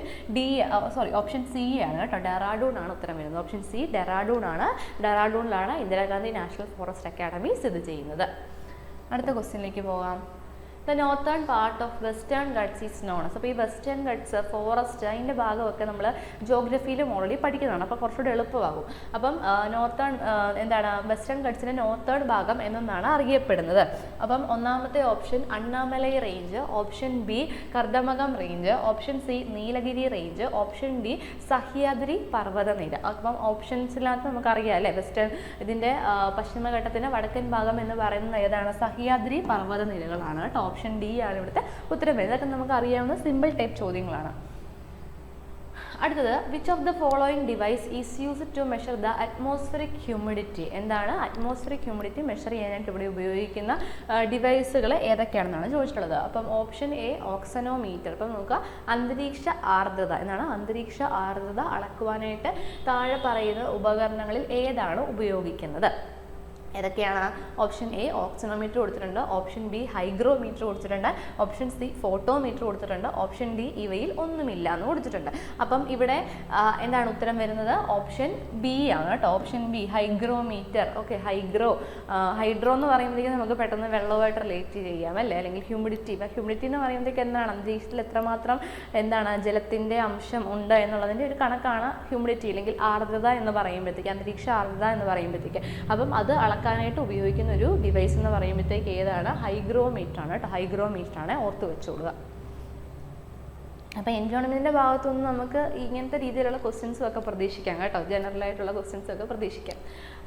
സി ആണ് കേട്ടോ. ഡെറാഡൂൺ ആണ് ഉത്തരം വരുന്നത്. ഓപ്ഷൻ സി ഡെറാഡൂൺ ആണ്. ഡെറാഡൂണിലാണ് ഇന്ദിരാഗാന്ധി നാഷണൽ ഫോറസ്റ്റ് അക്കാഡമി സ്ഥിതി ചെയ്യുന്നത്. അടുത്ത ക്വസ്റ്റ്യനിലേക്ക് പോകാം. The northern part of western guts is known. അപ്പോൾ ഈ വെസ്റ്റേൺ ഗട്ട്സ് ഫോറസ്റ്റ് അതിൻ്റെ ഭാഗമൊക്കെ നമ്മൾ ജോഗ്രഫിയിലും ഓൾറെഡി പഠിക്കുന്നതാണ്. അപ്പോൾ കുറച്ചുകൂടി എളുപ്പമാകും. അപ്പം വെസ്റ്റേൺ ഗട്ട്സിൻ്റെ നോർത്തേൺ ഭാഗം എന്നാണ് അറിയപ്പെടുന്നത്. അപ്പം ഒന്നാമത്തെ option Annamalai range, option B കർദമകം range, option C Nilgiri range, option D Sahyadri പർവ്വതനിര. അപ്പം ഓപ്ഷൻസിനകത്ത് നമുക്കറിയാം അല്ലേ, ഇതിൻ്റെ പശ്ചിമഘട്ടത്തിൻ്റെ വടക്കൻ ഭാഗം എന്ന് പറയുന്നത് ഏതാണ്? സഹ്യാദ്രി പർവ്വതനിരകളാണ് കേട്ടോ. ഓപ്ഷൻ ഡി ആണ് ഇവിടുത്തെ ഉത്തരം വരുന്നത്. ഇതൊക്കെ നമുക്ക് അറിയാവുന്ന സിമ്പിൾ ടൈപ്പ് ചോദ്യങ്ങളാണ്. അടുത്തത് which of the following device is used to measure the atmospheric humidity. എന്താണ് അറ്റ്മോസ്ഫിയറിക് ഹ്യൂമിഡിറ്റി മെഷർ ചെയ്യാനായിട്ട് ഇവിടെ ഉപയോഗിക്കുന്ന ഡിവൈസുകൾ ഏതൊക്കെയാണെന്നാണ് ചോദിച്ചിട്ടുള്ളത്. അപ്പം ഓപ്ഷൻ എ ഓക്സനോമീറ്റർ. അപ്പം നോക്കുക, അന്തരീക്ഷ ആർദ്രത എന്നാണ്. അന്തരീക്ഷ ആർദ്രത അളക്കുവാനായിട്ട് താഴെ പറയുന്ന ഉപകരണങ്ങളിൽ ഏതാണ് ഉപയോഗിക്കുന്നത്? ഏതൊക്കെയാണ്? ഓപ്ഷൻ എ ഓക്സിനോമീറ്റർ കൊടുത്തിട്ടുണ്ട്, ഓപ്ഷൻ ബി ഹൈഗ്രോമീറ്റർ കൊടുത്തിട്ടുണ്ട്, ഓപ്ഷൻ സി ഫോട്ടോമീറ്റർ കൊടുത്തിട്ടുണ്ട്, ഓപ്ഷൻ ഡി ഇവയിൽ ഒന്നുമില്ല എന്ന് കൊടുത്തിട്ടുണ്ട്. അപ്പം ഇവിടെ എന്താണ് ഉത്തരം വരുന്നത്? ഓപ്ഷൻ ബി ആണ് കേട്ടോ. Option B hygrometer. Okay, hydro എന്ന് പറയുമ്പോഴത്തേക്ക് നമുക്ക് പെട്ടെന്ന് വെള്ളവുമായിട്ട് റിലേറ്റ് ചെയ്യാം അല്ലേ, അല്ലെങ്കിൽ ഹ്യൂമിഡിറ്റി. ഇപ്പം ഹ്യൂമിഡിറ്റി എന്ന് പറയുമ്പോഴത്തേക്ക് എന്താണ് അന്തരീക്ഷത്തിൽ എത്രമാത്രം എന്താണ് ജലത്തിൻ്റെ അംശം ഉണ്ട് എന്നുള്ളതിൻ്റെ ഒരു കണക്കാണ് ഹ്യൂമിഡിറ്റി അല്ലെങ്കിൽ ആർദ്രത എന്ന് പറയുമ്പോഴത്തേക്ക്, അന്തരീക്ഷ ആർദ്രത എന്ന് പറയുമ്പോഴത്തേക്ക്. അപ്പം അത് അളക്കാനായിട്ട് ഉപയോഗിക്കുന്ന ഒരു ഡിവൈസ് എന്ന് പറയുമ്പോഴത്തേക്ക് ഏതാണ്? ഹൈഗ്രോമീറ്റർ ആണ് കേട്ടോ. ഹൈഗ്രോമീറ്റർ ആണ്, ഓർത്ത് വെച്ചോളുക. അപ്പോൾ എൻവയോൺമെൻറ്റിൻ്റെ ഭാഗത്തുനിന്ന് നമുക്ക് ഇങ്ങനത്തെ രീതിയിലുള്ള ക്വസ്റ്റ്യൻസും ഒക്കെ പ്രതീക്ഷിക്കാം കേട്ടോ. ജനറൽ ആയിട്ടുള്ള ക്വസ്റ്റ്യൻസ് ഒക്കെ പ്രതീക്ഷിക്കാം.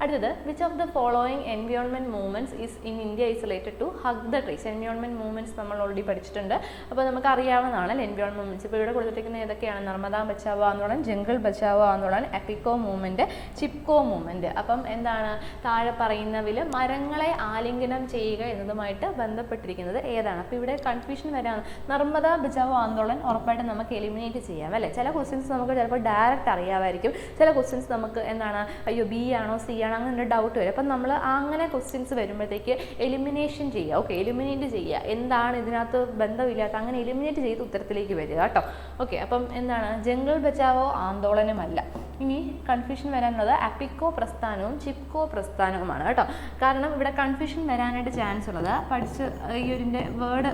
അടുത്തത് which of the following environment movements is in India is related to hug the trees. Environment movements നമ്മൾ ഓൾറെഡി പഠിച്ചിട്ടുണ്ട്. അപ്പോൾ നമുക്ക് അറിയാവുന്നതാണ് എൻവയോൺമെൻറ്റ് മൂവ്മെൻറ്റ്സ്. ഇപ്പോൾ ഇവിടെ കൊടുത്തിരിക്കുന്ന ഏതൊക്കെയാണ്? Narmada Bachao Andolan, jungle Bachao Andolan, Appiko movement, Chipko movement. അപ്പം എന്താണ് താഴെ പറയുന്നതിൽ മരങ്ങളെ ആലിംഗനം ചെയ്യുക എന്നതുമായിട്ട് ബന്ധപ്പെട്ടിരിക്കുന്നത് ഏതാണ്? അപ്പോൾ ഇവിടെ കൺഫ്യൂഷൻ വരാണ്. നർമ്മദാ ബച്ചാവോ ആന്തോളൻ ഉറപ്പായിട്ട് നമുക്ക് എലിമിനേറ്റ് ചെയ്യാം അല്ലേ. ചില ക്വസ്റ്റ്യൻസ് നമുക്ക് ചിലപ്പോൾ ഡയറക്റ്റ് അറിയാമായിരിക്കും, ചില ക്വസ്റ്റ്യൻസ് നമുക്ക് എന്താണ് അയ്യോ ബി ആണോ സി ആണോ അങ്ങനെ ഒരു ഡൗട്ട് വരും. അപ്പം നമ്മൾ അങ്ങനെ ക്വസ്റ്റ്യൻസ് വരുമ്പോഴത്തേക്ക് എലിമിനേഷൻ ചെയ്യുക. ഓക്കെ, എലിമിനേറ്റ് ചെയ്യുക. എന്താണ് ഇതിനകത്ത് ബന്ധമില്ലാത്ത അങ്ങനെ എലിമിനേറ്റ് ചെയ്ത് ഉത്തരത്തിലേക്ക് വരിക കേട്ടോ. ഓക്കെ, അപ്പം എന്താണ് ജംഗിൾ ബച്ചാവോ ആന്തോളനുമല്ല. ഇനി കൺഫ്യൂഷൻ വരാനുള്ളത് അപ്പിക്കോ പ്രസ്ഥാനവും ചിപ്കോ പ്രസ്ഥാനവുമാണ് കേട്ടോ. കാരണം ഇവിടെ കൺഫ്യൂഷൻ വരാനായിട്ട് ചാൻസ് ഉള്ളത് പഠിച്ച് ഈ ഒരിൻ്റെ വേർഡ്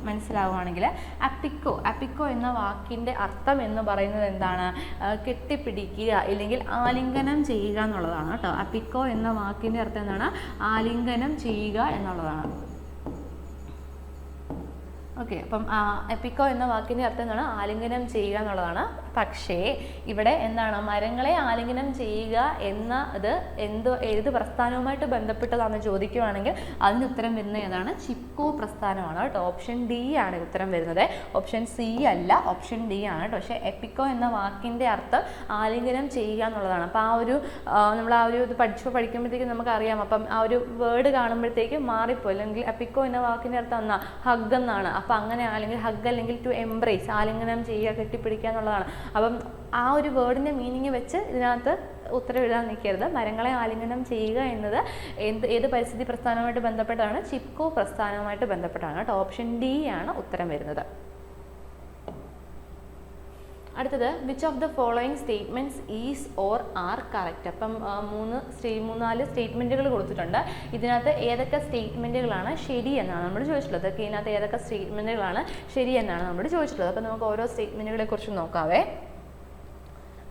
മനസ്സിലാവുകയാണെങ്കിൽ അപ്പിക്കോ എന്ന വാക്കിൻ്റെ അർത്ഥം എന്ന് പറയുന്നത് എന്താണ്? കെട്ടിപ്പിടിക്കുക അല്ലെങ്കിൽ ആലിംഗനം ചെയ്യുക എന്നുള്ളതാണ് കേട്ടോ. അപ്പിക്കോ എന്ന വാക്കിൻ്റെ അർത്ഥം എന്താണ്? ആലിംഗനം ചെയ്യുക എന്നുള്ളതാണ്. ഓക്കെ, അപ്പം എപ്പിക്കോ എന്ന വാക്കിൻ്റെ അർത്ഥം എന്താണ്? ആലിംഗനം ചെയ്യുക എന്നുള്ളതാണ്. പക്ഷേ ഇവിടെ എന്താണ് മരങ്ങളെ ആലിംഗനം ചെയ്യുക എന്നത് ഏത് പ്രസ്ഥാനവുമായിട്ട് ബന്ധപ്പെട്ടതാണെന്ന് ചോദിക്കുകയാണെങ്കിൽ അതിന് ഉത്തരം വരുന്നത് ഏതാണ്? ചിപ്കോ പ്രസ്ഥാനമാണ് കേട്ടോ. ഓപ്ഷൻ ഡി ആണ് ഉത്തരം വരുന്നത്, ഓപ്ഷൻ സി അല്ല, ഓപ്ഷൻ ഡി ആണ് കേട്ടോ. പക്ഷേ എപ്പിക്കോ എന്ന വാക്കിൻ്റെ അർത്ഥം ആലിംഗനം ചെയ്യുക എന്നുള്ളതാണ്. അപ്പോൾ നമ്മൾ ഇത് പഠിക്കുമ്പോഴത്തേക്കും നമുക്കറിയാം. അപ്പം ആ ഒരു വേർഡ് കാണുമ്പോഴത്തേക്കും മാറിപ്പോയി. അല്ലെങ്കിൽ എപ്പിക്കോ എന്ന വാക്കിൻ്റെ അർത്ഥം എന്നാ ഹഗ് എന്നാണ്. അപ്പം അങ്ങനെ അല്ലെങ്കിൽ ഹഗ് അല്ലെങ്കിൽ ടു എംബ്രേസ്, ആലിംഗനം ചെയ്യുക, കെട്ടിപ്പിടിക്കുക എന്നുള്ളതാണ്. അപ്പം ആ ഒരു വേർഡിൻ്റെ മീനിങ് വെച്ച് ഇതിനകത്ത് ഉത്തരം എഴുതാൻ നിൽക്കരുത്. മരങ്ങളെ ആലിംഗനം ചെയ്യുക എന്നത് ഏത് പരിസ്ഥിതി പ്രസ്ഥാനവുമായിട്ട് ബന്ധപ്പെട്ടാണ്? ചിപ്കോ പ്രസ്ഥാനവുമായിട്ട് ബന്ധപ്പെട്ടാണ് കേട്ടോ. ഓപ്ഷൻ ഡി ആണ് ഉത്തരം വരുന്നത്. അടുത്തത് which of the following statements is or are correct. അപ്പം 3-4 സ്റ്റേറ്റ്മെൻറ്റുകൾ കൊടുത്തിട്ടുണ്ട്. ഇതിനകത്ത് ഏതൊക്കെ സ്റ്റേറ്റ്മെൻറ്റുകളാണ് ശരി എന്നാണ് നമ്മൾ ചോദിച്ചിട്ടുള്ളത്. ഇതിനകത്ത് ഏതൊക്കെ സ്റ്റേറ്റ്മെൻറ്റുകളാണ് ശരി എന്നാണ് നമ്മൾ ചോദിച്ചിട്ടുള്ളത്. അപ്പം നമുക്ക് ഓരോ സ്റ്റേറ്റ്മെൻറ്റുകളെ കുറിച്ച് നോക്കാവേ.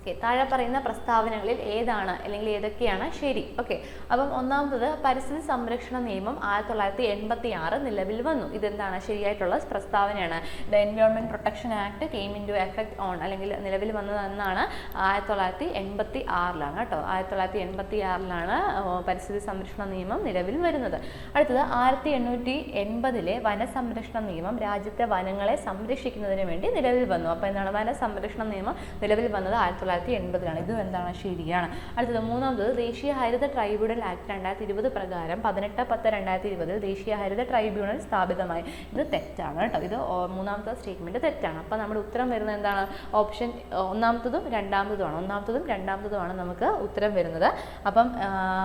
ഓക്കെ, താഴെ പറയുന്ന പ്രസ്താവനകളിൽ ഏതാണ് അല്ലെങ്കിൽ ഏതൊക്കെയാണ് ശരി? ഓക്കെ, അപ്പം ഒന്നാമത്തത് പരിസ്ഥിതി സംരക്ഷണ നിയമം 1986 നിലവിൽ വന്നു. ഇതെന്താണ് ശരിയായിട്ടുള്ള പ്രസ്താവനയാണ്. The environment protection act came into effect on അല്ലെങ്കിൽ നിലവിൽ വന്നതെന്നാണ് 1986 കേട്ടോ. 1986 പരിസ്ഥിതി സംരക്ഷണ നിയമം നിലവിൽ വരുന്നത്. അടുത്തത് 1880 വനസംരക്ഷണ നിയമം രാജ്യത്തെ വനങ്ങളെ സംരക്ഷിക്കുന്നതിന് വേണ്ടി നിലവിൽ വന്നു. അപ്പോൾ എന്താണ് വനസംരക്ഷണ നിയമം നിലവിൽ വന്നത് 1980. ഇതും എന്താണ് ശരിയാണ്. അടുത്തത് മൂന്നാമത് ദേശീയ ഹരിത ട്രൈബ്യൂണൽ ആക്ട് 2020 പ്രകാരം 18/10/2020 ദേശീയ ഹരിത ട്രൈബ്യൂണൽ സ്ഥാപിതമായി. ഇത് തെറ്റാണ് കേട്ടോ. ഇത് മൂന്നാമത്തെ സ്റ്റേറ്റ്മെന്റ് തെറ്റാണ്. അപ്പം നമ്മുടെ ഉത്തരം വരുന്നത് എന്താണ്? ഓപ്ഷൻ ഒന്നാമത്തതും രണ്ടാമത്തതുമാണ് നമുക്ക് ഉത്തരം വരുന്നത്. അപ്പം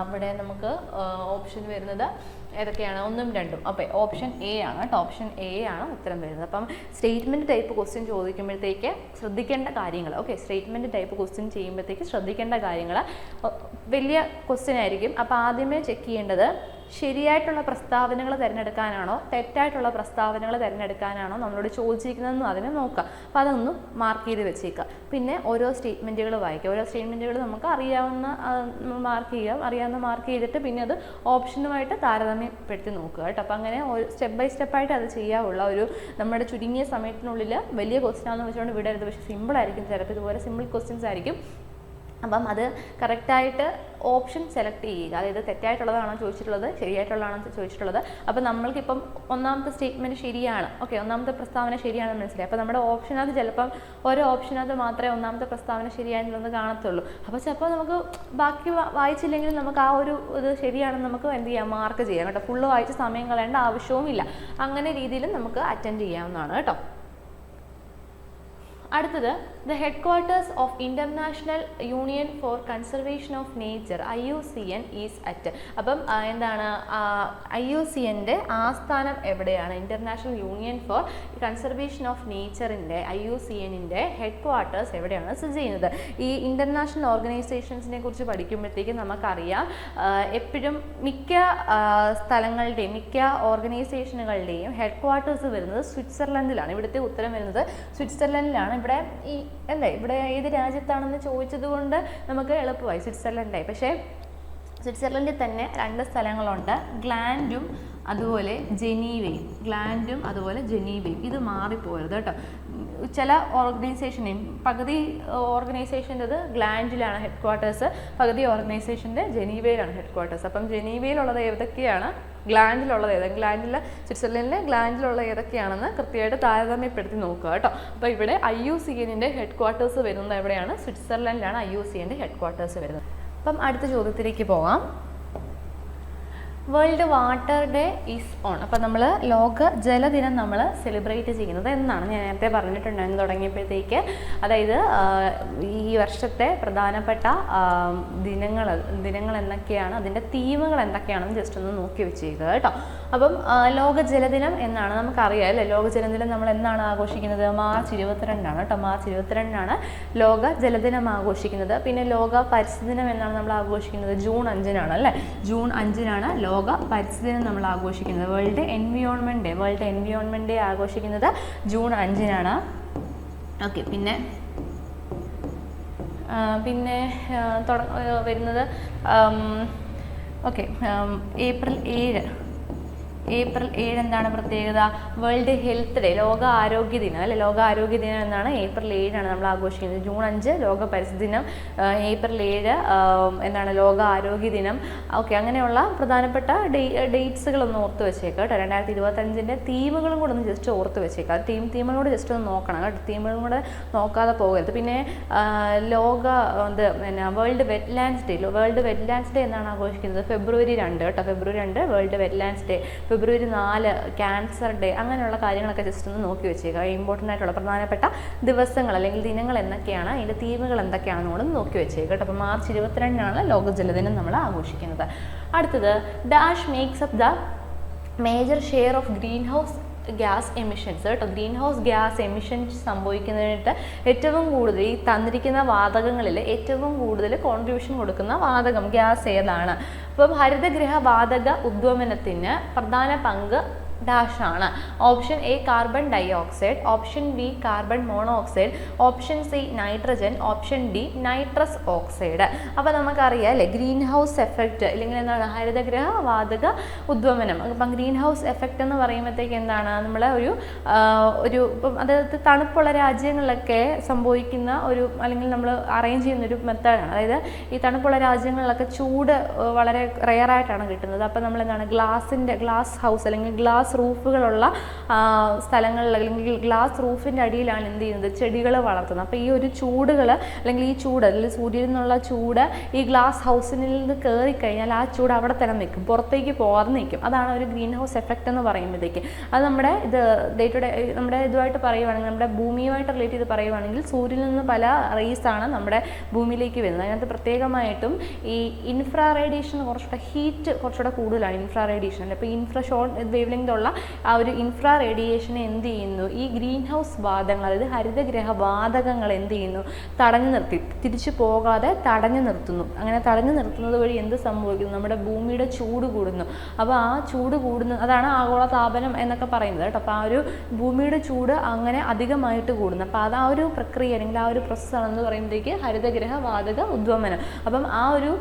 ഇവിടെ നമുക്ക് ഓപ്ഷൻ വരുന്നത് ഏതൊക്കെയാണ്? 1ഉം 2ഉം. അപ്പോൾ ഓപ്ഷൻ എ ആണ് കേട്ടോ. ഓപ്ഷൻ എ ആണ് ഉത്തരം വരുന്നത്. അപ്പം സ്റ്റേറ്റ്മെൻറ്റ് ടൈപ്പ് ക്വസ്റ്റ്യൻ ചോദിക്കുമ്പോഴത്തേക്ക് ശ്രദ്ധിക്കേണ്ട കാര്യങ്ങൾ. ഓക്കെ, സ്റ്റേറ്റ്മെൻറ്റ് ടൈപ്പ് ക്വസ്റ്റ്യൻ ചെയ്യുമ്പോഴത്തേക്ക് ശ്രദ്ധിക്കേണ്ട കാര്യങ്ങൾ വലിയ ക്വസ്റ്റ്യൻ ആയിരിക്കും. അപ്പോൾ ആദ്യമേ ചെക്ക് ചെയ്യേണ്ടത് ശരിയായിട്ടുള്ള പ്രസ്താവനകൾ തിരഞ്ഞെടുക്കാനാണോ തെറ്റായിട്ടുള്ള പ്രസ്താവനകൾ തിരഞ്ഞെടുക്കാനാണോ നമ്മളോട് ചോദിച്ചിരിക്കുന്നതെന്നും അതിനെ നോക്കുക. അപ്പോൾ അതൊന്നും മാർക്ക് ചെയ്ത് വെച്ചേക്കുക. പിന്നെ ഓരോ സ്റ്റേറ്റ്മെൻറ്റുകൾ വായിക്കുക. ഓരോ സ്റ്റേറ്റ്മെൻറ്റുകൾ നമുക്ക് അറിയാവുന്ന മാർക്ക് ചെയ്യാം. അറിയാവുന്ന മാർക്ക് ചെയ്തിട്ട് പിന്നെ അത് ഓപ്ഷനുമായിട്ട് താരതമ്യപ്പെടുത്തി നോക്കുക കേട്ടോ. അപ്പോൾ അങ്ങനെ സ്റ്റെപ്പ് ബൈ സ്റ്റെപ്പായിട്ട് അത് ചെയ്യാവുള്ള നമ്മുടെ ചുരുങ്ങിയ സമയത്തിനുള്ളിൽ വലിയ ക്വസ്റ്റ്യൻ ആണെന്ന് വെച്ചുകൊണ്ട് വിടരുത്. പക്ഷേ സിമ്പിളായിരിക്കും. ചിലപ്പോൾ ഇതുപോലെ സിമ്പിൾ ക്വസ്റ്റ്യൻസ് ആയിരിക്കും. അപ്പം അത് കറക്റ്റായിട്ട് ഓപ്ഷൻ സെലക്ട് ചെയ്യുക. അതായത് തെറ്റായിട്ടുള്ളതാണോ ചോദിച്ചിട്ടുള്ളത്, ശരിയായിട്ടുള്ളതാണോ ചോദിച്ചിട്ടുള്ളത്. അപ്പോൾ നമ്മൾക്കിപ്പം ഒന്നാമത്തെ സ്റ്റേറ്റ്മെൻറ്റ് ശരിയാണ്, ഓക്കെ, ഒന്നാമത്തെ പ്രസ്താവന ശരിയാണെന്ന് മനസ്സിലായി. അപ്പോൾ നമ്മുടെ ഓപ്ഷനകത്ത് ചിലപ്പം ഓരോ ഓപ്ഷനകത്ത് മാത്രമേ ഒന്നാമത്തെ പ്രസ്താവന ശരിയായിട്ടുള്ളത് കാണത്തുള്ളൂ. അപ്പോൾ ചിലപ്പോൾ നമുക്ക് ബാക്കി വായിച്ചില്ലെങ്കിലും നമുക്ക് ആ ഒരു ഇത് ശരിയാണെന്ന് നമുക്ക് എന്ത് ചെയ്യാം, മാർക്ക് ചെയ്യാം കേട്ടോ. ഫുള്ള് വായിച്ച് സമയം കളയേണ്ട ആവശ്യവുമില്ല. അങ്ങനെ രീതിയിലും നമുക്ക് അറ്റൻഡ് ചെയ്യാവുന്നതാണ് കേട്ടോ. അടുത്തത് the headquarters of international union for conservation of nature IUCN is at. അപ്പം എന്താണ് IUCNൻ്റെ ആസ്ഥാനം എവിടെയാണ്? International union for conservation of നേച്ചറിൻ്റെ IUCNൻ്റെ ഹെഡ് ക്വാർട്ടേഴ്സ് എവിടെയാണ് സ്ഥിതി ചെയ്യുന്നത്? ഈ ഇൻ്റർനാഷണൽ ഓർഗനൈസേഷൻസിനെ കുറിച്ച് പഠിക്കുമ്പോഴത്തേക്കും നമുക്കറിയാം എപ്പോഴും മിക്ക സ്ഥലങ്ങളുടെയും മിക്ക ഓർഗനൈസേഷനുകളുടെയും ഹെഡ് ക്വാർട്ടേഴ്സ് വരുന്നത് സ്വിറ്റ്സർലൻഡിലാണ്. ഇവിടുത്തെ ഉത്തരം വരുന്നത് സ്വിറ്റ്സർലൻഡിലാണ്. ഇവിടെ ഇവിടെ ഏത് രാജ്യത്താണെന്ന് ചോദിച്ചത് കൊണ്ട് നമുക്ക് എളുപ്പമായി സ്വിറ്റ്സർലൻഡായി. പക്ഷേ സ്വിറ്റ്സർലൻഡിൽ തന്നെ 2 സ്ഥലങ്ങളുണ്ട്, ഗ്ലാൻഡും അതുപോലെ ജനീവയും. ഗ്ലാൻഡും അതുപോലെ ജനീവയും. ഇത് മാറിപ്പോയത് കേട്ടോ. ചില ഓർഗനൈസേഷനെയും പകുതി ഓർഗനൈസേഷൻ്റെത് ഗ്ലാൻഡിലാണ് ഹെഡ് ക്വാർട്ടേഴ്സ്, പകുതി ഓർഗനൈസേഷൻ്റെ ജനീവയിലാണ് ഹെഡ് ക്വാർട്ടേഴ്സ്. അപ്പം ജനീവയിലുള്ളത് ഏതൊക്കെയാണ്, ഗ്ലാൻഡിലുള്ളത് സ്വിറ്റ്സർലൻഡിലെ ഗ്ലാൻഡിലുള്ള ഏതൊക്കെയാണെന്ന് കൃത്യമായിട്ട് താരതമ്യപ്പെടുത്തി നോക്കുക കേട്ടോ. അപ്പോൾ ഇവിടെ IUCNൻ്റെ ഹെഡ് ക്വാർട്ടേഴ്സ് വരുന്നത് എവിടെയാണ്? സ്വിറ്റ്സർലൻഡിലാണ് IUCNൻ്റെ ഹെഡ് ക്വാർട്ടേഴ്സ് വരുന്നത്. അപ്പം അടുത്ത ചോദ്യത്തിലേക്ക് പോകാം. World water day is on. അപ്പം നമ്മൾ ലോക ജലദിനം നമ്മൾ സെലിബ്രേറ്റ് ചെയ്യുന്നത് എന്നാണ്? ഞാൻ നേരത്തെ പറഞ്ഞിട്ടുണ്ടായിരുന്നു തുടങ്ങിയപ്പോഴത്തേക്ക്. അതായത് ഈ വർഷത്തെ പ്രധാനപ്പെട്ട ദിനങ്ങൾ എന്തൊക്കെയാണ്, അതിൻ്റെ തീമുകൾ എന്തൊക്കെയാണെന്ന് ജസ്റ്റ് ഒന്ന് നോക്കി വെച്ചേക്കുക കേട്ടോ. അപ്പം ലോക ജലദിനം എന്നാണ് നമുക്കറിയാം അല്ലേ? ലോക ജലദിനം നമ്മൾ എന്നാണ് ആഘോഷിക്കുന്നത്? മാർച്ച് 22 കേട്ടോ. മാർച്ച് 22 ലോക ജലദിനം ആഘോഷിക്കുന്നത്. പിന്നെ ലോക പരിസ്ഥിതി ദിനം എന്നാണ് നമ്മൾ ആഘോഷിക്കുന്നത്? ജൂൺ 5 അല്ലേ? ജൂൺ 5 ലോക പരിസ്ഥിതി ദിനം നമ്മൾ ആഘോഷിക്കുന്നത്. വേൾഡ് എൻവിയോൺമെൻറ്റ് ഡേ ആഘോഷിക്കുന്നത് ജൂൺ 5 ഓക്കെ. പിന്നെ വരുന്നത് ഓക്കെ ഏപ്രിൽ 7 എന്താണ് പ്രത്യേകത? വേൾഡ് ഹെൽത്ത് ഡേ, ലോക ആരോഗ്യ ദിനം അല്ലെ? ലോക ആരോഗ്യ ദിനം എന്നാണ് ഏപ്രിൽ 7 നമ്മൾ ആഘോഷിക്കുന്നത്. ജൂൺ 5 ലോക പരിസ്ഥിതി ദിനം, ഏപ്രിൽ 7 എന്താണ് ലോക ആരോഗ്യ ദിനം. ഓക്കെ, അങ്ങനെയുള്ള പ്രധാനപ്പെട്ട ഡേറ്റ്സുകളൊന്ന് ഓർത്ത് വെച്ചേക്കാം കേട്ടോ. 2025 തീമുകളും കൂടെ ഒന്ന് ജസ്റ്റ് ഓർത്ത് വെച്ചേക്കാം. തീമുകളും കൂടെ ജസ്റ്റ് ഒന്ന് നോക്കണം കേട്ടോ. തീമുകളും കൂടെ നോക്കാതെ പോകരുത്. പിന്നെ വേൾഡ് വെറ്റ്ലാൻഡ്സ് ഡേ എന്നാണ് ആഘോഷിക്കുന്നത്? ഫെബ്രുവരി 2 കേട്ടോ. ഫെബ്രുവരി 2 വേൾഡ് വെറ്റ്ലാൻഡ്സ് ഡേ. ഫെബ്രുവരി 4 ക്യാൻസർ ഡേ. അങ്ങനെയുള്ള കാര്യങ്ങളൊക്കെ ജസ്റ്റ് ഒന്ന് നോക്കി വെച്ചേക്കുക. ഇമ്പോർട്ടൻ്റ് ആയിട്ടുള്ള പ്രധാനപ്പെട്ട ദിവസങ്ങൾ അല്ലെങ്കിൽ ദിനങ്ങൾ എന്തൊക്കെയാണ്, അതിൻ്റെ തീമുകൾ എന്തൊക്കെയാണെന്ന് കൂടെ നോക്കി വെച്ചേക്കുക കേട്ടോ. അപ്പോൾ മാർച്ച് 22 ലോക ജലദിനം നമ്മൾ ആഘോഷിക്കുന്നത്. അടുത്തത് dash makes up the major share of green house gas emissions കേട്ടോ. ഗ്രീൻ ഹൗസ് ഗ്യാസ് എമിഷൻസ് സംഭവിക്കുന്നതിനായിട്ട് ഏറ്റവും കൂടുതൽ ഈ തന്നിരിക്കുന്ന വാതകങ്ങളിൽ ഏറ്റവും കൂടുതൽ കോൺട്രിബ്യൂഷൻ കൊടുക്കുന്ന വാതകം ഗ്യാസ് ഏതാണ്? അപ്പം ഹരിതഗൃഹ വാതക ഉദ്വമനത്തിന് പ്രധാന പങ്ക് ഡാഷാണ്. Option A carbon dioxide, option B carbon monoxide, option C nitrogen, option D nitrous oxide. അപ്പോൾ നമുക്കറിയാം അല്ലേ, ഗ്രീൻ ഹൗസ് എഫക്റ്റ് അല്ലെങ്കിൽ എന്താണ് ഹരിതഗൃഹ വാതക ഉദ്വമനം. അപ്പം ഗ്രീൻ ഹൗസ് എഫക്റ്റ് എന്ന് പറയുമ്പോഴത്തേക്ക് എന്താണ്, നമ്മൾ ഇപ്പം അതായത് തണുപ്പുള്ള രാജ്യങ്ങളിലൊക്കെ സംഭവിക്കുന്ന അല്ലെങ്കിൽ നമ്മൾ അറേഞ്ച് ചെയ്യുന്നൊരു മെത്തേഡാണ്. അതായത് ഈ തണുപ്പുള്ള രാജ്യങ്ങളിലൊക്കെ ചൂട് വളരെ റെയറായിട്ടാണ് കിട്ടുന്നത്. അപ്പം നമ്മൾ എന്താണ് ഗ്ലാസ് ഹൗസ് അല്ലെങ്കിൽ ഗ്ലാസ് റൂഫുകളുള്ള സ്ഥലങ്ങളിൽ അല്ലെങ്കിൽ ഗ്ലാസ് റൂഫിൻ്റെ അടിയിലാണ് എന്ത് ചെയ്യുന്നത്, ചെടികൾ വളർത്തുന്നത്. അപ്പോൾ ഈ ഒരു ചൂടുകൾ അല്ലെങ്കിൽ ഈ ചൂട് അല്ലെങ്കിൽ സൂര്യനിൽ നിന്നുള്ള ചൂട് ഈ ഗ്ലാസ് ഹൗസിൽ നിന്ന് കയറിക്കഴിഞ്ഞാൽ ആ ചൂട് അവിടെ തന്നെ നിൽക്കും, പുറത്തേക്ക് പോകാതെ നിൽക്കും. അതാണ് ഒരു ഗ്രീൻ ഹൗസ് എഫക്റ്റ് എന്ന് പറയുമ്പോഴത്തേക്ക്. അത് നമ്മുടെ നമ്മുടെ ഇതുമായിട്ട് പറയുവാണെങ്കിൽ, നമ്മുടെ ഭൂമിയുമായിട്ട് റിലേറ്റ് ചെയ്ത് പറയുവാണെങ്കിൽ സൂര്യനിൽ നിന്ന് പല റേസാണ് നമ്മുടെ ഭൂമിയിലേക്ക് വരുന്നത്. അതിനകത്ത് പ്രത്യേകമായിട്ടും ഈ ഇൻഫ്രാ റേഡിയേഷൻ കുറച്ചുകൂടെ കൂടുതലാണ്. ഇൻഫ്രാ റേഡിയേഷൻ അല്ല, ഇപ്പോൾ ഇൻഫ്രാഷോർട്ട് വേവ് ലെങ്ത് ഉള്ള ആ ഒരു ഇൻഫ്രാ റേഡിയേഷനെ എന്ത് ചെയ്യുന്നു, ഈ ഗ്രീൻ ഹൗസ് വാതകങ്ങൾ അതായത് ഹരിതഗ്രഹ വാതകങ്ങൾ എന്ത് ചെയ്യുന്നു, തടഞ്ഞു നിർത്തി തിരിച്ചു പോകാതെ തടഞ്ഞു നിർത്തുന്നു. അങ്ങനെ തടഞ്ഞു നിർത്തുന്നത് വഴി എന്ത് സംഭവിക്കുന്നു, നമ്മുടെ ഭൂമിയുടെ ചൂട് കൂടുന്നു. അപ്പോൾ ആ ചൂട് അതാണ് ആഗോള താപനം എന്നൊക്കെ പറയുന്നത് കേട്ടോ. അപ്പോൾ ആ ഒരു ഭൂമിയുടെ ചൂട് അങ്ങനെ അധികമായിട്ട് കൂടുന്നു. അപ്പോൾ അത് ആ ഒരു പ്രക്രിയ അല്ലെങ്കിൽ ആ ഒരു പ്രോസസ്സാണെന്ന് പറയുമ്പോഴത്തേക്ക് ഹരിതഗ്രഹ വാതക ഉദ്വമനം. അപ്പം ആ ഒരു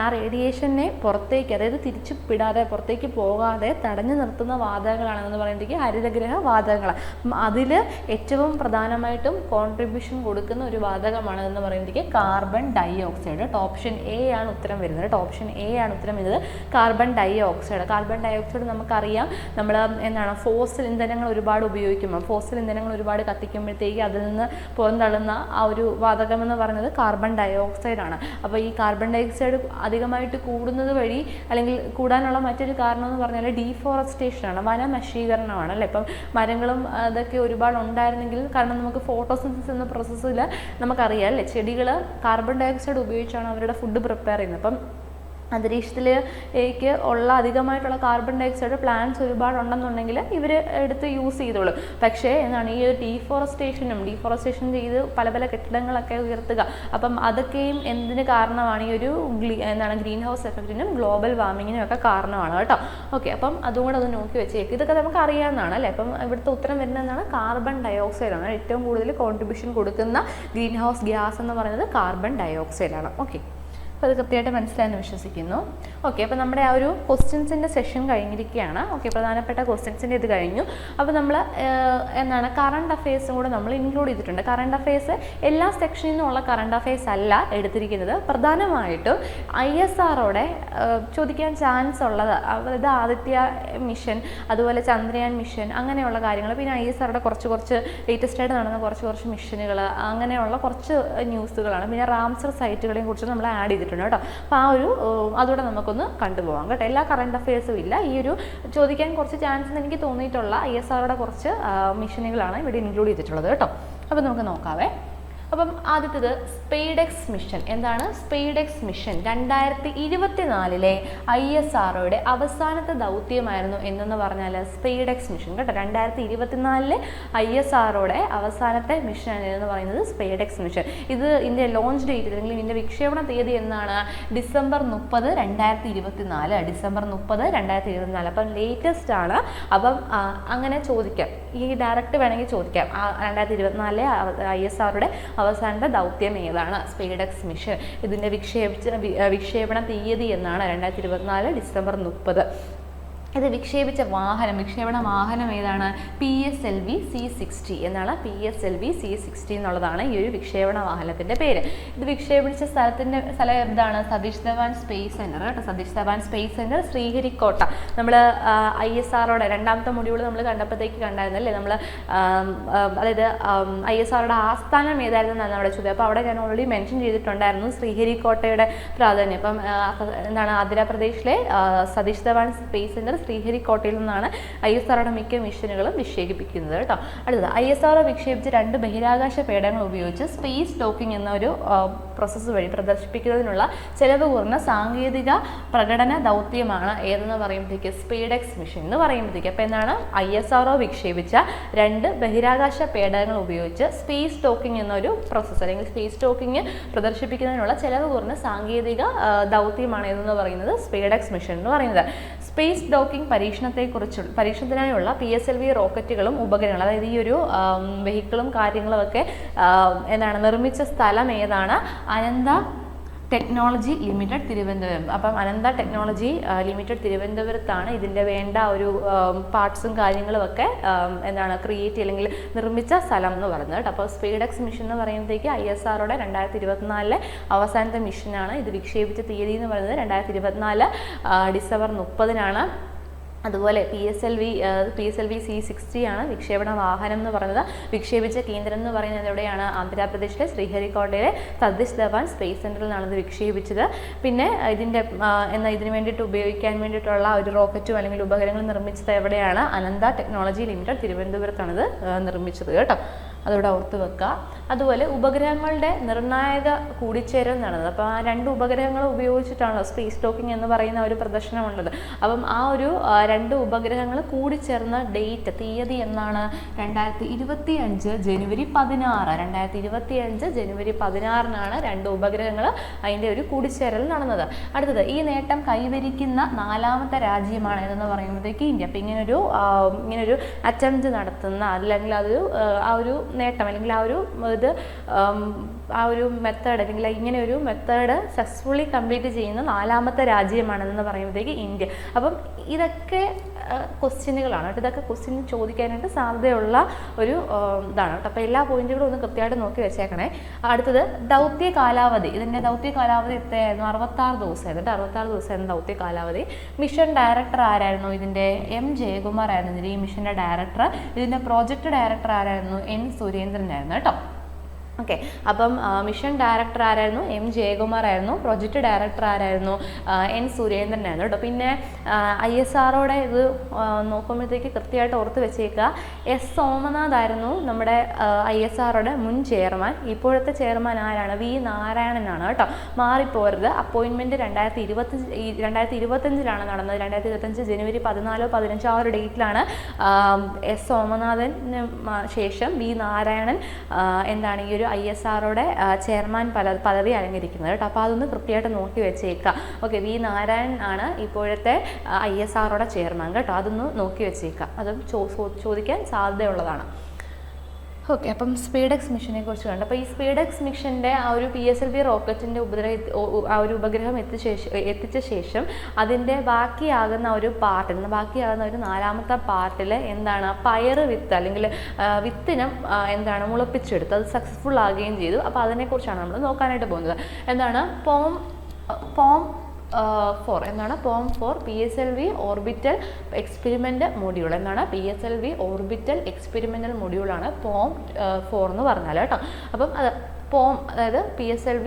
ആ റേഡിയേഷനെ പുറത്തേക്ക്, അതായത് തിരിച്ചു വിടാതെ പുറത്തേക്ക് പോകാതെ തടഞ്ഞു തടഞ്ഞു നിർത്തുന്ന വാതകങ്ങളാണെന്ന് പറയുമ്പോഴത്തേക്ക് ഹരിതഗ്രഹ വാതകങ്ങളാണ്. അതിൽ ഏറ്റവും പ്രധാനമായിട്ടും കോൺട്രിബ്യൂഷൻ കൊടുക്കുന്ന ഒരു വാതകമാണ് എന്ന് പറയുമ്പോഴത്തേക്ക് carbon dioxide. Option A ആണ് ഉത്തരം വരുന്നത്. ഓപ്ഷൻ എ ആണ് ഉത്തരം വരുന്നത്, carbon dioxide. Carbon dioxide നമുക്കറിയാം, നമ്മൾ എന്താണ് ഫോസിൽ ഇന്ധനങ്ങൾ ഒരുപാട് ഉപയോഗിക്കുമ്പോൾ, ഫോസിൽ ഇന്ധനങ്ങൾ ഒരുപാട് കത്തിക്കുമ്പോഴത്തേക്ക് അതിൽ നിന്ന് പുറന്തള്ളുന്ന ആ ഒരു വാതകം എന്ന് പറയുന്നത് കാർബൺ ഡൈ ഓക്സൈഡ് ആണ്. അപ്പോൾ ഈ കാർബൺ ഡൈ ഓക്സൈഡ് അധികമായിട്ട് കൂടുന്നത് വഴി, അല്ലെങ്കിൽ കൂടാനുള്ള മറ്റൊരു കാരണം എന്ന് പറഞ്ഞാൽ ഡീഫോറസ്റ്റേഷൻ ആണ്, വനനശീകരണമാണ് അല്ലേ. ഇപ്പം മരങ്ങളും അതൊക്കെ ഒരുപാട് ഉണ്ടായിരുന്നെങ്കിൽ, കാരണം നമുക്ക് ഫോട്ടോസിന്തസിസ് എന്ന പ്രോസസ്സിൽ നമുക്കറിയാം അല്ലേ, ചെടികൾ കാർബൺ ഡൈ ഓക്സൈഡ് ഉപയോഗിച്ചാണ് അവരുടെ ഫുഡ് പ്രിപ്പയർ ചെയ്യുന്നത്. അപ്പം അന്തരീക്ഷത്തിലേക്ക് ഉള്ള അധികമായിട്ടുള്ള കാർബൺ ഡൈ ഓക്സൈഡ് പ്ലാന്റ്സ് ഒരുപാടുണ്ടെന്നുണ്ടെങ്കിൽ ഇവർ എടുത്ത് യൂസ് ചെയ്തോളും. പക്ഷേ എന്താണ് ഈ ഒരു ഡീഫോറസ്റ്റേഷൻ ചെയ്ത് പല പല കെട്ടിടങ്ങളൊക്കെ ഉയർത്തുക, അപ്പം അതൊക്കെയും എന്തിന് കാരണമാണ്? ഈ ഒരു ഗ്രീൻ ഹൗസ് എഫക്റ്റിനും ഗ്ലോബൽ വാർമിങ്ങിനും ഒക്കെ കാരണമാണ് കേട്ടോ. ഓക്കെ, അപ്പം അതുകൊണ്ട് അത് നോക്കി വെച്ചേക്ക്. ഇതൊക്കെ നമുക്ക് അറിയാവുന്നതാണ് അല്ലേ. അപ്പം ഇവിടുത്തെ ഉത്തരം വരുന്നതാണ് കാർബൺ ഡൈ ഓക്സൈഡ് ആണ്. ഏറ്റവും കൂടുതൽ കോൺട്രിബ്യൂഷൻ കൊടുക്കുന്ന ഗ്രീൻ ഹൗസ് ഗ്യാസ് എന്ന് പറയുന്നത് കാർബൺ ഡൈ ഓക്സൈഡ് ആണ്. ഓക്കെ, അപ്പോൾ അത് കൃത്യമായിട്ട് മനസ്സിലായെന്ന് വിശ്വസിക്കുന്നു. ഓക്കെ, അപ്പോൾ നമ്മുടെ ആ ഒരു ക്വസ്റ്റ്യൻസിൻ്റെ സെഷൻ കഴിഞ്ഞിരിക്കുകയാണ്. ഓക്കെ, പ്രധാനപ്പെട്ട ക്വസ്റ്റ്യൻസിൻ്റെ ഇത് കഴിഞ്ഞു. അപ്പോൾ നമ്മൾ കറണ്ട് അഫെയർസും കൂടെ നമ്മൾ ഇൻക്ലൂഡ് ചെയ്തിട്ടുണ്ട്. കറണ്ട് അഫെയർസ് എല്ലാ സെക്ഷനിൽ നിന്നുള്ള കറണ്ട് അഫെയർസ് അല്ല എടുത്തിരിക്കുന്നത്. പ്രധാനമായിട്ടും ISROടെ ചോദിക്കാൻ ചാൻസ് ഉള്ളത്, അതായത് ആദിത്യ മിഷൻ, അതുപോലെ ചന്ദ്രയാൻ മിഷൻ, അങ്ങനെയുള്ള കാര്യങ്ങൾ, പിന്നെ ISROടെ കുറച്ച് ലേറ്റസ്റ്റായിട്ട് നടന്ന കുറച്ച് മിഷനുകൾ, അങ്ങനെയുള്ള കുറച്ച് ന്യൂസുകളാണ്. പിന്നെ റാംസർ സൈറ്റുകളെയും കുറിച്ച് നമ്മൾ ആഡ് ചെയ്തിട്ടുണ്ട് കേട്ടോ. അപ്പോൾ ആ ഒരു അതുകൂടെ നമുക്കൊന്ന് കണ്ടുപോകാം കേട്ടോ. എല്ലാ കറണ്ട് അഫെയർസും ഇല്ല, ഈ ഒരു ചോദിക്കാൻ കുറച്ച് ചാൻസ് എന്ന് എനിക്ക് തോന്നിയിട്ടുള്ള ISROടെ കുറച്ച് മിഷനുകളാണ് ഇവിടെ ഇൻക്ലൂഡ് ചെയ്തിട്ടുള്ളത് കേട്ടോ. അപ്പോൾ നമുക്ക് നോക്കാവേ. അപ്പം ആദ്യത്തേത് സ്പെയ്ഡെക്സ് മിഷൻ. എന്താണ് സ്പെയ്ഡെക്സ് മിഷൻ? 2024 ISROയുടെ അവസാനത്തെ ദൗത്യമായിരുന്നു എന്നെന്ന് പറഞ്ഞാൽ സ്പെയ്ഡെക്സ് മിഷൻ കേട്ടോ. 2024 ISROയുടെ അവസാനത്തെ മിഷൻ എന്ന് പറയുന്നത് സ്പെയ്ഡെക്സ് മിഷൻ. ഇതിൻ്റെ ലോഞ്ച് ഡേറ്റ് അല്ലെങ്കിൽ ഇതിൻ്റെ വിക്ഷേപണ തീയതി എന്നാണ്? December 30, 2024. December 30, 2024. അപ്പം ലേറ്റസ്റ്റ് ആണ്. അപ്പം അങ്ങനെ ചോദിക്കാം, ഈ ഡയറക്റ്റ് വേണമെങ്കിൽ ചോദിക്കാം, 2024 ISROയുടെ അവസാനത്തെ ദൗത്യം ഏതാണ്? SpaDeX mission. ഇതിൻ്റെ വിക്ഷേപണ തീയതി എന്നാണ്? 2024 December 30. ഇത് വിക്ഷേപണ വാഹനം ഏതാണ്? PSLV C60 എന്നാണ്. PSLV C60 എന്നുള്ളതാണ് ഈ ഒരു വിക്ഷേപണ വാഹനത്തിൻ്റെ പേര്. ഇത് വിക്ഷേപിച്ച സ്ഥലം എന്താണ്? സതീഷ് ധവാൻ സ്പേസ് സെൻറ്റർ കേട്ടോ. Satish Dhawan space centre, Sriharikota. നമ്മൾ ISROയുടെ രണ്ടാമത്തെ മൊഡ്യൂൾ നമ്മൾ കണ്ടപ്പോഴത്തേക്ക് കണ്ടായിരുന്നല്ലേ, നമ്മൾ അതായത് ISROയുടെ ആസ്ഥാനം ഏതായിരുന്നു എന്നാണ് അവിടെ ചോദ്യം. അപ്പോൾ അവിടെ ഞാൻ ഓൾറെഡി മെൻഷൻ ചെയ്തിട്ടുണ്ടായിരുന്നു ശ്രീഹരിക്കോട്ടയുടെ പ്രാധാന്യം. അപ്പം എന്താണ് ആന്ധ്രാപ്രദേശിലെ സതീഷ് ധവാൻ സ്പേസ് സെൻറ്റർ ശ്രീഹരിക്കോട്ടയിൽ നിന്നാണ് ISROയുടെ മിക്ക മിഷനുകളും വിക്ഷേപിക്കുന്നത് കേട്ടോ. അടുത്തത്, ISRO വിക്ഷേപിച്ച 2 ബഹിരാകാശ പേടകങ്ങൾ ഉപയോഗിച്ച് സ്പേസ് ടോക്കിംഗ് എന്നൊരു പ്രോസസ്സ് വഴി പ്രദർശിപ്പിക്കുന്നതിനുള്ള ചെലവ് കുറഞ്ഞ സാങ്കേതിക പ്രകടന ദൗത്യമാണ് ഏതെന്ന് പറയുമ്പോഴത്തേക്ക് സ്പെയ്ഡെക്സ് മിഷൻ എന്ന് പറയുമ്പോഴത്തേക്ക്. അപ്പോൾ എന്താണ്? ISRO വിക്ഷേപിച്ച 2 ബഹിരാകാശ പേടകങ്ങൾ ഉപയോഗിച്ച് സ്പേസ് ടോക്കിംഗ് എന്നൊരു പ്രോസസ്സ് അല്ലെങ്കിൽ സ്പേസ് ടോക്കിംഗ് പ്രദർശിപ്പിക്കുന്നതിനുള്ള ചെലവ് കുറഞ്ഞ സാങ്കേതിക ദൗത്യമാണ് ഏതെന്ന് പറയുന്നത് സ്പെയ്ഡെക്സ് മിഷൻ എന്ന് പറയുന്നത്. സ്പേസ് ഡോക്കിംഗ് പരീക്ഷണത്തിനായുള്ള PSLV റോക്കറ്റുകളും ഉപഗ്രഹങ്ങളും, അതായത് ഈ ഒരു വെഹിക്കിളും കാര്യങ്ങളും ഒക്കെ നിർമ്മിച്ച സ്ഥലം ഏതാണ്? അനന്ത ടെക്നോളജി ലിമിറ്റഡ്, തിരുവനന്തപുരം. അപ്പം അനന്ത ടെക്നോളജി ലിമിറ്റഡ് തിരുവനന്തപുരത്താണ് ഇതിൻ്റെ വേണ്ട ഒരു പാർട്സും കാര്യങ്ങളും ഒക്കെ ക്രിയേറ്റ് അല്ലെങ്കിൽ നിർമ്മിച്ച സ്ഥലം എന്ന് പറയുന്നത് കേട്ടോ. അപ്പോൾ സ്പെയ്ഡെക്സ് മിഷൻ എന്ന് പറയുമ്പോഴത്തേക്ക് ISROയുടെ 2024 അവസാനത്തെ മിഷനാണ്. ഇത് വിക്ഷേപിച്ച തീയതി എന്ന് പറയുന്നത് 2024 December 30. അതുപോലെ PSLV C60 ആണ് വിക്ഷേപണ വാഹനം എന്ന് പറയുന്നത്. വിക്ഷേപിച്ച കേന്ദ്രം എന്ന് പറയുന്നത് എവിടെയാണ്? ആന്ധ്രാപ്രദേശിലെ ശ്രീഹരിക്കോട്ടയിലെ സതീഷ് ധവാൻ സ്പേസ് സെൻറ്ററിൽ നിന്നാണ് ഇത് വിക്ഷേപിച്ചത്. പിന്നെ ഇതിന് വേണ്ടിയിട്ട് ഉപയോഗിക്കാൻ വേണ്ടിയിട്ടുള്ള ഒരു റോക്കറ്റും അല്ലെങ്കിൽ ഉപഗ്രഹങ്ങൾ നിർമ്മിച്ചത് എവിടെയാണ്? അനന്ത ടെക്നോളജി ലിമിറ്റഡ് തിരുവനന്തപുരത്താണിത് നിർമ്മിച്ചത് കേട്ടോ. അതോടെ ഓർത്ത് വെക്കുക. അതുപോലെ ഉപഗ്രഹങ്ങളുടെ നിർണായക കൂടിച്ചേരൽ നടന്നത്. അപ്പോൾ ആ 2 ഉപഗ്രഹങ്ങൾ ഉപയോഗിച്ചിട്ടാണല്ലോ സ്പേസ് ടോക്കിംഗ് എന്ന് പറയുന്ന ഒരു പ്രദർശനമുള്ളത്. അപ്പം ആ ഒരു 2 ഉപഗ്രഹങ്ങൾ കൂടിച്ചേർന്ന തീയതി എന്നാണ്? 2025 January 16. 2025 January 16 2 ഉപഗ്രഹങ്ങൾ അതിൻ്റെ ഒരു കൂടിച്ചേരൽ നടന്നത്. അടുത്തത്, ഈ നേട്ടം കൈവരിക്കുന്ന 4ാമത്തെ രാജ്യമാണ് ഏതെന്ന് പറയുമ്പോഴത്തേക്ക് ഇന്ത്യ. അപ്പം ഇങ്ങനൊരു അറ്റംപ്റ്റ് നടത്തുന്ന, അല്ലെങ്കിൽ ആ ഒരു നേട്ടം അല്ലെങ്കിൽ ആ ഒരു മെത്തേഡ് അല്ലെങ്കിൽ ഇങ്ങനെ ഒരു മെത്തേഡ് സക്സസ്ഫുള്ളി കംപ്ലീറ്റ് ചെയ്യുന്ന 4ാമത്തെ രാജ്യമാണെന്ന് പറയുമ്പോഴത്തേക്ക് ഇന്ത്യ. അപ്പം ഇതൊക്കെ ക്വസ്റ്റ്യനുകളാണ് കേട്ടോ. ഇതൊക്കെ ക്വസ്റ്റ്യൻ ചോദിക്കാനായിട്ട് സാധ്യതയുള്ള ഒരു ഇതാണ് കേട്ടോ. അപ്പോൾ എല്ലാ പോയിന്റുകളും ഒന്ന് കൃത്യമായിട്ട് നോക്കി വെച്ചേക്കണേ. അടുത്തത് ദൗത്യ കാലാവധി. ഇതിൻ്റെ ദൗത്യ കാലാവധി എത്രയായിരുന്നു? 66 ദിവസമായിരുന്നു കേട്ടോ. 66 ദിവസമായിരുന്നു ദൗത്യ കാലാവധി. മിഷൻ ഡയറക്ടർ ആരായിരുന്നു? ഇതിൻ്റെ എം ജയകുമാർ ആയിരുന്നു ഇതിൻ്റെ ഈ മിഷൻ്റെ ഡയറക്ടർ. ഇതിൻ്റെ പ്രോജക്റ്റ് ഡയറക്ടർ ആരായിരുന്നു? എൻ സുരേന്ദ്രനായിരുന്നു കേട്ടോ. ഓക്കെ, അപ്പം മിഷൻ ഡയറക്ടർ ആരായിരുന്നു? എം ജയകുമാർ ആയിരുന്നു. പ്രൊജക്റ്റ് ഡയറക്ടർ ആരായിരുന്നു? എൻ സുരേന്ദ്രനായിരുന്നു കേട്ടോ. പിന്നെ ISROയുടെ ഇത് നോക്കുമ്പോഴത്തേക്ക് കൃത്യമായിട്ട് ഓർത്ത് വെച്ചേക്കുക, എസ് സോമനാഥ് ആയിരുന്നു നമ്മുടെ ISROയുടെ മുൻ ചെയർമാൻ. ഇപ്പോഴത്തെ ചെയർമാൻ ആരാണ്? വി നാരായണനാണ് കേട്ടോ. മാറിപ്പോരുത്. അപ്പോയിൻമെൻറ്റ് 2025 നടന്നത്. 2025 ജനുവരി 14-15 ആ ഒരു ഡേറ്റിലാണ് എസ് സോമനാഥന് ശേഷം വി നാരായണൻ എന്താണ് ഈ ഒരു ISROയുടെ ചെയർമാൻ പദവി അലങ്കരിക്കുന്നത് കേട്ടോ. അപ്പോൾ അതൊന്ന് കൃത്യമായിട്ട് നോക്കി വെച്ചേക്കുക. ഓക്കെ, വി നാരായണൻ ആണ് ഇപ്പോഴത്തെ ISROയുടെ ചെയർമാൻ കേട്ടോ. അതൊന്ന് നോക്കി വെച്ചേക്കുക. അതും ചോദിക്കാൻ സാധ്യതയുള്ളതാണ്. ഓക്കെ, അപ്പം സ്പീഡെക്സ് മിഷനെ കുറിച്ച് കണ്ടു. അപ്പോൾ ഈ സ്പീഡെക്സ് മിഷൻ്റെ ആ ഒരു PSLV റോക്കറ്റിൻ്റെ ആ ഒരു ഉപഗ്രഹം എത്തിച്ച ശേഷം അതിൻ്റെ ബാക്കിയാകുന്ന ഒരു പാർട്ടിൽ ബാക്കിയാകുന്ന ഒരു 4ാമത്തെ പാർട്ടിൽ എന്താണ് പയറ് വിത്ത് അല്ലെങ്കിൽ വിത്തിനം എന്താണ് മുളപ്പിച്ചെടുത്ത് അത് സക്സസ്ഫുൾ ആകുകയും ചെയ്തു. അപ്പോൾ അതിനെക്കുറിച്ചാണ് നമ്മൾ നോക്കാനായിട്ട് പോകുന്നത്. എന്താണ് പോം 4 എന്താണ് പോം 4 PSLV ഓർബിറ്റൽ എക്സ്പെരിമെൻ്റ് മൊഡ്യൂൾ. എന്താണ് PSLV ഓർബിറ്റൽ എക്സ്പെരിമെൻ്റൽ മൊഡ്യൂളാണ് പോം 4 എന്ന് പറഞ്ഞാൽ കേട്ടോ. അപ്പം അത് പോം അതായത് PSLV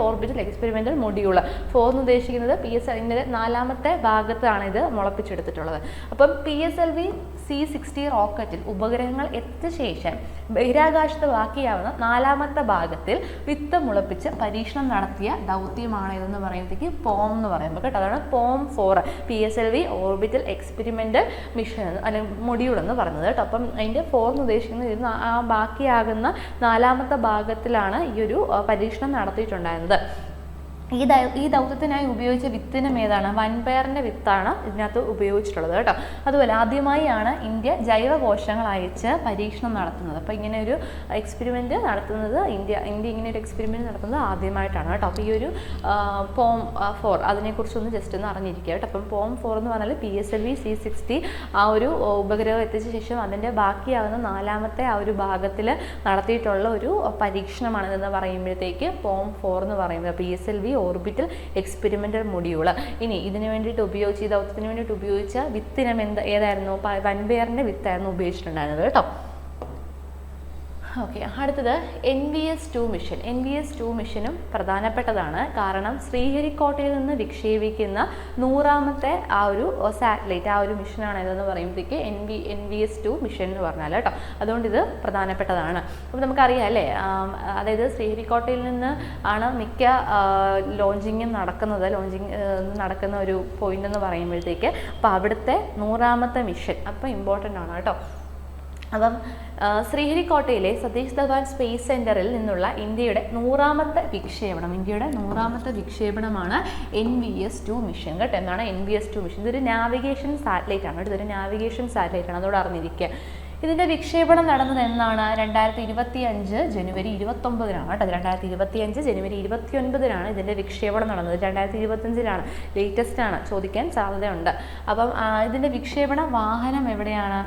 ഓർബിറ്റൽ എക്സ്പെരിമെൻ്റൽ മൊഡ്യൂൾ 4 എന്ന് ഉദ്ദേശിക്കുന്നത് ഇതിൻ്റെ 4ാമത്തെ ഭാഗത്താണ് ഇത് മുളപ്പിച്ചെടുത്തിട്ടുള്ളത്. അപ്പം PSLV C-60 റോക്കറ്റിൽ ഉപഗ്രഹങ്ങൾ എത്തിച്ച ശേഷം ബഹിരാകാശത്ത് ബാക്കിയാവുന്ന 4ാമത്തെ ഭാഗത്തിൽ വിത്ത് മുളപ്പിച്ച് പരീക്ഷണം നടത്തിയ ദൗത്യമാണ് ഇതെന്ന് പറയുമ്പോഴത്തേക്ക് പോം എന്ന് പറയുമ്പോൾ കേട്ടോ. അതാണ് പോം 4 PSLV ഓർബിറ്റൽ എക്സ്പെരിമെൻ്റൽ മിഷൻ അല്ലെങ്കിൽ മൊഡ്യൂൾ എന്ന് പറയുന്നത് കേട്ടോ. അപ്പം അതിൻ്റെ 4 എന്ന് ഉദ്ദേശിക്കുന്നത് ഇത് ആ ബാക്കിയാകുന്ന 4ാമത്തെ ഭാഗത്തിലാണ് ഈ ഒരു പരീക്ഷണം നടത്തിയിട്ടുണ്ടായിരുന്നത്. ഈ ദൗത്യത്തിനായി ഉപയോഗിച്ച വിത്തിനം ഏതാണ്? വൻപയറിൻ്റെ വിത്താണ് ഇതിനകത്ത് ഉപയോഗിച്ചിട്ടുള്ളത് കേട്ടോ. അതുപോലെ ആദ്യമായാണ് ഇന്ത്യ ജൈവകോശങ്ങൾ അയച്ച് പരീക്ഷണം നടത്തുന്നത്. അപ്പോൾ ഇങ്ങനെ ഒരു എക്സ്പെരിമെൻറ്റ് നടത്തുന്നത് ഇന്ത്യ ഇങ്ങനെ ഒരു എക്സ്പെരിമെൻറ്റ് നടത്തുന്നത് ആദ്യമായിട്ടാണ് കേട്ടോ. അപ്പോൾ ഈ ഒരു പോം 4 അതിനെക്കുറിച്ചൊന്ന് ജസ്റ്റ് ഒന്ന് അറിഞ്ഞിരിക്കുക കേട്ടോ. അപ്പം പോം 4 എന്ന് പറഞ്ഞാൽ PSLV C-60 ആ ഒരു ഉപഗ്രഹം എത്തിച്ച ശേഷം അതിൻ്റെ ബാക്കിയാകുന്ന 4ാമത്തെ ആ ഒരു ഭാഗത്തിൽ നടത്തിയിട്ടുള്ള ഒരു പരീക്ഷണമാണിതെന്ന് പറയുമ്പോഴത്തേക്ക് പോം 4 എന്ന് പറയുന്നത് PSLV ഓർബിറ്റൽ എക്സ്പെരിമെൻ്റൽ മൊഡ്യൂൾ. ഇനി ഇതിന് വേണ്ടിയിട്ട് ഈ ദൗത്യത്തിന് വേണ്ടിയിട്ട് ഉപയോഗിച്ച വിത്തിനം ഏതായിരുന്നു? വൻപയറിൻ്റെ വിത്തായിരുന്നു ഉപയോഗിച്ചിട്ടുണ്ടായിരുന്നത് കേട്ടോ. ഓക്കെ, അടുത്തത് NVS-2 മിഷൻ. NVS-2 മിഷനും പ്രധാനപ്പെട്ടതാണ്. കാരണം ശ്രീഹരിക്കോട്ടയിൽ നിന്ന് വിക്ഷേപിക്കുന്ന 100ാമത്തെ ആ ഒരു സാറ്റലൈറ്റ് ആ ഒരു മിഷനാണ് ഇതെന്ന് പറയുമ്പോഴത്തേക്ക് NVS-2 മിഷൻ എന്ന് പറഞ്ഞാൽ കേട്ടോ. അതുകൊണ്ട് ഇത് പ്രധാനപ്പെട്ടതാണ്. അപ്പോൾ നമുക്കറിയാം അല്ലേ, അതായത് ശ്രീഹരിക്കോട്ടയിൽ നിന്ന് ആണ് മിക്ക ലോഞ്ചിങ് നടക്കുന്ന ഒരു പോയിന്റ് എന്ന് പറയുമ്പോഴത്തേക്ക് അപ്പോൾ അവിടുത്തെ 100ാമത്തെ മിഷൻ അപ്പോൾ ഇമ്പോർട്ടൻ്റ് ആണ് കേട്ടോ. അപ്പം ശ്രീഹരിക്കോട്ടയിലെ സതീഷ് ധവാൻ സ്പേസ് സെൻറ്ററിൽ നിന്നുള്ള ഇന്ത്യയുടെ 100ാമത്തെ വിക്ഷേപണമാണ് NVS-2 മിഷൻ കേട്ടോ. എന്താണ് NVS-2 മിഷൻ? ഇതൊരു നാവിഗേഷൻ സാറ്റലൈറ്റ് ആണ്. അതോടെ അറിഞ്ഞിരിക്കുക. ഇതിൻ്റെ വിക്ഷേപണം നടന്നത് എന്നാണ്? 2025 ജനുവരി 29-നാണ് കേട്ടോ. 2025 ജനുവരി 29-നാണ് ഇതിൻ്റെ വിക്ഷേപണം നടന്നത്. 2025-ലാണ്, ലേറ്റസ്റ്റ് ആണ്, ചോദിക്കാൻ സാധ്യതയുണ്ട്. അപ്പം ഇതിൻ്റെ വിക്ഷേപണ വാഹനം എവിടെയാണ്?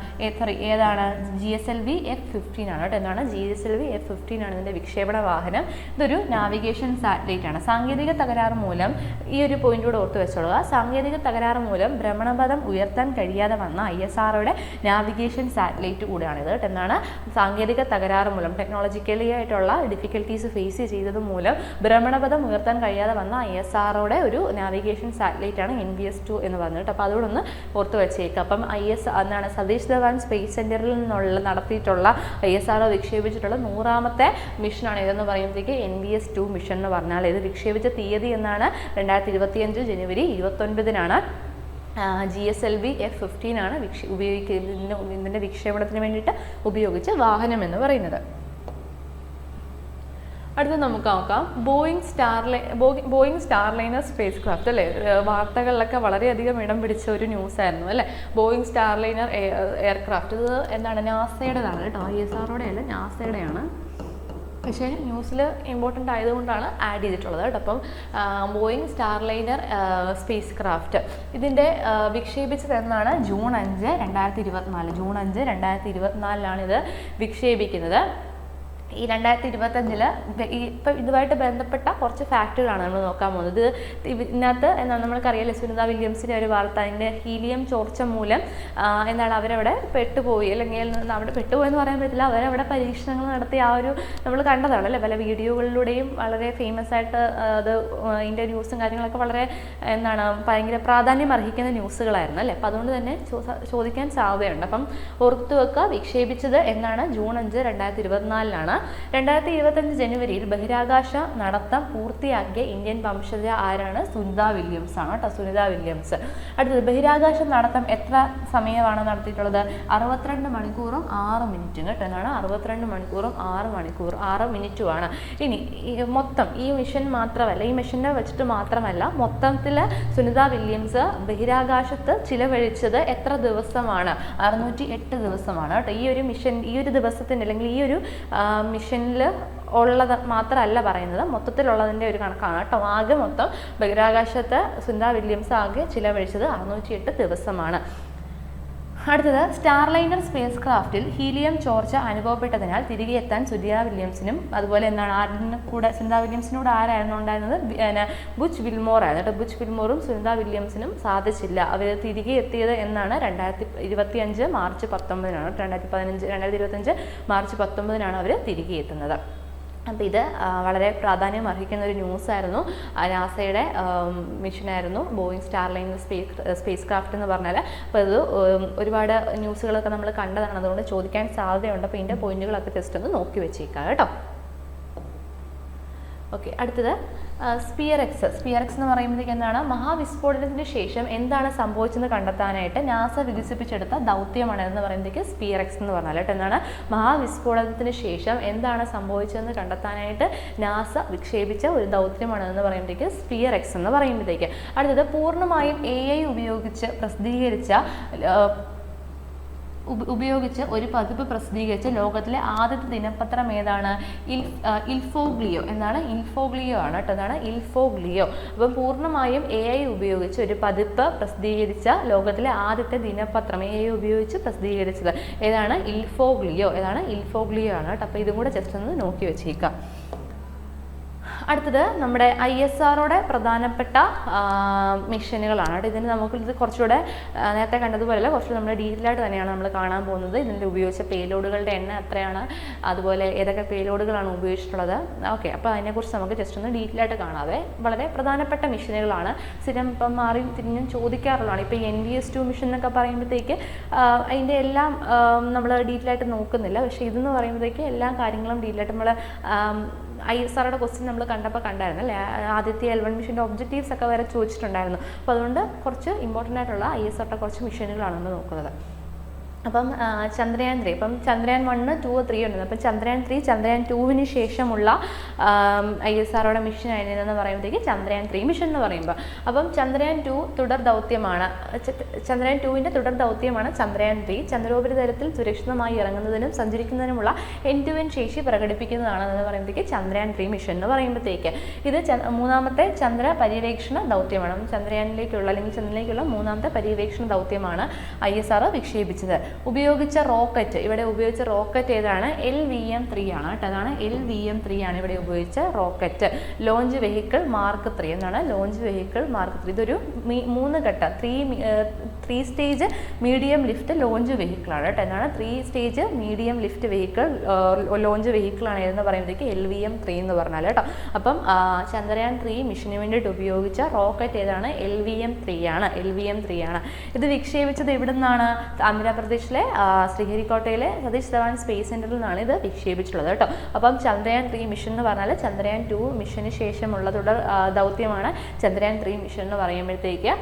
ഏതാണ്? GSLV F-15 ആണ് കേട്ടോ. എന്താണ്? GSLV F-15 ആണ് ഇതിൻ്റെ വിക്ഷേപണ വാഹനം. ഇതൊരു നാവിഗേഷൻ സാറ്റലൈറ്റ് ആണ്. സാങ്കേതിക തകരാറ് മൂലം ഈ ഒരു പോയിന്റ് കൂടെ ഓർത്ത് വെച്ചോളുക. സാങ്കേതിക തകരാറ് മൂലം ഭ്രമണപഥം ഉയർത്താൻ കഴിയാതെ വന്ന ISROയുടെ നാവിഗേഷൻ സാറ്റലൈറ്റ് കൂടെയാണിത്. എന്നാണ്? സാങ്കേതിക തകരാറ് മൂലം ടെക്നോളജിക്കലി ആയിട്ടുള്ള ഡിഫിക്കൽട്ടീസ് ഫേസ് ചെയ്തത് മൂലം ഭ്രമണപഥം ഉയർത്താൻ കഴിയാതെ വന്ന ISROയുടെ ഒരു നാവിഗേഷൻ സാറ്റലൈറ്റ് ആണ് NVS-2 എന്ന് പറഞ്ഞിട്ട്. അപ്പോൾ അതുകൊണ്ടൊന്ന് ഓർത്ത് വെച്ചേക്കുക. അപ്പം എന്താണ് സതീഷ് ധവാൻ സ്പേസ് സെൻറ്ററിൽ നിന്നുള്ള നടത്തിയിട്ടുള്ള ISRO വിക്ഷേപിച്ചിട്ടുള്ള 100ാമത്തെ മിഷനാണ് ഇതെന്ന് പറയുമ്പോഴത്തേക്ക് NVS-2 മിഷൻ എന്ന് പറഞ്ഞാൽ. ഇത് വിക്ഷേപിച്ച തീയതി എന്നാണ്? 2025 ജനുവരി 29-നാണ്. GSLV F-15 ആണ് ഇതിൻ്റെ വിക്ഷേപണത്തിന് വേണ്ടിയിട്ട് ഉപയോഗിച്ച വാഹനം എന്ന് പറയുന്നത്. അടുത്ത നമുക്ക് നോക്കാം ബോയിങ് സ്റ്റാർലൈനർ സ്പേസ് ക്രാഫ്റ്റ് അല്ലേ. വാർത്തകളിലൊക്കെ വളരെയധികം ഇടം പിടിച്ച ഒരു ന്യൂസായിരുന്നു അല്ലേ. Boeing Starliner aircraft. ഇത് എന്താണ്? നാസയുടേതാണ് കേട്ടോ. ISROയുടെ അല്ല, നാസയുടെയാണ്. പക്ഷേ ന്യൂസിൽ ഇമ്പോർട്ടൻ്റ് ആയതുകൊണ്ടാണ് ആഡ് ചെയ്തിട്ടുള്ളത് കേട്ടോ. അപ്പം ബോയിങ് സ്റ്റാർലൈനർ സ്പേസ് ക്രാഫ്റ്റ് ഇതിൻ്റെ വിക്ഷേപിച്ചത് എന്നാണ് ജൂൺ 5, 2024. ജൂൺ 5, 2024 ഇത് വിക്ഷേപിക്കുന്നത്. ഈ 2025 ഇപ്പം ഇതുമായിട്ട് ബന്ധപ്പെട്ട കുറച്ച് ഫാക്റ്റുകളാണ് നമ്മൾ നോക്കാൻ പോകുന്നത്. ഇതിനകത്ത് നമ്മൾക്കറിയാലോ സുനിത വില്യംസിൻ്റെ ഒരു വാർത്ത, അതിൻ്റെ ഹീലിയം ചോർച്ച മൂലം എന്താണ് അവരവിടെ പെട്ടുപോയി, അല്ലെങ്കിൽ അവിടെ പെട്ടുപോയെന്ന് പറയാൻ പറ്റില്ല, അവരവിടെ പരീക്ഷണങ്ങൾ നടത്തി ആ ഒരു നമ്മൾ കണ്ടതാണ് അല്ലേ, പല വീഡിയോകളിലൂടെയും വളരെ ഫേമസ് ആയിട്ട് അത് അതിൻ്റെ ന്യൂസും കാര്യങ്ങളൊക്കെ വളരെ എന്താണ് ഭയങ്കര പ്രാധാന്യം അർഹിക്കുന്ന ന്യൂസുകളായിരുന്നു അല്ലേ. അപ്പം അതുകൊണ്ട് തന്നെ ചോദിക്കാൻ സാധ്യതയുണ്ട്. അപ്പം ഓർത്തു വെക്കുക, വിക്ഷേപിച്ചത് എന്നാണ് ജൂൺ 5, 2024. 2025 ജനുവരിയിൽ ബഹിരാകാശ നടത്തം പൂർത്തിയാക്കിയ ഇന്ത്യൻ വംശജ ആരാണ്? സുനിത വില്യംസ് ആണ് കേട്ടോ, സുനിത വില്യംസ്. അടുത്തത് ബഹിരാകാശ നടത്തം എത്ര സമയമാണ് നടത്തിയിട്ടുള്ളത്? 62 മണിക്കൂറും 6 മിനിറ്റും കേട്ടോ. എന്നാണ് 62 മണിക്കൂറും 6 മിനിറ്റുമാണ്. ഇനി മൊത്തം ഈ മിഷൻ മാത്രമല്ല, ഈ മിഷനെ വെച്ചിട്ട് മാത്രമല്ല, മൊത്തത്തിൽ സുനിത വില്യംസ് ബഹിരാകാശത്ത് ചിലവഴിച്ചത് എത്ര ദിവസമാണ്? 608 ദിവസമാണ് കേട്ടോ. ഈ ഒരു മിഷൻ, ഈ ഒരു ദിവസത്തിൻ്റെ അല്ലെങ്കിൽ ഈ ഒരു മിഷനിൽ ഉള്ളത് മാത്രമല്ല പറയുന്നത്, മൊത്തത്തിലുള്ളതിൻ്റെ ഒരു കണക്കാണ് കേട്ടോ. ആകെ മൊത്തം ബഹിരാകാശത്ത് സുനിത വില്യംസ് ആകെ ചിലവഴിച്ചത് 608 ദിവസമാണ്. അടുത്തത് സ്റ്റാർലൈനർ സ്പേസ് ക്രാഫ്റ്റിൽ ഹീലിയം ചോർച്ച അനുഭവപ്പെട്ടതിനാൽ തിരികെ എത്താൻ സുനിത വില്യംസിനും അതുപോലെ എന്താണ് ആരിന് കൂടെ സുനിത വില്യംസിനോട് ആരായിരുന്നു ഉണ്ടായിരുന്നത്? ബുച്ച് വിൽമോർ ആയിരുന്നു കേട്ടോ. ബുച്ച് വിൽമോറും സുനിത വില്യംസിനും സാധിച്ചില്ല. അവർ തിരികെ എത്തിയത് എന്നാണ് 2025 മാർച്ച് 19. 2025 മാർച്ച് 19 അവർ തിരികെ എത്തുന്നത്. അപ്പോൾ ഇത് വളരെ പ്രാധാന്യം അർഹിക്കുന്ന ഒരു ന്യൂസായിരുന്നു. നാസയുടെ മിഷനായിരുന്നു ബോയിങ് സ്റ്റാർലൈനർ സ്പേസ് ക്രാഫ്റ്റ് എന്ന് പറഞ്ഞാൽ. അപ്പോൾ ഇത് ഒരുപാട് ന്യൂസുകളൊക്കെ നമ്മൾ കണ്ടതാണ്, അതുകൊണ്ട് ചോദിക്കാൻ സാധ്യതയുണ്ട്. അപ്പോൾ ഇതിൻ്റെ പോയിന്റുകളൊക്കെ ജസ്റ്റ് ഒന്ന് നോക്കി വെച്ചേക്കാം കേട്ടോ. ഓക്കെ, അടുത്തത് സ്പിയർ എക്സ് എന്ന് പറയുമ്പോഴത്തേക്ക് എന്താണ്? മഹാവിസ്ഫോടനത്തിന് ശേഷം എന്താണ് സംഭവിച്ചെന്ന് കണ്ടെത്താനായിട്ട് നാസ വികസിപ്പിച്ചെടുത്ത ദൗത്യമാണ് എന്ന് പറയുമ്പോഴത്തേക്ക് സ്പിയർ എക്സ് എന്ന് പറഞ്ഞാൽ കേട്ടോ. എന്താണ്? മഹാവിസ്ഫോടനത്തിന് ശേഷം എന്താണ് സംഭവിച്ചതെന്ന് കണ്ടെത്താനായിട്ട് നാസ വിക്ഷേപിച്ച ഒരു ദൗത്യമാണ് എന്ന് പറയുമ്പോഴത്തേക്ക് സ്പിയർ എക്സ് എന്ന് പറയുമ്പോഴത്തേക്ക്. അടുത്തത് പൂർണ്ണമായും AI ഉപയോഗിച്ച് ഒരു പതിപ്പ് പ്രസിദ്ധീകരിച്ച ലോകത്തിലെ ആദ്യത്തെ ദിനപത്രം ഏതാണ്? ഇൽഫോഗ്ലിയോ. എന്താണ്? ഇൽഫോഗ്ലിയോ ആണ് കേട്ടോ. എന്താണ്? ഇൽഫോഗ്ലിയോ. അപ്പം പൂർണ്ണമായും AI ഉപയോഗിച്ച് ഒരു പതിപ്പ് പ്രസിദ്ധീകരിച്ച ലോകത്തിലെ ആദ്യത്തെ ദിനപത്രം AI ഉപയോഗിച്ച് പ്രസിദ്ധീകരിച്ചത് ഏതാണ്? ഇൽഫോഗ്ലിയോ. ഏതാണ്? ഇൽഫോഗ്ലിയോ ആണ് കേട്ടോ. അപ്പോൾ ഇതും കൂടെ ജസ്റ്റ് ഒന്ന് നോക്കി വെച്ചേക്കാം. അടുത്തത് നമ്മുടെ ISROയുടെ പ്രധാനപ്പെട്ട മിഷനുകളാണ്. ഇതിന് ഇത് കുറച്ചുകൂടെ നേരത്തെ കണ്ടതുപോലെ കുറച്ചുകൂടെ നമ്മൾ ഡീറ്റെയിൽ ആയിട്ട് തന്നെയാണ് നമ്മൾ കാണാൻ പോകുന്നത്. ഇതിൻ്റെ ഉപയോഗിച്ച പേലോഡുകളുടെ എണ്ണം എത്രയാണ്, അതുപോലെ ഏതൊക്കെ പേലോഡുകളാണ് ഉപയോഗിച്ചിട്ടുള്ളത്. ഓക്കെ, അപ്പോൾ അതിനെക്കുറിച്ച് നമുക്ക് ജസ്റ്റ് ഒന്ന് ഡീറ്റെയിൽ ആയിട്ട് കാണാതെ. വളരെ പ്രധാനപ്പെട്ട മിഷനുകളാണ്. സ്ഥിരം ഇപ്പം മാറി തിരിഞ്ഞും ചോദിക്കാറുള്ളതാണ്. ഇപ്പോൾ NVS-2 മിഷൻ എന്നൊക്കെ പറയുമ്പോഴത്തേക്ക് അതിൻ്റെ എല്ലാം നമ്മൾ ഡീറ്റെയിൽ ആയിട്ട് നോക്കുന്നില്ല. പക്ഷേ ഇതെന്ന് പറയുമ്പോഴത്തേക്ക് എല്ലാ കാര്യങ്ങളും ഡീറ്റെയിൽ ആയിട്ട് നമ്മൾ ISROയുടെ ക്വസ്റ്റ്യൻ നമ്മൾ കണ്ടായിരുന്നു അല്ലേ. ആദ്യത്തെ L1 മിഷൻ്റെ ഒബ്ജക്റ്റീവ്സ് ഒക്കെ വരെ ചോദിച്ചിട്ടുണ്ടായിരുന്നു. അപ്പോൾ അതുകൊണ്ട് കുറച്ച് ഇമ്പോർട്ടൻ്റ് ആയിട്ടുള്ള ISROയുടെ കുറച്ച് മിഷനുകളാണ് നമ്മൾ നോക്കുന്നത്. അപ്പം ചന്ദ്രയാൻ 3, ഇപ്പം ചന്ദ്രയാൻ 1, 2, 3 ഉണ്ട്. അപ്പം ചന്ദ്രയാൻ 3, ചന്ദ്രയാൻ 2വിന് ശേഷമുള്ള ISROയുടെ മിഷൻ ആയിരുന്നെന്ന് പറയുമ്പോഴത്തേക്ക് ചന്ദ്രയാൻ 3 മിഷൻ എന്ന് പറയുമ്പോൾ. അപ്പം ചന്ദ്രയാൻ 2 തുടർ ദൗത്യമാണ്. ചന്ദ്രയാൻ 2വിൻ്റെ തുടർ ദൗത്യമാണ് ചന്ദ്രയാൻ 3. ചന്ദ്രോപരിതലത്തിൽ സുരക്ഷിതമായി ഇറങ്ങുന്നതിനും സഞ്ചരിക്കുന്നതിനുമുള്ള end-to-end ശേഷി പ്രകടിപ്പിക്കുന്നതാണെന്ന് പറയുമ്പോഴത്തേക്ക് ചന്ദ്രയാൻ 3 മിഷൻ എന്ന് പറയുമ്പോഴത്തേക്ക്. ഇത് മൂന്നാമത്തെ ചന്ദ്ര പര്യവേക്ഷണ ദൗത്യമാണ്. ചന്ദ്രയാനിലേക്കുള്ള അല്ലെങ്കിൽ ചന്ദ്രനിലേക്കുള്ള മൂന്നാമത്തെ പര്യവേക്ഷണ ദൗത്യമാണ് ISRO വിക്ഷേപിച്ചത്. ഉപയോഗിച്ച റോക്കറ്റ്, ഇവിടെ ഉപയോഗിച്ച റോക്കറ്റ് ഏതാണ്? LVM-3 ആണ് കേട്ടോ. അതാണ് LVM-3 ആണ് ഇവിടെ ഉപയോഗിച്ച റോക്കറ്റ്. ലോഞ്ച് വെഹിക്കിൾ മാർക്ക് 3 എന്നാണ്. ലോഞ്ച് വെഹിക്കിൾ മാർക്ക് 3 ഇതൊരു 3 ഘട്ട 3 സ്റ്റേജ് മീഡിയം ലിഫ്റ്റ് ലോഞ്ച് വെഹിക്കിളാണ് കേട്ടോ. എന്നാണ് 3 stage medium lift vehicle launch വെഹിക്കിളാണ് എന്ന് പറയുമ്പോഴത്തേക്ക് LVM-3 എന്ന് പറഞ്ഞാൽ കേട്ടോ. അപ്പം ചന്ദ്രയാൻ 3 മിഷന് വേണ്ടിയിട്ട് ഉപയോഗിച്ച റോക്കറ്റ് ഏതാണ്? LVM-3 ആണ്. LVM-3 ആണ്. ഇത് വിക്ഷേപിച്ചത് എവിടെ നിന്നാണ്? ആന്ധ്രാപ്രദേശിലെ ശ്രീഹരിക്കോട്ടയിലെ സതീഷ് ധവാൻ സ്പേസ് സെന്ററിൽ നിന്നാണ് ഇത് വിക്ഷേപിച്ചിട്ടുള്ളത് കേട്ടോ. അപ്പം ചന്ദ്രയാൻ 3 മിഷൻ എന്ന് പറഞ്ഞാൽ ചന്ദ്രയാൻ 2 മിഷന് ശേഷമുള്ള തുടർ ദൗത്യമാണ് ചന്ദ്രയാൻ 3 മിഷൻ എന്ന് പറയുമ്പോഴത്തേക്ക്.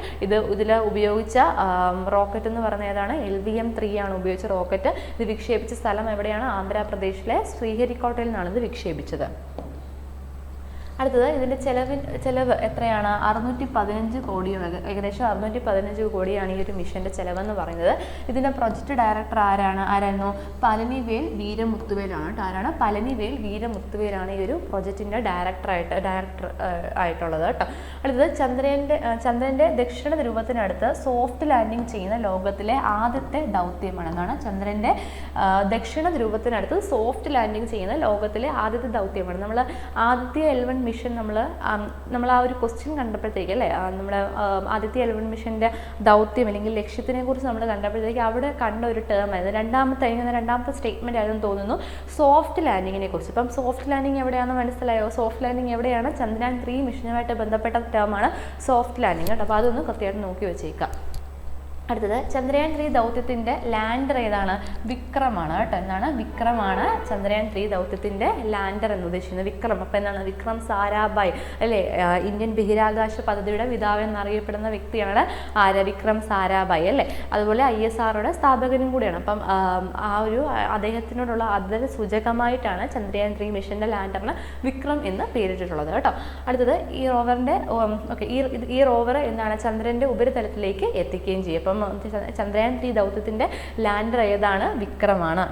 ഇതിൽ ഉപയോഗിച്ച റോക്കറ്റ് എന്ന് പറഞ്ഞ ഏതാണ്? LVM-3 ആണ് ഉപയോഗിച്ച റോക്കറ്റ്. ഇത് വിക്ഷേപിച്ച സ്ഥലം എവിടെയാണ്? ആന്ധ്രാപ്രദേശിലെ ശ്രീഹരിക്കോട്ടയിൽ നിന്നാണ് ഇത് വിക്ഷേപിച്ചത്. അടുത്തത് ഇതിൻ്റെ ചിലവ് എത്രയാണ്? 615 കോടിയും, ഏകദേശം 615 കോടിയാണ് ഈ ഒരു മിഷൻ്റെ ചിലവെന്ന് പറയുന്നത്. ഇതിൻ്റെ പ്രൊജക്ട് ഡയറക്ടർ ആരായിരുന്നു? പളനിവേൽ വീരമുത്തുവേലാണ്. ആരാണ്? പളനിവേൽ വീരമുത്തുവേലാണ് ഈ ഒരു പ്രൊജക്റ്റിൻ്റെ ഡയറക്ടർ ആയിട്ടുള്ളത് കേട്ടോ. അടുത്തത് ചന്ദ്രൻ്റെ ദക്ഷിണ ധ്രുവത്തിനടുത്ത് സോഫ്റ്റ് ലാൻഡിങ് ചെയ്യുന്ന ലോകത്തിലെ ആദ്യത്തെ ദൗത്യമാണ്. എന്താണ്? ചന്ദ്രൻ്റെ ദക്ഷിണ ധ്രുവത്തിനടുത്ത് സോഫ്റ്റ് ലാൻഡിങ് ചെയ്യുന്ന ലോകത്തിലെ ആദ്യത്തെ ദൗത്യമാണ്. നമ്മൾ ആദിത്യ L1 മിഷൻ നമ്മൾ ആ ഒരു ക്വസ്റ്റ്യൻ കണ്ടപ്പോഴത്തേക്ക് അല്ലേ, നമ്മുടെ ആദിത്യ L1 മിഷൻ്റെ ദൗത്യം അല്ലെങ്കിൽ ലക്ഷ്യത്തിനെ കുറിച്ച് നമ്മൾ കണ്ടപ്പോഴത്തേക്ക് അവിടെ കണ്ട ഒരു ടേം ആയിരുന്നു, രണ്ടാമത്തെ സ്റ്റേറ്റ്മെന്റ് ആയിരുന്നു തോന്നുന്നു, സോഫ്റ്റ് ലാൻഡിങ്ങിനെ കുറിച്ച്. അപ്പം സോഫ്റ്റ് ലാൻഡിങ് എവിടെയാണെന്ന് മനസ്സിലായോ? സോഫ്റ്റ് ലാൻഡിങ് എവിടെയാണ്? ചന്ദ്രയാൻ 3 മിഷനുമായിട്ട് ബന്ധപ്പെട്ട ടേമാണ് സോഫ്റ്റ് ലാൻഡിങ് കേട്ടോ. അപ്പോൾ അതൊന്ന് കൃത്യമായിട്ട് നോക്കി വെച്ചേക്കാം. അടുത്തത് ചന്ദ്രയാൻ 3 ദൗത്യത്തിൻ്റെ ലാൻഡർ ഏതാണ്? വിക്രമാണ് കേട്ടോ. എന്താണ്? വിക്രമാണ് ചന്ദ്രയാൻ 3 ദൗത്യത്തിൻ്റെ ലാൻഡർ എന്ന് ഉദ്ദേശിക്കുന്നത്. വിക്രം. അപ്പം എന്താണ്? വിക്രം സാരാഭായ് അല്ലേ, ഇന്ത്യൻ ബഹിരാകാശ പദ്ധതിയുടെ പിതാവ് എന്നറിയപ്പെടുന്ന വ്യക്തിയാണ് വിക്രം സാരാഭായ് അല്ലേ. അതുപോലെ ISROയുടെ സ്ഥാപകനും കൂടിയാണ്. അപ്പം ആ ഒരു അദ്ദേഹത്തിനോടുള്ള ആദര സൂചകമായിട്ടാണ് ചന്ദ്രയാൻ 3 മിഷൻ്റെ ലാൻഡറിന് വിക്രം എന്ന് പേരിട്ടിട്ടുള്ളത് കേട്ടോ. അടുത്തത് ഈ റോവറിൻ്റെ ഈ റോവർ എന്താണ്? ചന്ദ്രൻ്റെ ഉപരിതലത്തിലേക്ക് എത്തിക്കുകയും ചെയ്യും. ചന്ദ്രയാൻ 3 ദൗത്യത്തിന്റെ ലാൻഡർ ഏതാണ്? വിക്രമാണ്.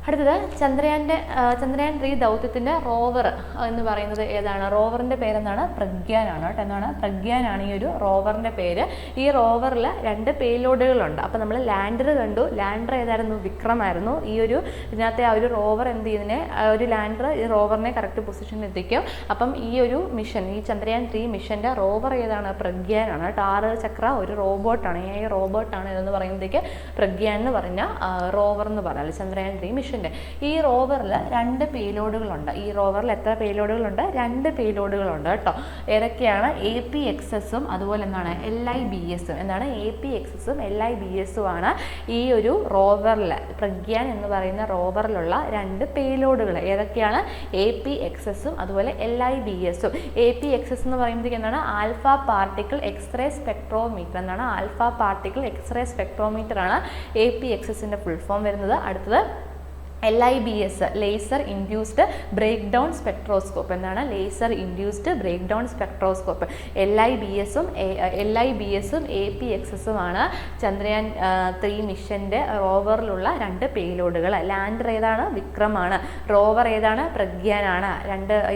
അടുത്തത് ചന്ദ്രയാൻ 3 ദൗത്യത്തിന്റെ റോവർ എന്ന് പറയുന്നത് ഏതാണ്? റോവറിന്റെ പേരെന്താണ്? പ്രഗ്യാനാണ് കേട്ടോ. എന്താണ്? പ്രഗ്യാനാണ് ഈ ഒരു റോവറിന്റെ പേര്. ഈ റോവറിൽ 2 പേലോഡുകളുണ്ട്. അപ്പം നമ്മൾ ലാൻഡർ കണ്ടു. ലാൻഡർ ഏതായിരുന്നു? വിക്രമായിരുന്നു. ഈ ഒരു ഇതിനകത്തെ ആ ഒരു റോവർ എന്ത് ചെയ്യുന്നതിനെ, ഒരു ലാൻഡർ ഈ റോവറിനെ കറക്റ്റ് പൊസിഷനിൽ എത്തിക്കും. അപ്പം ഈ ഒരു മിഷൻ, ഈ ചന്ദ്രയാൻ 3 മിഷന്റെ റോവർ ഏതാണ്? പ്രഗ്യാനാണ് കേട്ടോ. 6 ചക്ര ഒരു റോബോട്ടാണ്. ഈ റോബോട്ടാണ് ഇതെന്ന് പറയുമ്പോഴത്തേക്ക് പ്രഗ്യാൻ എന്ന് പറഞ്ഞ റോവർ എന്ന് പറഞ്ഞാൽ ചന്ദ്രയാൻ 3 മിഷൻ. ഈ റോവറിൽ 2 പേലോഡുകളുണ്ട്. ഈ റോവറിൽ എത്ര പേലോഡുകളുണ്ട്? 2 പേലോഡുകളുണ്ട് കേട്ടോ. ഏതൊക്കെയാണ്? APXS-ഉം അതുപോലെ എന്താണ്? LIBS-ഉം. എന്താണ്? APXS-ഉം LIBS-ഉം ആണ് ഈ ഒരു റോവറിൽ, പ്രഗ്യാൻ എന്ന് പറയുന്ന റോവറിലുള്ള 2 പേലോഡുകൾ. ഏതൊക്കെയാണ്? APXS-ഉം അതുപോലെ LIBS-ഉം. APXS എന്ന് പറയുമ്പോഴത്തേക്ക് എന്താണ്? Alpha particle x-ray spectrometer. എന്താണ്? ആൽഫ പാർട്ടിക്കിൾ എക്സ്റേ സ്പെക്ട്രോമീറ്റർ ആണ് APXS-ന്റെ ഫുൾ ഫോം വരുന്നത്. അടുത്തത് LIBS, laser induced breakdown spectroscope. എന്താണ്? Laser induced breakdown spectroscope. LIBS-ഉം APXS-ഉം ആണ് ചന്ദ്രയാൻ 3 മിഷന്റെ റോവറിലുള്ള 2 പേലോഡുകൾ. ലാൻഡർ ഏതാണ്? വിക്രമാണ്. റോവർ ഏതാണ്? പ്രഗ്യാനാണ്.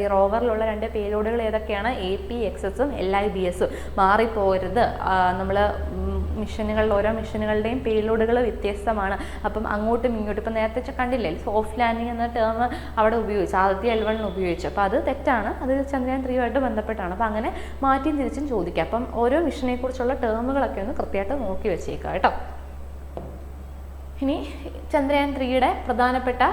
ഈ റോവറിലുള്ള 2 പേലോഡുകൾ ഏതൊക്കെയാണ്? APXS-ഉം LIBS-ഉം. മാറിപ്പോകരുത്. നമ്മൾ ഓരോ മിഷനുകളുടെയും പേലോഡുകൾ വ്യത്യസ്തമാണ്. അപ്പം അങ്ങോട്ടും ഇങ്ങോട്ടും ഇപ്പം നേരത്തെ കണ്ടില്ലേ, സോഫ്റ്റ് ലാൻഡിങ് എന്ന ടേം അവിടെ ഉപയോഗിച്ചു, ആദിത്യ L1 ഉപയോഗിച്ചു. അപ്പോൾ അത് തെറ്റാണ്. അത് ചന്ദ്രയാൻ 3 ബന്ധപ്പെട്ടാണ്. അപ്പം അങ്ങനെ മാറ്റിയും തിരിച്ചും ചോദിക്കാം. അപ്പം ഓരോ മിഷനെ കുറിച്ചുള്ള ടേമുകളൊക്കെ ഒന്ന് കൃത്യമായിട്ട് നോക്കി വെച്ചേക്കാം കേട്ടോ. ഇനി ചന്ദ്രയാൻ 3 പ്രധാനപ്പെട്ട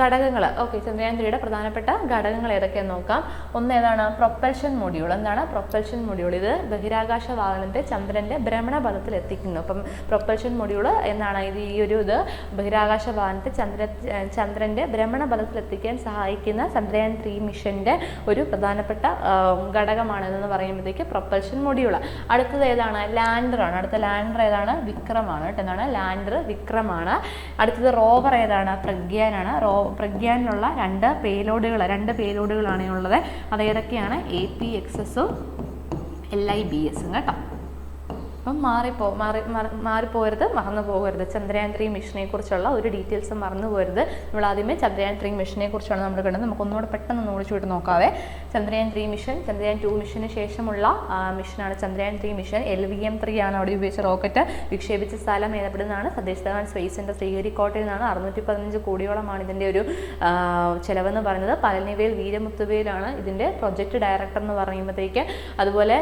ഘടകങ്ങൾ. ചന്ദ്രയാൻ 3 പ്രധാനപ്പെട്ട ഘടകങ്ങൾ ഏതൊക്കെയാണെന്ന് നോക്കാം. ഒന്ന് ഏതാണ്? Propulsion module. എന്താണ്? Propulsion module. ഇത് ബഹിരാകാശ വാഹനത്തെ ചന്ദ്രന്റെ ഭ്രമണപഥത്തിൽ എത്തിക്കുന്നു. അപ്പം പ്രൊപ്പൽഷൻ മൊഡ്യൂൾ എന്നാണ് ഇത് ബഹിരാകാശ വാഹനത്തെ ചന്ദ്രന്റെ ഭ്രമണപഥത്തിൽ എത്തിക്കാൻ സഹായിക്കുന്ന ചന്ദ്രയാൻ 3 മിഷന്റെ ഒരു പ്രധാനപ്പെട്ട ഘടകമാണെന്ന് പറയുമ്പോഴത്തേക്ക് പ്രൊപ്പൽഷൻ മൊഡ്യൂൾ. അടുത്തത് ഏതാണ്? ലാൻഡറാണ്. അടുത്ത ലാൻഡർ ഏതാണ്? വിക്രമാണ് കേട്ടോ. എന്താണ്? ലാൻഡർ വിക്രമാണ്. അടുത്തത് റോവർ ഏതാണ്? പ്രഗ്യാനാണ്. പ്രഗ്യാനിലുള്ള 2 പേലോഡുകളാണ് ഉള്ളത്. അത് ഏതൊക്കെയാണ്? APXS-ഉം LIBS-ഉം കേട്ടോ. അപ്പം മാറിപ്പോകരുത്, മറന്നു പോകരുത്. ചന്ദ്രയാൻ 3 മിഷനെ കുറിച്ചുള്ള ഒരു ഡീറ്റെയിൽസും മറന്നു പോകരുത്. നമ്മൾ ആദ്യമേ ചന്ദ്രയാൻ 3 മിഷനെ കുറിച്ചാണ് നമ്മൾ കണ്ടത്. നമുക്കൊന്നുകൂടെ പെട്ടെന്ന് ഓടിച്ചുവിട്ട് നോക്കാവേ. ചന്ദ്രയാൻ 3 മിഷൻ, ചന്ദ്രയാൻ 2 മിഷന് ശേഷമുള്ള മിഷനാണ് ചന്ദ്രയാൻ 3 മിഷൻ. LVM-3 ആണ് അവിടെ ഉപയോഗിച്ച റോക്കറ്റ്. വിക്ഷേപിച്ച സ്ഥലം ഏതെപ്പെടുന്നതാണ്? സതീഷ് ധവാൻ സ്പേസ് സെന്റർ ശ്രീഹരിക്കോട്ടയിൽ നിന്നാണ്. 615 കോടിയോളമാണ് ഇതിൻ്റെ ഒരു ചിലവെന്ന് പറയുന്നത്. പളനിവേൽ വീരമുത്തുവേലാണ് ഇതിൻ്റെ പ്രൊജക്ട് ഡയറക്ടർ എന്ന് പറയുമ്പോഴത്തേക്ക്. അതുപോലെ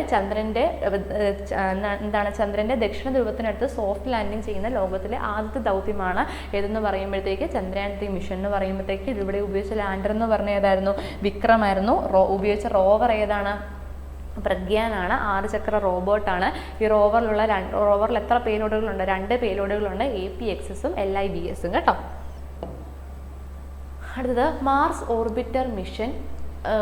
ചന്ദ്രന്റെ ദക്ഷിണ ധ്രുവത്തിനടുത്ത് സോഫ്റ്റ് ലാൻഡിങ് ചെയ്യുന്ന ലോകത്തിലെ ആദ്യത്തെ ദൗത്യമാണ് ഏതെന്ന് പറയുമ്പോഴത്തേക്ക് ചന്ദ്രയാൻ 3 മിഷൻ എന്ന് പറയുമ്പോഴത്തേക്ക്. ഇവിടെ ഉപയോഗിച്ച ലാൻഡർ എന്ന് പറഞ്ഞ ഏതായിരുന്നു? വിക്രമായിരുന്നു. ഉപയോഗിച്ച റോവർ ഏതാണ്? പ്രഗ്യാനാണ്. 6 ചക്ര റോബോട്ടാണ്. ഈ റോവറിൽ എത്ര പേലോഡുകളുണ്ട്? 2 പേലോഡുകളുണ്ട്. APXS-ഉം LIBS-ഉം കേട്ടോ. അടുത്തത് മാർസ് ഓർബിറ്റർ മിഷൻ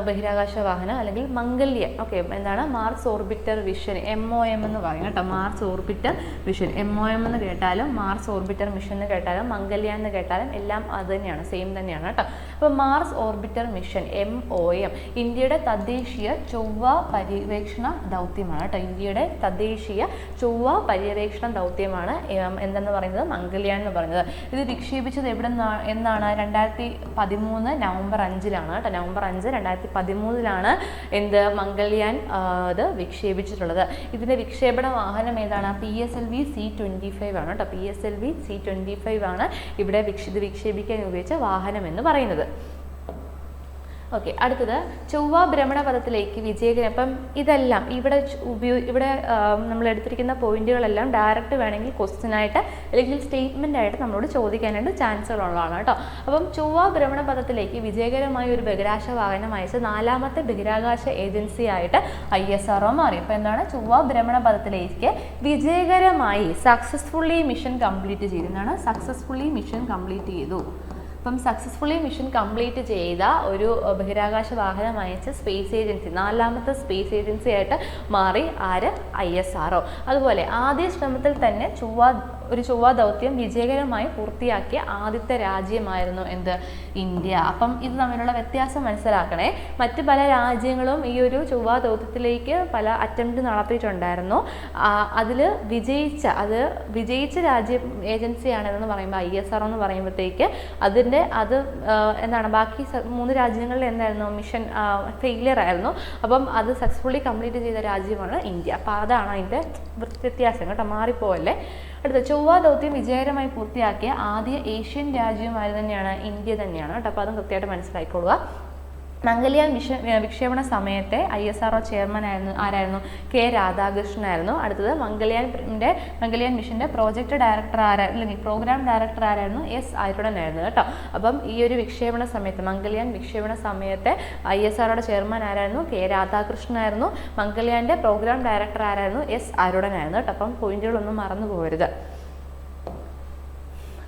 ബഹിരാകാശ വാഹനം അല്ലെങ്കിൽ മംഗല്യാൻ. ഓക്കെ, എന്താണ് മാർസ് ഓർബിറ്റർ വിഷൻ, MOM എന്ന് പറയും കേട്ടോ. മാർസ് ഓർബിറ്റർ വിഷൻ, MOM എന്ന് കേട്ടാലും മാർസ് ഓർബിറ്റർ മിഷൻ എന്ന് കേട്ടാലും മംഗല്യാൻ എന്ന് കേട്ടാലും എല്ലാം അത് തന്നെയാണ്, സെയിം തന്നെയാണ് കേട്ടോ. അപ്പോൾ മാർസ് ഓർബിറ്റർ മിഷൻ MOM ഇന്ത്യയുടെ തദ്ദേശീയ ചൊവ്വ പര്യവേക്ഷണ ദൗത്യമാണ് കേട്ടോ. ഇന്ത്യയുടെ തദ്ദേശീയ ചൊവ്വ പര്യവേക്ഷണ ദൗത്യമാണ് എന്തെന്ന് പറയുന്നത്, മംഗല്യാൻ എന്ന് പറയുന്നത്. ഇത് വിക്ഷേപിച്ചത് എവിടെ എന്നാണ്? 2013 നവംബർ 5-ലാണ് കേട്ടോ. നവംബർ 5, 2013 എന്ത് മംഗല്യാൻ ഇത് വിക്ഷേപിച്ചിട്ടുള്ളത്. ഇതിന്റെ വിക്ഷേപണ വാഹനം ഏതാണ്? PSLV C-25 ആണ് കേട്ടോ. PSLV C-25 ആണ് ഇവിടെ ഇത് വിക്ഷേപിക്കാൻ ഉപയോഗിച്ച വാഹനം എന്ന് പറയുന്നത്. ഓക്കെ, അടുത്തത് ചൊവ്വ ഭ്രമണപഥത്തിലേക്ക് വിജയകരം. അപ്പം ഇതെല്ലാം ഇവിടെ നമ്മൾ എടുത്തിരിക്കുന്ന പോയിന്റുകളെല്ലാം ഡയറക്റ്റ് വേണമെങ്കിൽ ക്വസ്റ്റ്യൻ ആയിട്ട് അല്ലെങ്കിൽ സ്റ്റേറ്റ്മെൻ്റ് ആയിട്ട് നമ്മളോട് ചോദിക്കാനായിട്ട് ചാൻസുകളുള്ളതാണ് കേട്ടോ. അപ്പം ചൊവ്വ ഭ്രമണപഥത്തിലേക്ക് വിജയകരമായ ഒരു ബഹിരാകാശ വാഹനം അയച്ച 4ാമത്തെ ബഹിരാകാശ ഏജൻസി ആയിട്ട് ISRO മാറി. അപ്പോൾ എന്താണ്? ചൊവ്വ ഭ്രമണപഥത്തിലേക്ക് വിജയകരമായി സക്സസ്ഫുള്ളി മിഷൻ കംപ്ലീറ്റ് ചെയ്തു. എന്താണ്? സക്സസ്ഫുള്ളി മിഷൻ കംപ്ലീറ്റ് ചെയ്തു. അപ്പം സക്സസ്ഫുള്ളി മിഷൻ കംപ്ലീറ്റ് ചെയ്ത ഒരു ബഹിരാകാശ വാഹനം അയച്ച സ്പേസ് ഏജൻസി, 4ാമത്തെ സ്പേസ് ഏജൻസി ആയിട്ട് മാറി ആര്? ISRO. അതുപോലെ ആദ്യ ശ്രമത്തിൽ തന്നെ ഒരു ചൊവ്വ ദൗത്യം വിജയകരമായി പൂർത്തിയാക്കിയ ആദ്യത്തെ രാജ്യമായിരുന്നു എന്ത്? ഇന്ത്യ. അപ്പം ഇത് തമ്മിലുള്ള വ്യത്യാസം മനസ്സിലാക്കണേ. മറ്റ് പല രാജ്യങ്ങളും ഈ ഒരു ചൊവ്വ ദൗത്യത്തിലേക്ക് പല അറ്റംപ്റ്റ് നടത്തിയിട്ടുണ്ടായിരുന്നു. അതിൽ വിജയിച്ച ഏജൻസിയാണെന്ന് പറയുമ്പോൾ ISRO എന്ന് പറയുമ്പോഴത്തേക്ക് അത് എന്താണ്, ബാക്കി 3 രാജ്യങ്ങളിൽ എന്തായിരുന്നു? മിഷൻ ഫെയിലിയർ ആയിരുന്നു. അപ്പം അത് സക്സസ്ഫുള്ളി കംപ്ലീറ്റ് ചെയ്ത രാജ്യമാണ് ഇന്ത്യ. അപ്പോൾ അതാണ് അതിൻ്റെ വ്യത്യാസം കേട്ടോ, മാറിപ്പോവല്ലേ. അടുത്ത ചൊവ്വ ദൗത്യം വിജയകരമായി പൂർത്തിയാക്കിയ ആദ്യ ഏഷ്യൻ രാജ്യമായി തന്നെയാണ് ഇന്ത്യ തന്നെയാണ് കേട്ടോ. അപ്പോൾ അതും കൃത്യമായിട്ട് മനസ്സിലാക്കിക്കൊള്ളുക. മംഗല്യാൻ വിക്ഷേപണ സമയത്തെ ISRO ചെയർമാൻ ആരായിരുന്നു? K. രാധാകൃഷ്ണനായിരുന്നു. അടുത്തത് മംഗല്യാൻ മിഷന്റെ പ്രോജക്റ്റ് ഡയറക്ടർ അല്ലെങ്കിൽ പ്രോഗ്രാം ഡയറക്ടർ ആരായിരുന്നു? S. ആരുടൻ ആയിരുന്നു കേട്ടോ. അപ്പം ഈ ഒരു വിക്ഷേപണ സമയത്ത് മംഗല്യാൻ വിക്ഷേപണ സമയത്തെ ISROയുടെ ചെയർമാൻ ആരായിരുന്നു? K. രാധാകൃഷ്ണനായിരുന്നു. മംഗല്യാന്റെ പ്രോഗ്രാം ഡയറക്ടർ ആരായിരുന്നു? S. ആരുടൻ ആയിരുന്നു കേട്ടോ. അപ്പം പോയിന്റുകളൊന്നും മറന്നു പോകരുത്.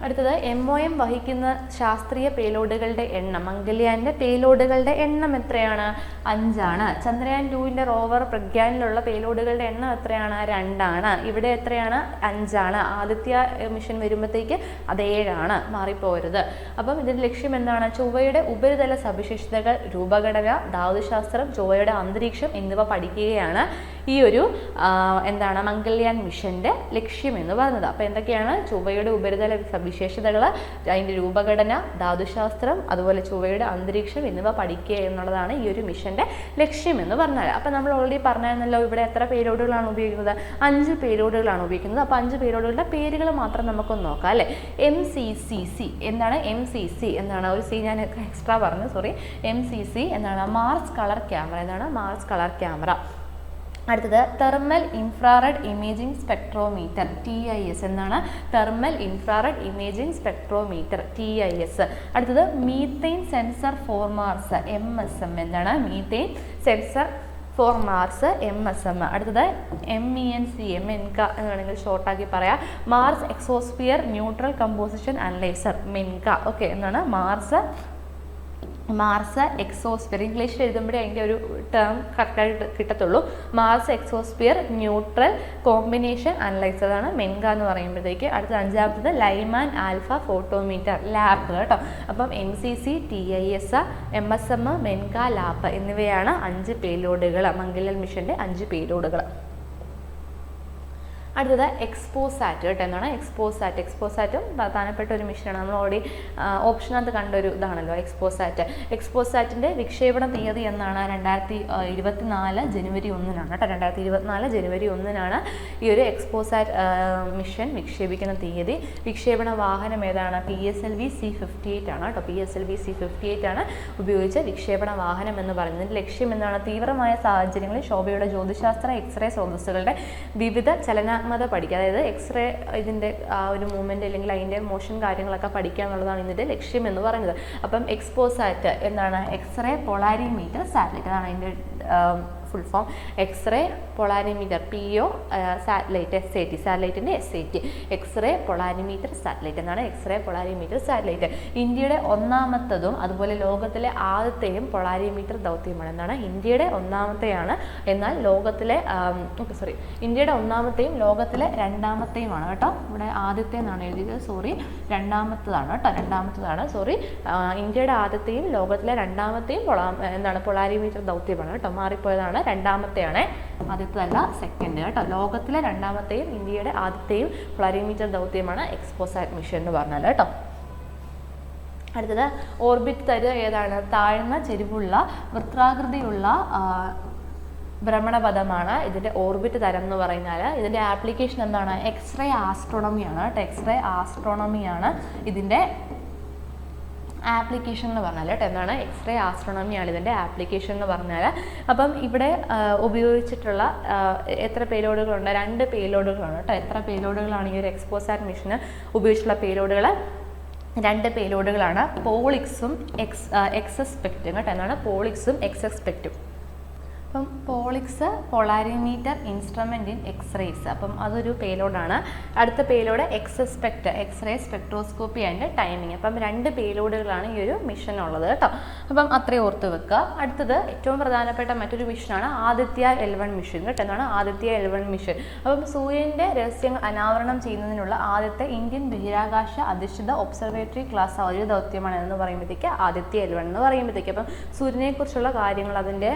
അടുത്തത് MOM വഹിക്കുന്ന ശാസ്ത്രീയ പേലോഡുകളുടെ എണ്ണം. മംഗല്യാന്റെ പേലോഡുകളുടെ എണ്ണം എത്രയാണ്? 5 ചന്ദ്രയാൻ 2ന്റെ റോവർ പ്രഗ്യാനിലുള്ള പേലോഡുകളുടെ എണ്ണം എത്രയാണ്? 2 ഇവിടെ എത്രയാണ്? 5 ആദിത്യ മിഷൻ വരുമ്പോഴത്തേക്ക് അത് 7 മാറിപ്പോരുത്. അപ്പം ഇതിന്റെ ലക്ഷ്യം എന്താണ്? ചൊവ്വയുടെ ഉപരിതല സവിശേഷതകൾ, രൂപഘടന, ധാതുശാസ്ത്രം, ചൊവ്വയുടെ അന്തരീക്ഷം എന്നിവ പഠിക്കുകയാണ് ഈ ഒരു എന്താണ് മംഗല്യാൻ മിഷന്റെ ലക്ഷ്യം എന്ന് പറയുന്നത്. അപ്പോൾ എന്തൊക്കെയാണ്? ചൊവ്വയുടെ ഉപരിതല സവിശേഷതകൾ, അതിൻ്റെ രൂപഘടന, ധാതുശാസ്ത്രം, അതുപോലെ ചൊവ്വയുടെ അന്തരീക്ഷം എന്നിവ പഠിക്കുക എന്നുള്ളതാണ് ഈ ഒരു മിഷന്റെ ലക്ഷ്യം എന്ന് പറഞ്ഞാൽ. അപ്പോൾ നമ്മൾ ഓൾറെഡി പറഞ്ഞായിരുന്നല്ലോ, ഇവിടെ എത്ര പേലോഡുകളാണ് ഉപയോഗിക്കുന്നത്? 5 പേലോഡുകളാണ് ഉപയോഗിക്കുന്നത്. അപ്പോൾ 5 പേലോഡുകളുടെ പേരുകൾ മാത്രം നമുക്കൊന്ന് നോക്കാം അല്ലേ. MCCC എന്താണ്? MCC എന്താണ്? ഒരു സി ഞാൻ എക്സ്ട്രാ പറഞ്ഞു, സോറി. MCC എന്താണ്? Mars colour camera. എന്താണ്? Mars colour camera. അടുത്തത് thermal infrared imaging spectrometer, TIS. എന്താണ്? Thermal infrared imaging spectrometer, TIS. അടുത്തത് methane sensor for Mars, MSM. എന്താണ്? Methane sensor for Mars, MSM. അടുത്തത് MENC എന്ന് വേണമെങ്കിൽ ഷോർട്ടാക്കി പറയാം. Mars exosphere neutral composition analyser, MENCA. Okay, എന്താണ്? Mars exosphere. ഇംഗ്ലീഷിൽ എഴുതുമ്പോഴേ അതിൻ്റെ ഒരു ടേം കറക്റ്റായിട്ട് കിട്ടത്തുള്ളൂ. Mars exosphere neutral combination analyser ആണ് MENCA എന്ന് പറയുമ്പോഴത്തേക്ക്. അടുത്ത 5ാമത്തത് ലൈമാൻ ആൽഫ ഫോട്ടോമീറ്റർ, ലാപ്പ് കേട്ടോ. അപ്പം MCC, TIS, MSM, MENCA, lap എന്നിവയാണ് 5 പേലോഡുകൾ, മംഗല്യാൻ മിഷന്റെ 5 പേലോഡുകൾ. അടുത്തത് എക്സ്പോസാറ്റ് കേട്ടോ. എന്താണ്? എക്സ്പോസാറ്റും പ്രധാനപ്പെട്ട ഒരു മിഷനാണ്. നമ്മൾ ഓൾറെഡി ഓപ്ഷനകത്ത് കണ്ടൊരു ഇതാണല്ലോ എക്സ്പോസാറ്റ്. എക്സ്പോസാറ്റിൻ്റെ വിക്ഷേപണ തീയതി എന്നാണ്? 2024 ജനുവരി 1 കേട്ടോ. 2024 ജനുവരി 1 ഈ ഒരു എക്സ്പോസാറ്റ് മിഷൻ വിക്ഷേപിക്കുന്ന തീയതി. വിക്ഷേപണ വാഹനം ഏതാണ്? PSLV C-58 കേട്ടോ. PSLV C-58 ഉപയോഗിച്ച വിക്ഷേപണ വാഹനം എന്ന് പറയുന്നത്. ലക്ഷ്യം എന്താണ്? തീവ്രമായ സാഹചര്യങ്ങളിൽ ശോഭയുടെ ജ്യോതിശാസ്ത്ര എക്സ്റേ സ്രോതസ്സുകളുടെ വിവിധ ചലനാത്മകത പഠിക്കുക. അതായത് എക്സ്റേ ഇതിൻ്റെ ഒരു മൂവ്മെൻറ്റ് അല്ലെങ്കിൽ അതിൻ്റെ മോഷൻ കാര്യങ്ങളൊക്കെ പഠിക്കുക എന്നുള്ളതാണ് ഇതിൻ്റെ ലക്ഷ്യം എന്ന് പറയുന്നത്. അപ്പം എക്സ്പോസാറ്റ് എന്താണ്? എക്സ്റേ പൊളാരിമീറ്റർ സാറ്റലൈറ്റ്, അതാണ് അതിൻ്റെ full form X ray polarimeter PO satellite SAT സാറ്റലൈറ്റിൻ്റെ SAT എക്സ്റേ പൊളാരിമീറ്റർ സാറ്റലൈറ്റ് എന്നാണ് എക്സ്റേ പൊളാരിമീറ്റർ സാറ്റലൈറ്റ്. ഇന്ത്യയുടെ ഒന്നാമത്തതും അതുപോലെ ലോകത്തിലെ ആദ്യത്തെയും പൊളാരിമീറ്റർ ദൗത്യമാണ്. എന്നാണ് ഇന്ത്യയുടെ ഒന്നാമത്തെയാണ്, എന്നാൽ ലോകത്തിലെ ഇന്ത്യയുടെ ഒന്നാമത്തെയും ലോകത്തിലെ രണ്ടാമത്തെയുമാണ് കേട്ടോ. ഇവിടെ ആദ്യത്തെ എന്നാണ് എഴുതിയത്, സോറി രണ്ടാമത്തതാണ് കേട്ടോ, രണ്ടാമത്തതാണ് സോറി. ഇന്ത്യയുടെ ആദ്യത്തെയും ലോകത്തിലെ രണ്ടാമത്തെയും പൊളാരിമീറ്റർ ദൗത്യമാണ് കേട്ടോ, മാറിപ്പോയതാണ്, രണ്ടാമത്തെയാണ്, ആദ്യത്തല്ല സെക്കൻഡ് കേട്ടോ. ലോകത്തിലെ രണ്ടാമത്തെയും ഇന്ത്യയുടെ ആദ്യത്തെയും പൊളാരിമീറ്റർ ദൗത്യമാണ് എക്സ്പോസാറ്റ് മിഷൻ എന്ന് പറഞ്ഞാൽ കേട്ടോ. അടുത്തത് ഓർബിറ്റ് തരം ഏതാണ്? താഴ്ന്ന ചെരിവുള്ള വൃത്താകൃതിയുള്ള ഭ്രമണപഥമാണ് ഇതിൻ്റെ ഓർബിറ്റ് തരം എന്ന് പറഞ്ഞാൽ. ഇതിൻ്റെ ആപ്ലിക്കേഷൻ എന്താണ്? എക്സ്റേ ആസ്ട്രോണമിയാണ് കേട്ടോ, എക്സ്റേ ആസ്ട്രോണമിയാണ് ഇതിൻ്റെ ആപ്ലിക്കേഷൻ എന്ന് പറഞ്ഞാൽ കേട്ടോ. എന്താണ്? എക്സ്റേ ആസ്ട്രോണമിയാണ് ഇതിൻ്റെ ആപ്ലിക്കേഷൻ എന്ന് പറഞ്ഞാൽ. അപ്പം ഇവിടെ ഉപയോഗിച്ചിട്ടുള്ള എത്ര പേലോഡുകളുണ്ട്? 2 പേലോഡുകളാണ് കേട്ടോ. എത്ര പേലോഡുകളാണ് ഈ ഒരു എക്സ്പോസാറ്റ് മിഷന് ഉപയോഗിച്ചിട്ടുള്ള പേലോഡുകൾ? 2 പേലോഡുകളാണ്. പോളിക്സും എക്സസ്പെക്റ്റും കേട്ടോ. എന്താണ്? പോളിക്സും എക്സസ്പെക്റ്റും. അപ്പം POLIX polarimeter instrument in x-rays, അപ്പം അതൊരു പേലോഡാണ്. അടുത്ത payload XSPECT x-ray spectroscopy and timing. അപ്പം 2 പേലോഡുകളാണ് ഈ ഒരു മിഷൻ ഉള്ളത് കേട്ടോ. അപ്പം അത്രയും ഓർത്ത് വെക്കുക. അടുത്തത് ഏറ്റവും പ്രധാനപ്പെട്ട മറ്റൊരു മിഷനാണ് ആദിത്യ L1 മിഷൻ കേട്ടോ. എന്താണ്? Aditya L1 mission. അപ്പം സൂര്യൻ്റെ രഹസ്യങ്ങൾ അനാവരണം ചെയ്യുന്നതിനുള്ള ആദ്യത്തെ ഇന്ത്യൻ ബഹിരാകാശ അധിഷ്ഠിത ഒബ്സർവേറ്ററി ക്ലാസ് ഒരു ദൗത്യമാണ് എന്ന് പറയുമ്പോഴത്തേക്ക് ആദിത്യ L1 എന്ന് പറയുമ്പോഴത്തേക്ക്. അപ്പം സൂര്യനെക്കുറിച്ചുള്ള കാര്യങ്ങൾ, അതിൻ്റെ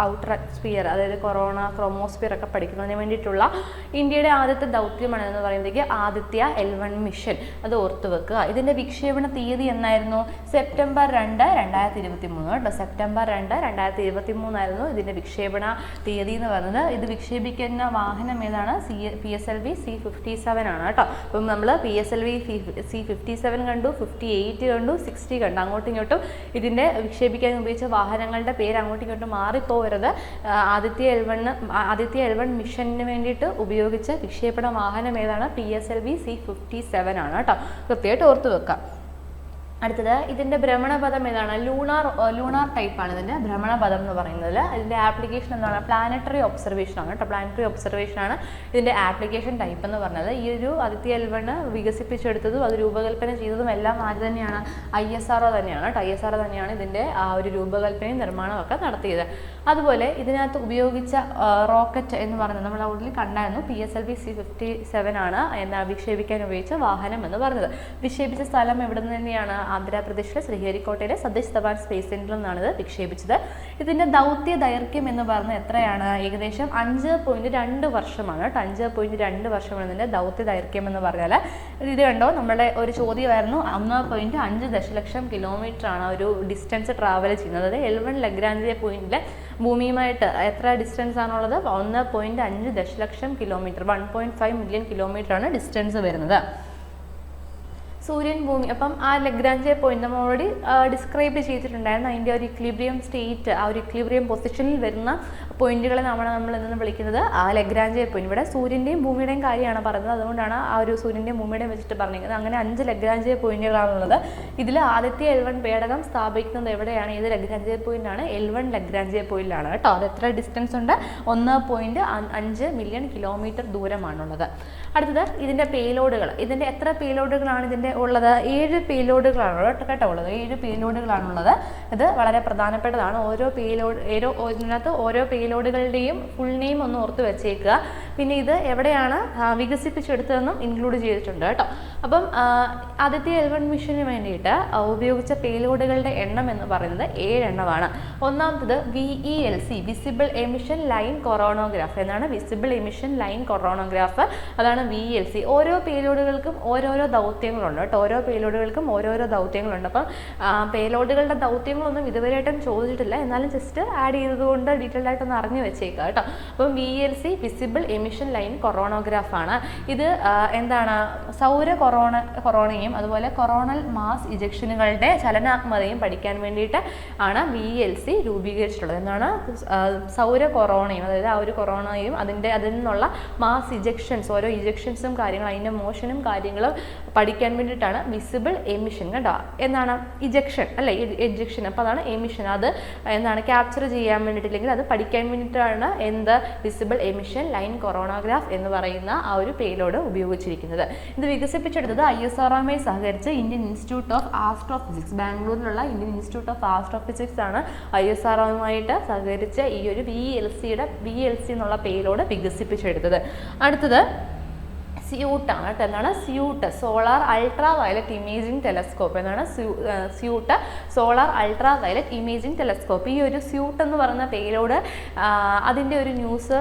ഔട്ടർ സ്പിയർ, അതായത് കൊറോണ ക്രോമോസ്പിയർ ഒക്കെ പഠിക്കുന്നതിന് വേണ്ടിയിട്ടുള്ള ഇന്ത്യയുടെ ആദ്യത്തെ ദൗത്യമാണ് എന്ന് പറയുമ്പോഴത്തേക്ക് ആദിത്യ L1 മിഷൻ. അത് ഓർത്ത് വെക്കുക. ഇതിൻ്റെ വിക്ഷേപണ തീയതി എന്നായിരുന്നു? സെപ്റ്റംബർ 2, 2023 കേട്ടോ. സെപ്റ്റംബർ 2, 2023 ആയിരുന്നു ഇതിൻ്റെ വിക്ഷേപണ തീയതി എന്ന് പറയുന്നത്. ഇത് വിക്ഷേപിക്കുന്ന വാഹനം ഏതാണ്? PSLV C57 ആണ് കേട്ടോ. അപ്പം നമ്മൾ PSLV C57 കണ്ടു, 58 കണ്ടു, 60 കണ്ടു. അങ്ങോട്ടും ഇങ്ങോട്ടും ഇതിൻ്റെ വിക്ഷേപിക്കാൻ ഉപയോഗിച്ച വാഹനങ്ങളുടെ പേര് അങ്ങോട്ടും ഇങ്ങോട്ടും മാറിപ്പോകരുത്. ആദിത്യ L1 മിഷന് വേണ്ടിയിട്ട് ഉപയോഗിച്ച വിക്ഷേപണ വാഹനം ഏതാണ്? PSLV C57 ആണ് കേട്ടോ. കൃത്യമായിട്ട് ഓർത്ത് വെക്കാം. അടുത്തത് ഇതിൻ്റെ ഭ്രമണപഥം ഏതാണ്? ലൂണാർ ടൈപ്പാണ് ഇതിൻ്റെ ഭ്രമണപഥം എന്ന് പറയുന്നത്. ഇതിൻ്റെ ആപ്ലിക്കേഷൻ എന്താണ്? പ്ലാനറ്ററി ഒബ്സർവേഷൻ ആണ് കേട്ടോ. പ്ലാനറ്ററി ഒബ്സർവേഷൻ ആണ് ഇതിൻ്റെ ആപ്ലിക്കേഷൻ ടൈപ്പ് എന്ന് പറഞ്ഞത്. ഈ ഒരു ആദിത്യ L1 വികസിപ്പിച്ചെടുത്തതും അത് രൂപകൽപ്പന ചെയ്തതും എല്ലാം ആര് തന്നെയാണ്? ISRO തന്നെയാണ് കേട്ടോ. ISRO തന്നെയാണ് ഇതിൻ്റെ ആ ഒരു രൂപകൽപ്പനയും നിർമ്മാണമൊക്കെ നടത്തിയത്. അതുപോലെ ഇതിനകത്ത് ഉപയോഗിച്ച റോക്കറ്റ് എന്ന് പറയുന്നത് നമ്മൾ ഓൾറെഡി കണ്ടായിരുന്നു. PSLV C57 ആണ് വിക്ഷേപിക്കാൻ ഉപയോഗിച്ച വാഹനം എന്ന് പറഞ്ഞത്. വിക്ഷേപിച്ച സ്ഥലം എവിടെ നിന്ന് തന്നെയാണ്? ആന്ധ്രാപ്രദേശിലെ ശ്രീഹരിക്കോട്ടയിലെ സതീഷ് ധവാൻ സ്പേസ് സെന്ററിൽ നിന്നാണ് ഇത് വിക്ഷേപിച്ചത്. ഇതിൻ്റെ ദൗത്യ ദൈർഘ്യം എന്ന് പറഞ്ഞാൽ എത്രയാണ്? ഏകദേശം 5.2 വർഷമാണ് കേട്ടോ. 5.2 വർഷമാണ് ഇതിൻ്റെ ദൗത്യ ദൈർഘ്യം എന്ന് പറഞ്ഞാൽ. ഇത് കണ്ടോ, നമ്മുടെ ഒരു ചോദ്യമായിരുന്നു. 1.5 ദശലക്ഷം കിലോമീറ്റർ ആണ് ഒരു ഡിസ്റ്റൻസ് ട്രാവൽ ചെയ്യുന്നത്. അതായത് L1 ലഗ്രാഞ്ചിയ പോയിന്റിലെ ഭൂമിയുമായിട്ട് എത്ര ഡിസ്റ്റൻസ് ആണുള്ളത്? 1.5 ദശലക്ഷം കിലോമീറ്റർ, 1.5 മില്യൺ കിലോമീറ്റർ ആണ് ഡിസ്റ്റൻസ് വരുന്നത്. സൂര്യൻ ഭൂമി, അപ്പം ആ ലഗ്രാഞ്ചിയ പോയിന്റ് നമ്മൾ ഓൾറെഡി ഡിസ്ക്രൈബ് ചെയ്തിട്ടുണ്ടായിരുന്നു. അതിൻ്റെ ഒരു ഇക്ലിബ്രിയം സ്റ്റേറ്റ്, ആ ഒരു ഇക്ലിബ്രിയം പൊസിഷനിൽ വരുന്ന പോയിന്റുകളെ നമ്മൾ ഇന്ന് വിളിക്കുന്നത് ആ ലഗ്രാഞ്ചിയ പോയിന്റ്. ഇവിടെ സൂര്യൻ്റെയും ഭൂമിയുടെയും കാര്യമാണ് പറയുന്നത്, അതുകൊണ്ടാണ് ആ ഒരു സൂര്യൻ്റെയും ഭൂമിയുടെയും വെച്ചിട്ട് പറഞ്ഞിരിക്കുന്നത്. അങ്ങനെ 5 ലഗ്രാഞ്ചിയ പോയിന്റുകളാണുള്ളത്. ഇതിൽ ആദ്യത്തെ L1 പേടകം സ്ഥാപിക്കുന്നത് എവിടെയാണ്? ഏത് ലഗ്രാഞ്ചിയ പോയിന്റ് ആണ്? L1 ലഗ്രാഞ്ചിയ പോയിന്റിലാണ് കേട്ടോ. അത് എത്ര ഡിസ്റ്റൻസ് ഉണ്ട്? 1.5 മില്യൺ കിലോമീറ്റർ ദൂരമാണുള്ളത്. അടുത്തത് ഇതിൻ്റെ പേലോഡുകൾ. ഇതിൻ്റെ എത്ര പേലോഡുകളാണ് ഇതിൻ്റെ ഉള്ളത്? 7 പേലോഡുകളാണ് കേട്ടോ ഉള്ളത്. 7 പേലോഡുകളാണുള്ളത്. ഇത് വളരെ പ്രധാനപ്പെട്ടതാണ്. ഇതിനകത്ത് ഓരോ പേലോഡുകളുടെയും ഫുൾ നെയിം ഒന്ന് ഓർത്ത് വെച്ചേക്കുക. പിന്നെ ഇത് എവിടെയാണ് വികസിപ്പിച്ചെടുത്തതെന്നും ഇൻക്ലൂഡ് ചെയ്തിട്ടുണ്ട് കേട്ടോ. അപ്പം ആദിത്യ L1 മിഷന് വേണ്ടിയിട്ട് ഉപയോഗിച്ച പേലോഡുകളുടെ എണ്ണം എന്ന് പറയുന്നത് 7 എണ്ണമാണ്. ഒന്നാമത്തത് VELC visible emission line coronagraph എന്നാണ്. വിസിബിൾ എമിഷൻ ലൈൻ കൊറോണോഗ്രാഫ്, അതാണ് VELC. ഓരോ പേലോഡുകൾക്കും ഓരോരോ ദൗത്യങ്ങളുണ്ട് കേട്ടോ. ഓരോ പേലോഡുകൾക്കും ഓരോരോ ദൗത്യങ്ങളുണ്ട്. അപ്പം പേലോഡുകളുടെ ദൗത്യങ്ങളൊന്നും ഇതുവരെയായിട്ടും ചോദിച്ചിട്ടില്ല, എന്നാലും ജസ്റ്റ് ആഡ് ചെയ്തതുകൊണ്ട് ഡീറ്റെയിൽഡ് ആയിട്ടൊന്ന് അറിഞ്ഞു വെച്ചേക്കുക കേട്ടോ. അപ്പം VELC visible emission line coronagraph ആണ്. ഇത് എന്താണ് സൗര കൊറോണയും അതുപോലെ കൊറോണൽ മാസ് ഇജക്ഷനുകളുടെ ചലനാത്മകതയും പഠിക്കാൻ വേണ്ടിയിട്ട് ആണ് VLC രൂപീകരിച്ചിട്ടുള്ളത്. എന്നാണ് സൗര കൊറോണയും, അതായത് ആ ഒരു കൊറോണയും അതിൽ നിന്നുള്ള മാസ് ഇജക്ഷൻസ്, ഓരോ ഇജക്ഷൻസും കാര്യങ്ങളും അതിൻ്റെ മോഷനും കാര്യങ്ങളും പഠിക്കാൻ വേണ്ടിയിട്ടാണ് വിസിബിൾ എമിഷൻ. കേട്ടോ, എന്താണ് ഇജക്ഷൻ അല്ലേ, ഇജക്ഷൻ. അപ്പോൾ അതാണ് എമിഷൻ. അത് എന്താണ് ക്യാപ്ചർ ചെയ്യാൻ വേണ്ടിയിട്ടില്ലെങ്കിൽ അത് പഠിക്കാൻ വേണ്ടിയിട്ടാണ് എന്ത് വിസിബിൾ എമിഷൻ ലൈൻ കൊറോണോഗ്രാഫ് എന്ന് പറയുന്ന ആ ഒരു പേലോഡ് ഉപയോഗിച്ചിരിക്കുന്നത്. ഇത് വികസിപ്പിച്ചെടുത്തത് ISROയുമായി സഹകരിച്ച് ഇന്ത്യൻ ഇൻസ്റ്റിറ്റ്യൂട്ട് ഓഫ് ആസ്ട്രോഫിസിക്സ്, ബാംഗ്ലൂരിലുള്ള ഇന്ത്യൻ ഇൻസ്റ്റിറ്റ്യൂട്ട് ഓഫ് ആസ്ട്രോഫിസിക്സ് ആണ് ISROയുമായിട്ട് സഹകരിച്ച് ഈ ഒരു VLC എന്നുള്ള പേലോഡ് വികസിപ്പിച്ചെടുത്തത്. അടുത്തത് സ്യൂട്ട് ആണ് കേട്ടോ. എന്താണ് SUIT? Solar ultraviolet imaging telescope. എന്നാണ് SUIT solar ultraviolet imaging telescope. ഈ ഒരു സ്യൂട്ട് എന്ന് പറയുന്ന പേലോഡ് അതിൻ്റെ ഒരു ന്യൂസ്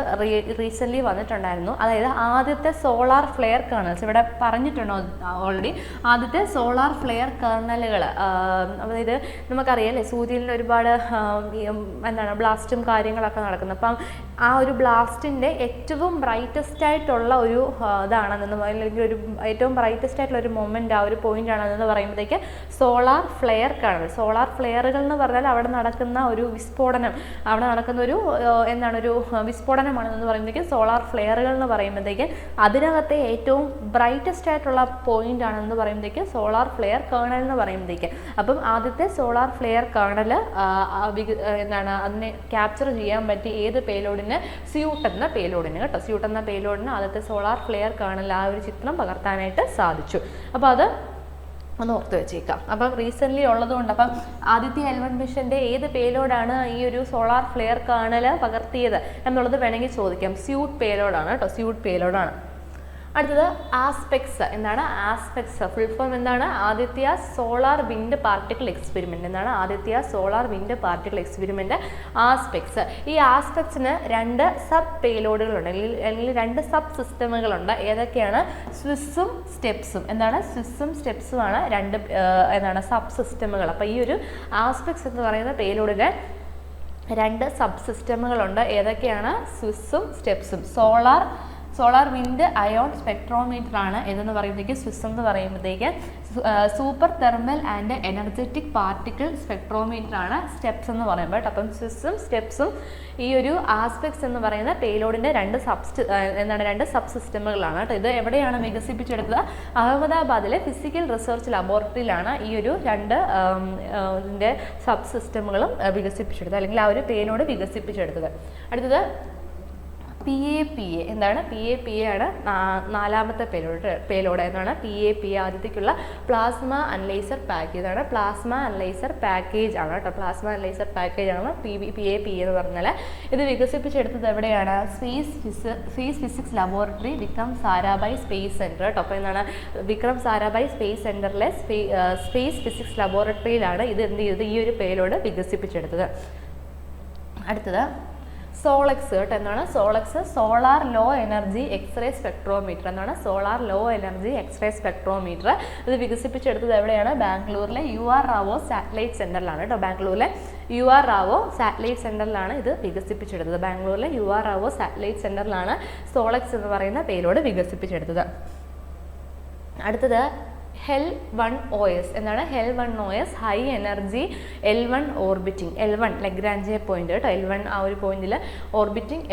റീസെൻ്റ്ലി വന്നിട്ടുണ്ടായിരുന്നു. അതായത് ആദ്യത്തെ സോളാർ ഫ്ലെയർ കേർണൽസ്, ഇവിടെ പറഞ്ഞിട്ടുണ്ടോ ഓൾറെഡി, ആദ്യത്തെ സോളാർ ഫ്ലെയർ കേർണലുകൾ. അതായത് നമുക്കറിയാമല്ലേ സൂര്യനിൽ ഒരുപാട് എന്താണ് ബ്ലാസ്റ്റും കാര്യങ്ങളൊക്കെ നടക്കുന്നത്. അപ്പം ആ ഒരു ബ്ലാസ്റ്റിൻ്റെ ഏറ്റവും ബ്രൈറ്റസ്റ്റ് ആയിട്ടുള്ള ഒരു ഇതാണെന്ന്, അല്ലെങ്കിൽ ഒരു ഏറ്റവും ബ്രൈറ്റസ്റ്റ് ആയിട്ടുള്ള ഒരു മൊമെൻ്റ്, ആ ഒരു പോയിന്റ് ആണെന്ന് പറയുമ്പോഴത്തേക്ക് സോളാർ ഫ്ലെയർ കാണുന്നത്. സോളാർ ഫ്ലെയറുകൾ എന്ന് പറഞ്ഞാൽ അവിടെ നടക്കുന്ന ഒരു വിസ്ഫോടനം, അവിടെ നടക്കുന്ന ഒരു എന്താണ് ഒരു വിസ്ഫോടനമാണെന്ന് പറയുമ്പോഴത്തേക്ക് സോളാർ ഫ്ലെയറുകൾ എന്ന് പറയുമ്പോഴത്തേക്ക് അതിനകത്തെ ഏറ്റവും ബ്രൈറ്റസ്റ്റ് ആയിട്ടുള്ള പോയിന്റ് ആണെന്ന് പറയുമ്പോഴത്തേക്ക് സോളാർ ഫ്ലെയർ കേർണൽ എന്ന് പറയുമ്പോഴത്തേക്ക്. അപ്പം ആദ്യത്തെ സോളാർ ഫ്ലെയർ കേർണൽ എന്താണ് അതിനെ ക്യാപ്ചർ ചെയ്യാൻ പറ്റി ഏത് പേലോഡിന്? സ്യൂട്ട് എന്ന പേലോഡിന്. കേട്ടോ, സ്യൂട്ട് എന്ന പേലോഡിന് ആദ്യത്തെ സോളാർ ഫ്ലെയർ കേർണൽ ആ ഒരു ചിത്രം പകർത്താനായിട്ട് സാധിച്ചു. അപ്പോൾ അത് ഒന്ന് ഓർത്ത് വെച്ചേക്കാം. അപ്പം റീസെൻ്റ്ലി ഉള്ളതുകൊണ്ട് അപ്പം ആദിത്യ L1 മിഷൻ്റെ ഏത് പേലോഡാണ് ഈ ഒരു സോളാർ ഫ്ലെയർ കേർണൽ പകർത്തിയത് എന്നുള്ളത് വേണമെങ്കിൽ ചോദിക്കാം. സ്യൂട്ട് പേലോഡാണ് കേട്ടോ, സ്യൂട്ട് പേലോഡാണ്. അടുത്തത് ആസ്പെക്സ്. എന്താണ് ആസ്പെക്സ്? ഫുൾ ഫോം എന്താണ്? Aditya solar wind particle experiment. എന്താണ് Aditya solar wind particle experiment, ASPEX. ഈ ആസ്പെക്സിന് 2 സബ് പേലോഡുകളുണ്ട്, അല്ലെങ്കിൽ 2 സബ് സിസ്റ്റമുകളുണ്ട്. ഏതൊക്കെയാണ്? സ്വിസ്സും സ്റ്റെപ്സും. എന്താണ് സ്വിസ്സും സ്റ്റെപ്സുമാണ് 2 എന്താണ് സബ് സിസ്റ്റമുകൾ. അപ്പോൾ ഈ ഒരു ആസ്പെക്സ് എന്ന് പറയുന്ന പേലോഡിന് 2 സബ് സിസ്റ്റമുകളുണ്ട്. ഏതൊക്കെയാണ്? സ്വിസ്സും സ്റ്റെപ്സും. സോളാർ വിൻഡ് അയോൺ സ്പെക്ട്രോമീറ്റർ ആണ് ഇതെന്ന് പറയുമ്പോഴത്തേക്ക് സ്വിസ് എന്ന് പറയുമ്പോഴത്തേക്ക് super thermal and energetic particle spectrometer ആണ് സ്റ്റെപ്സ് എന്ന് പറയുമ്പോൾ. അപ്പം സ്വിസ്സും സ്റ്റെപ്സും ഈ ഒരു ആസ്പെക്സ് എന്ന് പറയുന്ന പേലോഡിൻ്റെ 2 സബ് സിസ്റ്റമുകളാണ് കേട്ടോ. ഇത് എവിടെയാണ് വികസിപ്പിച്ചെടുത്തത്? അഹമ്മദാബാദിലെ ഫിസിക്കൽ റിസർച്ച് ലബോറട്ടറിയിലാണ് ഈ ഒരു 2 ഇതിൻ്റെ സബ് സിസ്റ്റമുകളും വികസിപ്പിച്ചെടുത്തത്, അല്ലെങ്കിൽ ആ ഒരു പേലോഡ് വികസിപ്പിച്ചെടുത്തത്. അടുത്തത് PAPA. എന്താണ്? PAPA ആണ് 4ാമത്തെ പേലോഡ്. എന്നാണ് PAPA? ആദ്യത്തേക്കുള്ള പ്ലാസ്മ അനലൈസർ പാക്കേജ്. ഇതാണ് പ്ലാസ്മ അനലൈസർ പാക്കേജ് ആണ് കേട്ടോ, പ്ലാസ്മ അനലൈസർ പാക്കേജ് ആണ് PAPA എന്ന് പറഞ്ഞാൽ. ഇത് വികസിപ്പിച്ചെടുത്തത് എവിടെയാണ്? Space physics laboratory Vikram Sarabhai space centre കേട്ടോ. അപ്പോൾ എന്താണ് വിക്രം സാരാഭായ് സ്പേസ് സെൻറ്ററിലെ സ്പേസ് ഫിസിക്സ് ലബോറട്ടറിയിലാണ് ഇത് എന്ത് ചെയ്തത്? ഈ ഒരു പേലോഡ് വികസിപ്പിച്ചെടുത്തത്. അടുത്തത് സോളക്സ് കേട്ടോ. എന്താണ് SoLEXS? Solar low energy x-ray spectrometer. എന്താണ് solar low energy x-ray spectrometer. ഇത് വികസിപ്പിച്ചെടുത്തത് എവിടെയാണ്? ബാംഗ്ലൂരിലെ UR റാവോ സാറ്റലൈറ്റ് സെൻറ്ററിലാണ് കേട്ടോ. ബാംഗ്ലൂരിലെ UR റാവോ സാറ്റലൈറ്റ് സെൻറ്ററിലാണ് ഇത് വികസിപ്പിച്ചെടുത്തത്. ബാംഗ്ലൂരിലെ UR റാവോ സാറ്റലൈറ്റ് സെൻറ്ററിലാണ് സോളക്സ് എന്ന് പറയുന്ന പേരോട് വികസിപ്പിച്ചെടുത്തത്. അടുത്തത് HEL-1OS. എന്താണ് HEL-1OS? High energy L1 orbiting. L1 Lagrange point കേട്ടോ. L1 ആ ഒരു പോയിന്റിൽ ഓർബിറ്റിംഗ്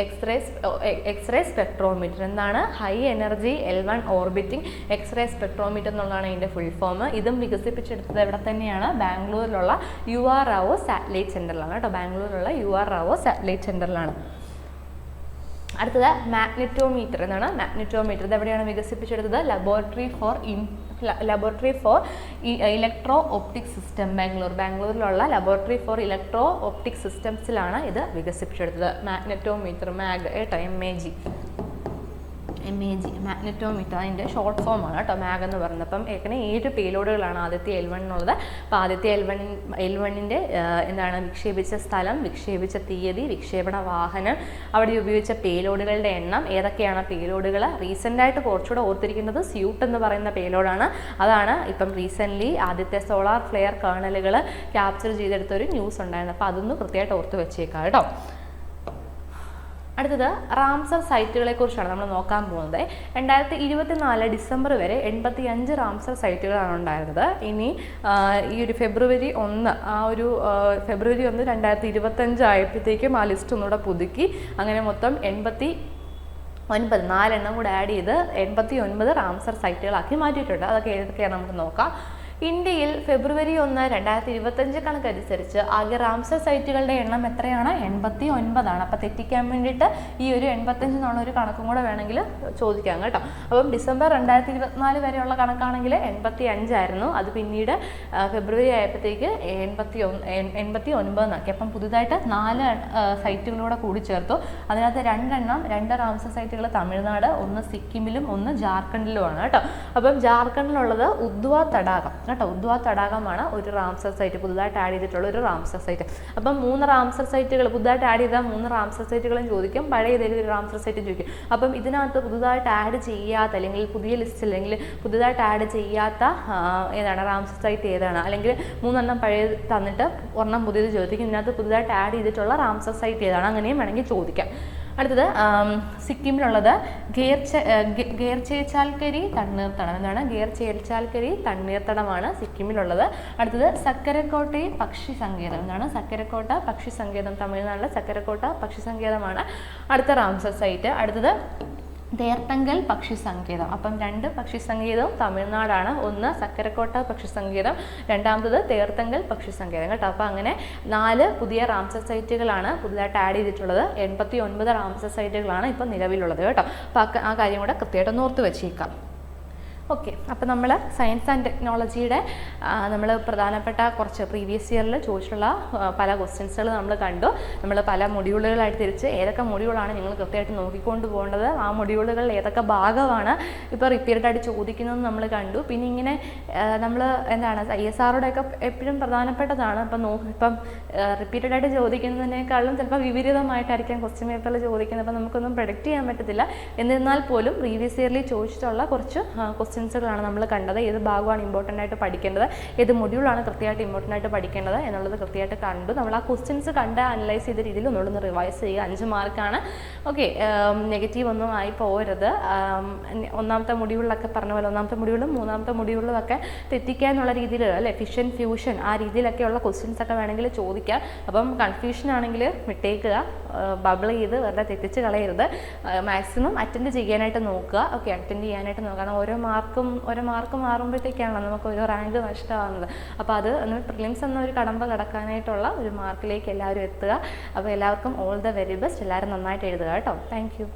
എക്സ്റേ സ്പെക്ട്രോമീറ്റർ. എന്താണ് high energy L1 orbiting x-ray spectrometer എന്നുള്ളതാണ് അതിൻ്റെ ഫുൾ ഫോം. ഇതും വികസിപ്പിച്ചെടുത്തത് എവിടെ തന്നെയാണ്? ബാംഗ്ലൂരിലുള്ള UR റാവോ സാറ്റലൈറ്റ് സെൻറ്ററിലാണ് കേട്ടോ. ബാംഗ്ലൂരിലുള്ള UR റാവോ സാറ്റലൈറ്റ് സെൻറ്ററിലാണ്. അടുത്തത് മാഗ്നെറ്റോമീറ്റർ. എന്നാണ് മാഗ്നെറ്റോമീറ്റർ. ഇത് എവിടെയാണ് വികസിപ്പിച്ചെടുത്തത്? Laboratory for electro optic system, ബാംഗ്ലൂരിലുള്ള laboratory for electro optic സിസ്റ്റംസിലാണ് ഇത് വികസിപ്പിച്ചെടുത്തത്. മാഗ്നെറ്റോമീറ്റർ, കേട്ടോ, MAG മാഗ്നെറ്റോമീറ്റർ അതിൻ്റെ ഷോർട്ട് ഫോം ആണ് കേട്ടോ, മാഗ് എന്ന് പറയുന്നത്. അപ്പം ഏകദേശം 7 പേലോഡുകളാണ് ആദ്യത്തെ L1 എന്നുള്ളത്. അപ്പോൾ ആദ്യത്തെ L1ൻ്റെ എന്താണ് വിക്ഷേപിച്ച സ്ഥലം, വിക്ഷേപിച്ച തീയതി, വിക്ഷേപണ വാഹനം, അവിടെ ഉപയോഗിച്ച പേലോഡുകളുടെ എണ്ണം, ഏതൊക്കെയാണ് പേലോഡുകൾ. റീസെൻ്റായിട്ട് കുറച്ചുകൂടെ ഓർത്തിരിക്കുന്നത് സ്യൂട്ട് എന്ന് പറയുന്ന പേലോഡാണ്. അതാണ് ഇപ്പം റീസെൻ്റ്ലി ആദ്യത്തെ സോളാർ ഫ്ലെയർ കേർണലുകൾ ക്യാപ്ചർ ചെയ്തെടുത്തൊരു ന്യൂസ് ഉണ്ടായിരുന്നു. അപ്പോൾ അതൊന്ന് കൃത്യമായിട്ട് ഓർത്ത് വെച്ചേക്കാം കേട്ടോ. അടുത്തത് റാംസർ സൈറ്റുകളെ കുറിച്ചാണ് നമ്മൾ നോക്കാൻ പോകുന്നത്. 2024 ഡിസംബർ വരെ 85 റാംസർ സൈറ്റുകളാണ് ഉണ്ടായിരുന്നത്. ഇനി ഈ ഒരു ഫെബ്രുവരി 1 2025 ആയപ്പോഴത്തേക്കും ആ ലിസ്റ്റ് ഒന്നുകൂടെ പുതുക്കി. അങ്ങനെ മൊത്തം 89, 4 എണ്ണം കൂടെ ആഡ് ചെയ്ത് 89 റാംസർ സൈറ്റുകളാക്കി മാറ്റിയിട്ടുണ്ട്. അതൊക്കെ ഏതൊക്കെയാണ് നമുക്ക് നോക്കാം. ഇന്ത്യയിൽ ഫെബ്രുവരി 1, 2025 കണക്കനുസരിച്ച് ആകെ റാംസർ സൈറ്റുകളുടെ എണ്ണം എത്രയാണ്? 89 ആണ്. അപ്പോൾ തെറ്റിക്കാൻ വേണ്ടിയിട്ട് ഈ ഒരു 85 എന്നുള്ളൊരു കണക്കും കൂടെ വേണമെങ്കിൽ ചോദിക്കാം കേട്ടോ. അപ്പം ഡിസംബർ 2024 വരെയുള്ള കണക്കാണെങ്കിൽ 85 ആയിരുന്നു. അത് പിന്നീട് ഫെബ്രുവരി ആയപ്പോഴത്തേക്ക് 89 എന്നാക്കി. അപ്പം പുതുതായിട്ട് 4 സൈറ്റുകളൂടെ കൂടി ചേർത്തു. അതിനകത്ത് 2 റാംസർ സൈറ്റുകൾ തമിഴ്നാട്, 1 സിക്കിമിലും 1 ജാർഖണ്ഡിലുമാണ് കേട്ടോ. അപ്പം ജാർഖണ്ഡിലുള്ളത് ഉദ്വാ തടാകം കേട്ടോ. ഉദ്വാ തടാകമാണ് ഒരു റാംസർ സൈറ്റ്, പുതുതായിട്ട് ആഡ് ചെയ്തിട്ടുള്ള ഒരു റാംസർ സൈറ്റ്. അപ്പം 3 റാംസർ സൈറ്റുകൾ പുതുതായിട്ട് ആഡ് ചെയ്ത 3 റാംസർ സൈറ്റുകളും ചോദിക്കും, പഴയ ഏതെങ്കിലും ഒരു റാംസർ സൈറ്റ് ചോദിക്കും. അപ്പം ഇതിനകത്ത് പുതുതായിട്ട് ആഡ് ചെയ്യാത്ത അല്ലെങ്കിൽ പുതിയ ലിസ്റ്റ് അല്ലെങ്കിൽ പുതുതായിട്ട് ആഡ് ചെയ്യാത്ത ഏതാണ് റാംസർ സൈറ്റ് ഏതാണ്, അല്ലെങ്കിൽ 3 എണ്ണം പഴയ തന്നിട്ട് ഒരെണ്ണം പുതിയത് ചോദിക്കും, ഇതിനകത്ത് പുതുതായിട്ട് ആഡ് ചെയ്തിട്ടുള്ള റാംസർ സൈറ്റ് ഏതാണ്, അങ്ങനെയും വേണമെങ്കിൽ ചോദിക്കാം. അടുത്തത് സിക്കിമിലുള്ളത് ഗേർചേച്ചാൽക്കരി തണ്ണീർത്തടം. എന്താണ് ഗേർചേച്ചാൽക്കരി തണ്ണീർത്തടമാണ് സിക്കിമിലുള്ളത്. അടുത്തത് സക്കരക്കോട്ട പക്ഷി സങ്കേതം. എന്താണ് സക്കരക്കോട്ട പക്ഷി സങ്കേതം? തമിഴ്നാട്ടിലെ സക്കരക്കോട്ട പക്ഷി സങ്കേതമാണ് അടുത്ത റാംസർ സൈറ്റ്. അടുത്തത് തേർത്തങ്കൽ പക്ഷി സങ്കേതം. അപ്പം 2 പക്ഷി സങ്കേതവും തമിഴ്നാടാണ്. ഒന്ന് സക്കരക്കോട്ട പക്ഷി സങ്കേതം, രണ്ടാമത്തത് തേർത്തങ്കൽ പക്ഷി സങ്കേതം കേട്ടോ. അപ്പോൾ അങ്ങനെ 4 പുതിയ റാംസർ സൈറ്റുകളാണ് പുതുതായിട്ട് ആഡ് ചെയ്തിട്ടുള്ളത്. 89 റാംസർ സൈറ്റുകളാണ് ഇപ്പം നിലവിലുള്ളത് കേട്ടോ. അപ്പോൾ ആ കാര്യം കൂടെ കൃത്യമായിട്ടൊന്ന് ഓർത്ത് വെച്ചേക്കാം. ഓക്കെ, അപ്പോൾ നമ്മൾ സയൻസ് ആൻഡ് ടെക്നോളജിയുടെ നമ്മൾ പ്രധാനപ്പെട്ട കുറച്ച് പ്രീവിയസ് ഇയറിൽ ചോദിച്ചിട്ടുള്ള പല ക്വസ്റ്റ്യൻസുകൾ നമ്മൾ കണ്ടു. നമ്മൾ പല മൊഡ്യൂളുകളായിട്ട് തിരിച്ച് ഏതൊക്കെ മൊഡ്യൂളാണ് നിങ്ങൾ കൃത്യമായിട്ട് നോക്കിക്കൊണ്ട് പോകേണ്ടത്, ആ മൊഡ്യൂളുകൾ ഏതൊക്കെ ഭാഗമാണ് ഇപ്പോൾ റിപ്പീറ്റഡായിട്ട് ചോദിക്കുന്നതെന്ന് നമ്മൾ കണ്ടു. പിന്നെ ഇങ്ങനെ നമ്മൾ എന്താണ് ISROടെയൊക്കെ എപ്പോഴും പ്രധാനപ്പെട്ടതാണ്. ഇപ്പം റിപ്പീറ്റഡായിട്ട് ചോദിക്കുന്നതിനേക്കാളും ചിലപ്പോൾ വിപരീതമായിട്ടായിരിക്കും ക്വസ്റ്റ്യൻ പേപ്പറിൽ ചോദിക്കുന്നത്. അപ്പോൾ നമുക്കൊന്നും പ്രൊഡിക്റ്റ് ചെയ്യാൻ പറ്റത്തില്ല. എന്നിരുന്നാൽ പോലും പ്രീവിയസ് ഇയറിൽ ചോദിച്ചിട്ടുള്ള കുറച്ച് ക്വസ്റ്റ്യൻസുകളാണ് നമ്മൾ കണ്ടത്. ഏത് ഭാഗമാണ് ഇമ്പോർട്ടൻ്റ് ആയിട്ട് പഠിക്കേണ്ടത്, ഏത് മൊഡ്യൂളാണ് കൃത്യമായിട്ട് ഇമ്പോർട്ടൻ്റ് ആയിട്ട് പഠിക്കേണ്ടത് എന്നുള്ളത് കൃത്യമായിട്ട് കണ്ടു. നമ്മൾ ആ ക്വസ്റ്റ്യൻസ് കണ്ട് അനലൈസ് ചെയ്ത രീതിയിൽ ഒന്നുകൂടെ റിവൈസ് ചെയ്യുക. 5 മാർക്കാണ്. ഓക്കെ, നെഗറ്റീവ് ഒന്നും ആയി പോകരുത്. ഒന്നാമത്തെ മൊഡ്യൂളിലൊക്കെ പറഞ്ഞ പോലെ 1ാമത്തെ മൊഡ്യൂളും 3ാമത്തെ മൊഡ്യൂളിലും ഒക്കെ തെറ്റിക്കാനുള്ള രീതിയിൽ അല്ലേ, ഫിഷൻ ഫ്യൂഷൻ ആ രീതിയിലൊക്കെയുള്ള ക്വസ്റ്റ്യൻസ് ഒക്കെ വേണമെങ്കിൽ ചോദിക്കാം. അപ്പം കൺഫ്യൂഷൻ ആണെങ്കിൽ വിട്ടേക്കുക, ബബിൾ ചെയ്ത് വെറുതെ തെറ്റിച്ച് കളയരുത്. മാക്സിമം അറ്റൻഡ് ചെയ്യാനായിട്ട് നോക്കുക. ഓക്കെ, അറ്റൻഡ് ചെയ്യാനായിട്ട് നോക്കുക. കാരണം ഓരോ മാർക്ക് മാറുമ്പോഴത്തേക്കാണല്ലോ നമുക്ക് ഒരു റാങ്ക് നഷ്ടമാകുന്നത്. അപ്പോൾ അത് പ്രിലിംസ് എന്നൊരു കടമ്പ കടക്കാനായിട്ടുള്ള ഒരു മാർക്കിലേക്ക് എല്ലാവരും എത്തുക. അപ്പോൾ എല്ലാവർക്കും ഓൾ ദ വെരി ബെസ്റ്റ്. എല്ലാവരും നന്നായിട്ട് എഴുതുക കേട്ടോ. Thank you.